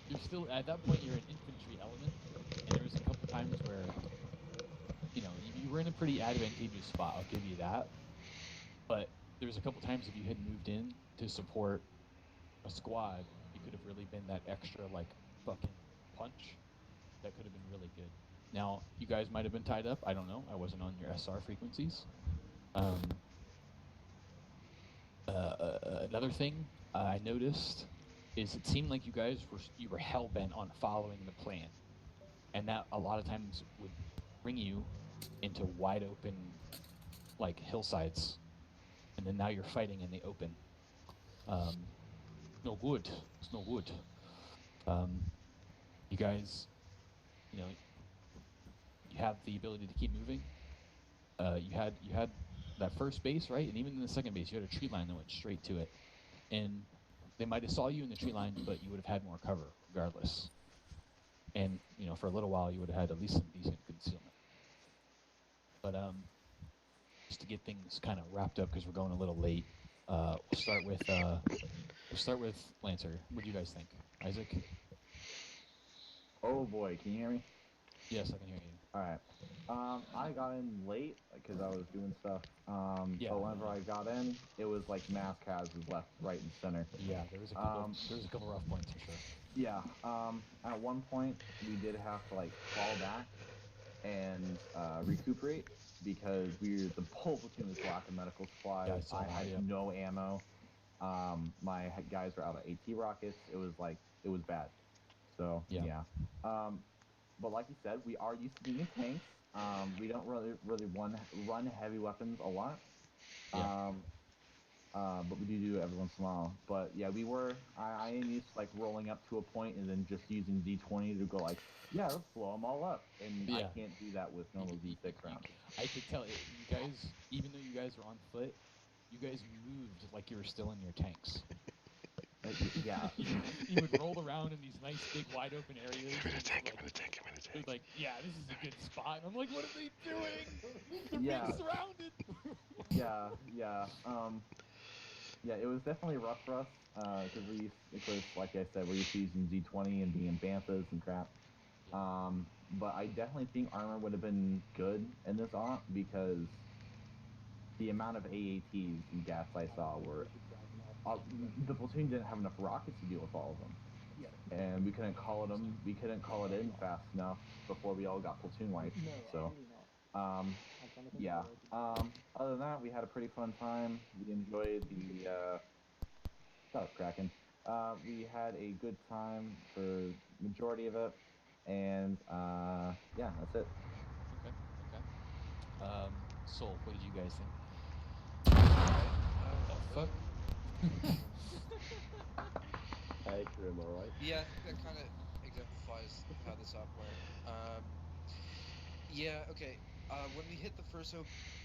You're still, at that point, you're an infantry element, and there was a couple times where, you know, you were in a pretty advantageous spot, I'll give you that. But there was a couple times if you had moved in to support a squad, you could have really been that extra, like, fucking punch that could have been really good. Now, you guys might have been tied up. I don't know. I wasn't on your SR frequencies. Another thing I noticed is it seemed like you guys were hell-bent on following the plan. And that a lot of times would bring you into wide open, like, hillsides. And then now you're fighting in the open. No good. It's no good. You guys, you know, you have the ability to keep moving. You had that first base, right? And even in the second base, you had a tree line that went straight to it. And they might have saw you in the tree line, but you would have had more cover regardless. And, you know, for a little while, you would have had at least some decent concealment. But just to get things kind of wrapped up, because we're going a little late, we'll start with Lancer. What do you guys think? Isaac? Oh boy, can you hear me? Yes, I can hear you. Alright. I got in late because I was doing stuff. But whenever I got in, it was like mass casualties left, right, and center. Yeah, there was a couple rough points for sure. Yeah. At one point, we did have to like fall back and recuperate because the whole platoon was lacking medical supplies. Yeah, I had no ammo. My guys were out of AT rockets. It was bad. So yeah. But like you said, we are used to being in tanks. We don't really run heavy weapons a lot. But we do every once in a while. But yeah, I am used to like rolling up to a point and then just using Z20 to go like, yeah, let's blow them all up. And I can't do that with normal Z6 rounds. I could tell you guys, even though you guys were on foot, you guys moved like you were still in your tanks. Yeah. You would roll around in these nice, big, wide open areas. I'm gonna take. Like, yeah, this is a good spot. And I'm like, what are they doing? They're being surrounded. Yeah. Yeah, it was definitely rough for us because like I said, we're used to using Z20 and being in banthas and crap. But I definitely think armor would have been good in this aunt because the amount of AATs and gas I saw were the platoon didn't have enough rockets to deal with all of them, and we couldn't call it in fast enough before we all got platoon wiped. So, yeah. Other than that, we had a pretty fun time. We enjoyed the shut up, Kraken. We had a good time for majority of it, and yeah, that's it. Okay. Soul, what did you guys think? Fuck. Hey, Krim, alright? Yeah, I think that kind of exemplifies how this op went. Yeah, okay. When we hit the first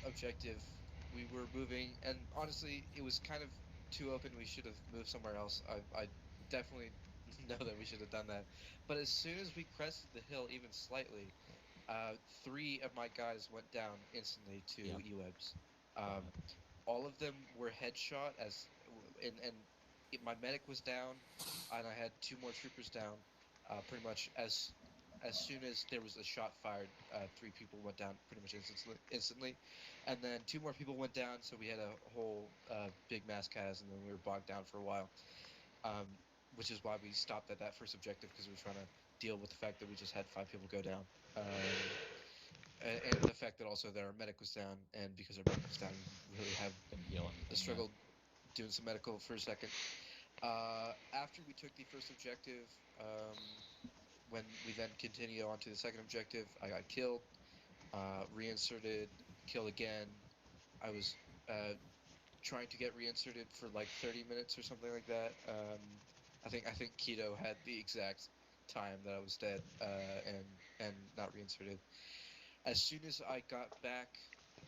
objective, we were moving, and honestly, it was kind of too open. We should have moved somewhere else. I definitely know that we should have done that. But as soon as we crested the hill, even slightly, 3 of my guys went down instantly to E-webs. All of them were headshot and my medic was down, and I had 2 more troopers down. Pretty much as soon as there was a shot fired, 3 people went down pretty much instantly, and then 2 more people went down. So we had a whole big mass cas, and then we were bogged down for a while. Which is why we stopped at that first objective, because we were trying to deal with the fact that we just had 5 people go down. And the fact that also that our medic was down, and because our medic was down, we really have struggled doing some medical for a second. After we took the first objective, when we then continued on to the second objective, I got killed, reinserted, killed again. I was trying to get reinserted for like 30 minutes or something like that. I think Keto had the exact time that I was dead and not reinserted. As soon as I got back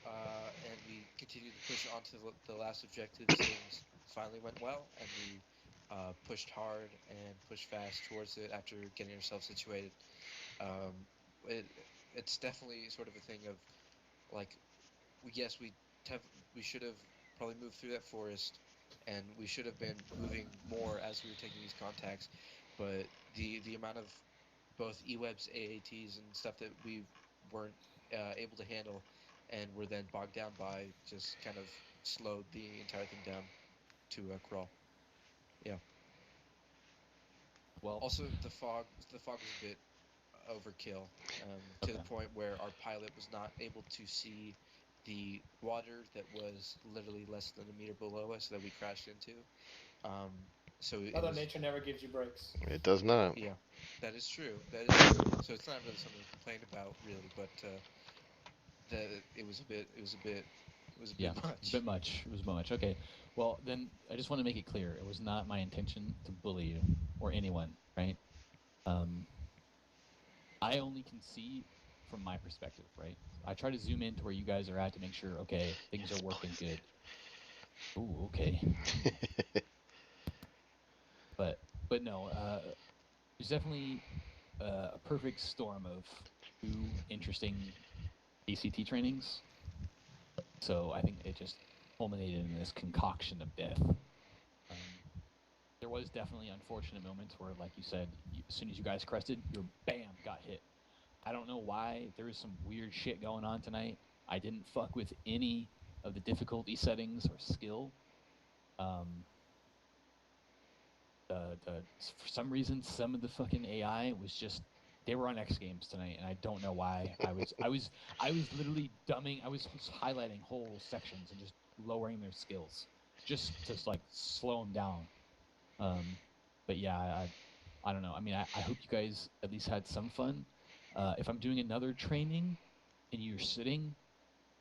and we continued to push on to the last objectives, things finally went well, and we pushed hard and pushed fast towards it after getting ourselves situated. It's definitely sort of a thing of like, yes, we should have probably moved through that forest, and we should have been moving more as we were taking these contacts, but the amount of both E-webs, AATs, and stuff that we weren't able to handle and were then bogged down by just kind of slowed the entire thing down to a crawl. Yeah. Well, also the fog was a bit overkill, to the point where our pilot was not able to see the water that was literally less than a meter below us that we crashed into. So Mother Nature never gives you breaks. It does not. Yeah, that is true. That is true. So it's not really something to complain about, really, but it was a bit much. A bit much. It was much. Okay. Well, then I just want to make it clear. It was not my intention to bully you or anyone, right? I only can see from my perspective, right? I try to zoom in to where you guys are at to make sure, okay, things are working good. Ooh, okay. But no, there's definitely a perfect storm of 2 interesting ACT trainings. So I think it just culminated in this concoction of death. There was definitely unfortunate moments where, like you said, as soon as you guys crested, you're bam, got hit. I don't know why. There was some weird shit going on tonight. I didn't fuck with any of the difficulty settings or skill. For some reason, some of the fucking AI was just, they were on X Games tonight, and I don't know why. I was literally dumbing. I was highlighting whole sections and just lowering their skills, just to like slow them down. But yeah, I don't know. I mean, I hope you guys at least had some fun. If I'm doing another training and you're sitting,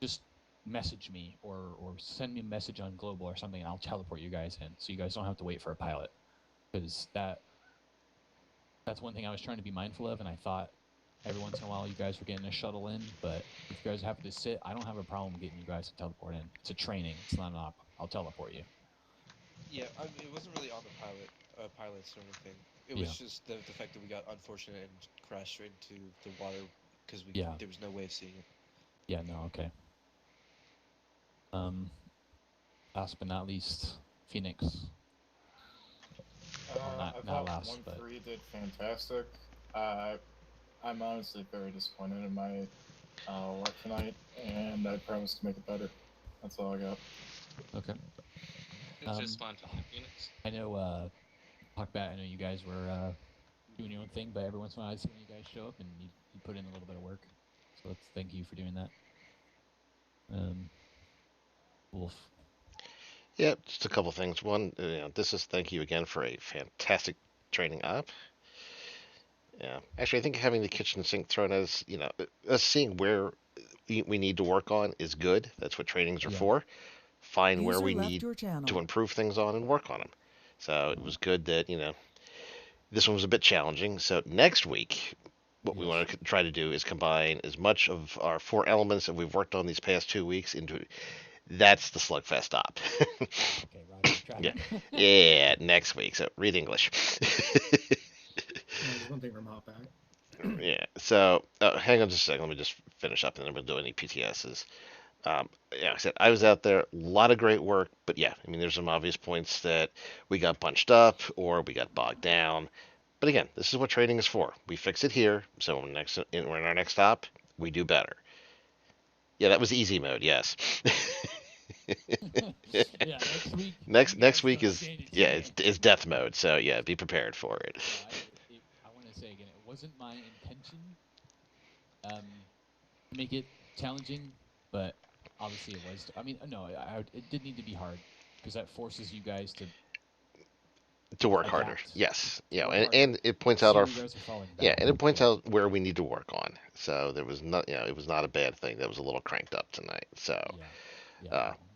just message me or send me a message on Global or something, and I'll teleport you guys in, so you guys don't have to wait for a pilot. Because that's one thing I was trying to be mindful of, and I thought every once in a while you guys were getting a shuttle in, but if you guys have to sit, I don't have a problem getting you guys to teleport in. It's a training. It's not an op. I'll teleport you. Yeah, it wasn't really on the pilots or anything. It was just the fact that we got unfortunate and crashed straight into the water because there was no way of seeing it. Yeah, no, okay. Last but not least, Phoenix. I thought 1-3 did fantastic. I'm honestly very disappointed in my work tonight, and I promise to make it better. That's all I got. Okay. It's just fun for Phoenix. I know, Talkbat, I know you guys were doing your own thing, but every once in a while I see when you guys show up and you put in a little bit of work. So thank you for doing that. Wolf. Yeah, just a couple things. One, thank you again for a fantastic training op. Yeah, actually, I think having the kitchen sink thrown as, us seeing where we need to work on is good. That's what trainings are for. Find where we need to improve things on and work on them. So it was good that, this one was a bit challenging. So next week, what we want to try to do is combine as much of our 4 elements that we've worked on these past 2 weeks into. That's the slugfest stop. Okay, Roger. Yeah, next week. So read English. There's one thing from Hotback. Yeah. So hang on just a second. Let me just finish up, and then we'll do any PTSs. Yeah, I said I was out there. A lot of great work, but yeah, I mean, there's some obvious points that we got bunched up or we got bogged down. But again, this is what training is for. We fix it here, so when we're in our next stop, we do better. Yeah, that was easy mode. Yes. Yeah, next week. Next week is it's death mode. So yeah, be prepared for it. I want to say again, it wasn't my intention to make it challenging, but obviously it was. I mean, no, it did need to be hard because that forces you guys to work adapt, harder. Yes. to Yeah, work and, harder, and it points out see our where you guys are falling yeah, back. and it points out where we need to work on. So there was not, it was not a bad thing. That was a little cranked up tonight. So,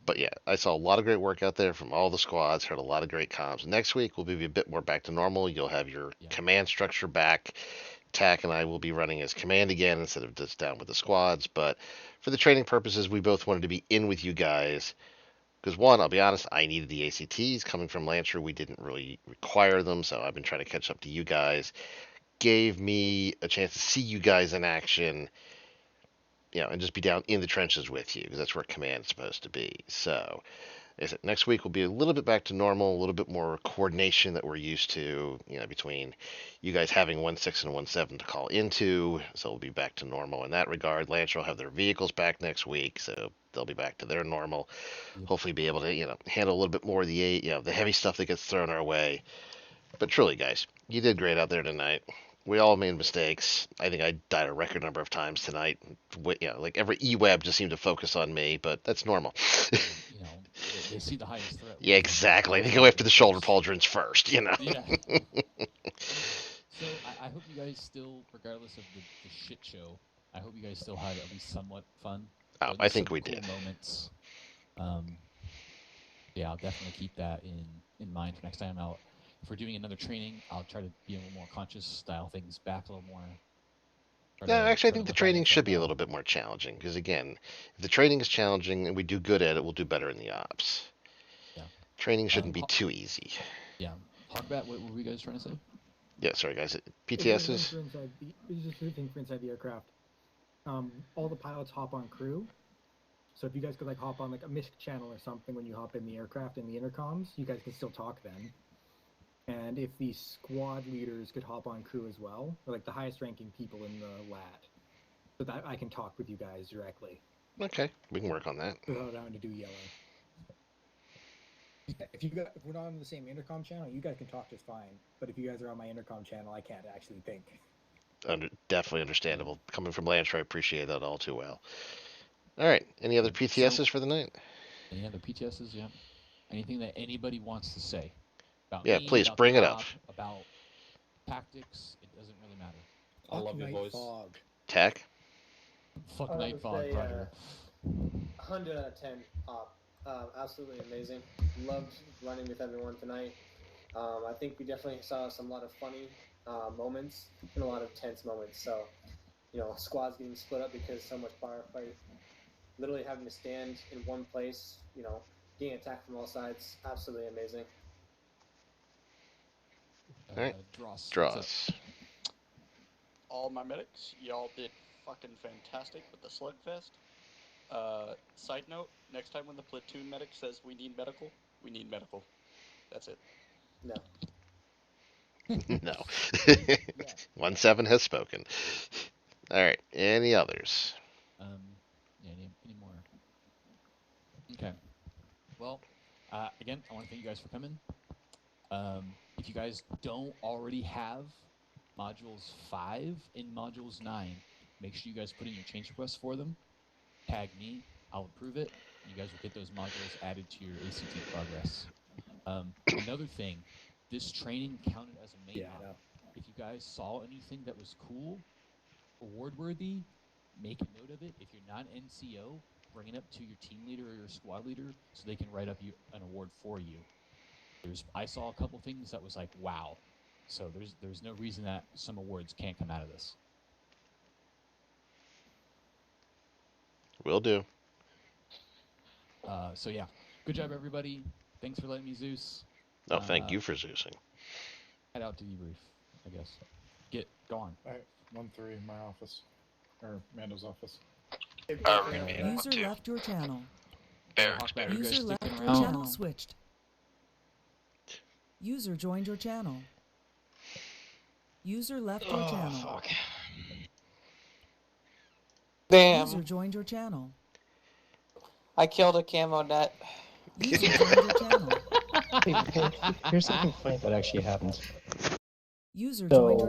but yeah, I saw a lot of great work out there from all the squads. Heard a lot of great comms. Next week we'll be a bit more back to normal. You'll have your command structure back. Tack and I will be running as command again instead of just down with the squads. But for the training purposes, we both wanted to be in with you guys. Because one, I'll be honest, I needed the ACTs. Coming from Lancer, we didn't really require them, so I've been trying to catch up to you guys. Gave me a chance to see you guys in action, and just be down in the trenches with you, because that's where command is supposed to be. So, like I said, next week will be a little bit back to normal, a little bit more coordination that we're used to, between you guys having 1.6 and 1.7 to call into, so we'll be back to normal in that regard. Lancer will have their vehicles back next week, so they'll be back to their normal. Hopefully be able to, handle a little bit more of the heavy stuff that gets thrown our way. But truly, guys, you did great out there tonight. We all made mistakes. I think I died a record number of times tonight. Like every E-web just seemed to focus on me, but that's normal. They see the highest threat. Yeah, exactly. They go after the shoulder pauldrons first, Yeah. So I hope you guys still, regardless of the shit show, I hope you guys still had at least somewhat fun. Oh, I think we did. Moments. Yeah, I'll definitely keep that in mind for next time out. If we're doing another training, I'll try to be a little more conscious, dial things back a little more. No, actually, I think the training should be a little bit more challenging because, again, if the training is challenging and we do good at it, we'll do better in the ops. Yeah. Training shouldn't be too easy. Yeah. Hawkbat, what were you guys trying to say? Yeah, sorry, guys. PTSs? It's just a thing for inside the aircraft. All the pilots hop on crew. So if you guys could hop on a MISC channel or something when you hop in the aircraft in the intercoms, you guys can still talk then. And if the squad leaders could hop on crew as well, or the highest ranking people in the LAT, so that I can talk with you guys directly. Okay, we can work on that. Without having to do yelling. If we're not on the same intercom channel, you guys can talk just fine. But if you guys are on my intercom channel, I can't actually think. Definitely understandable. Coming from Lancer, I appreciate that all too well. All right, any other PTSs for the night? Any other PTSs? Yeah. Anything that anybody wants to say? About yeah, me, please about bring it up. About tactics, it doesn't really matter. I love your voice. Fog. Tech? Fuck Night Fog, Roger. 100 out of 10 op. Absolutely amazing. Loved running with everyone tonight. I think we definitely saw a lot of funny moments and a lot of tense moments. So, squads getting split up because so much firefight. Literally having to stand in one place, getting attacked from all sides. Absolutely amazing. All right. Dross. All my medics, y'all did fucking fantastic with the slugfest. Side note, next time when the platoon medic says we need medical, we need medical. That's it. No. No. 1-7 has spoken. All right. Any others? Any more? Okay. Well, again, I want to thank you guys for coming. If you guys don't already have modules 5 and modules 9, make sure you guys put in your change requests for them. Tag me. I'll approve it. You guys will get those modules added to your ACT progress. Another thing, this training counted as a main op. If you guys saw anything that was cool, award-worthy, make a note of it. If you're not NCO, bring it up to your team leader or your squad leader so they can write up an award for you. I saw a couple things that was like, wow. So there's no reason that some awards can't come out of this. Will do. So yeah, good job everybody. Thanks for letting me Zeus. No, thank you for Zeusing. Head out to debrief, I guess. Go on. All right. 1-3 in my office. Or Mando's office. User left your channel. Barracks. User left your around? channel switched. User joined your channel. User left your channel. Fuck. Damn. User joined your channel. I killed a camo net. User joined your channel. Here's something funny that actually happened. User So- joined your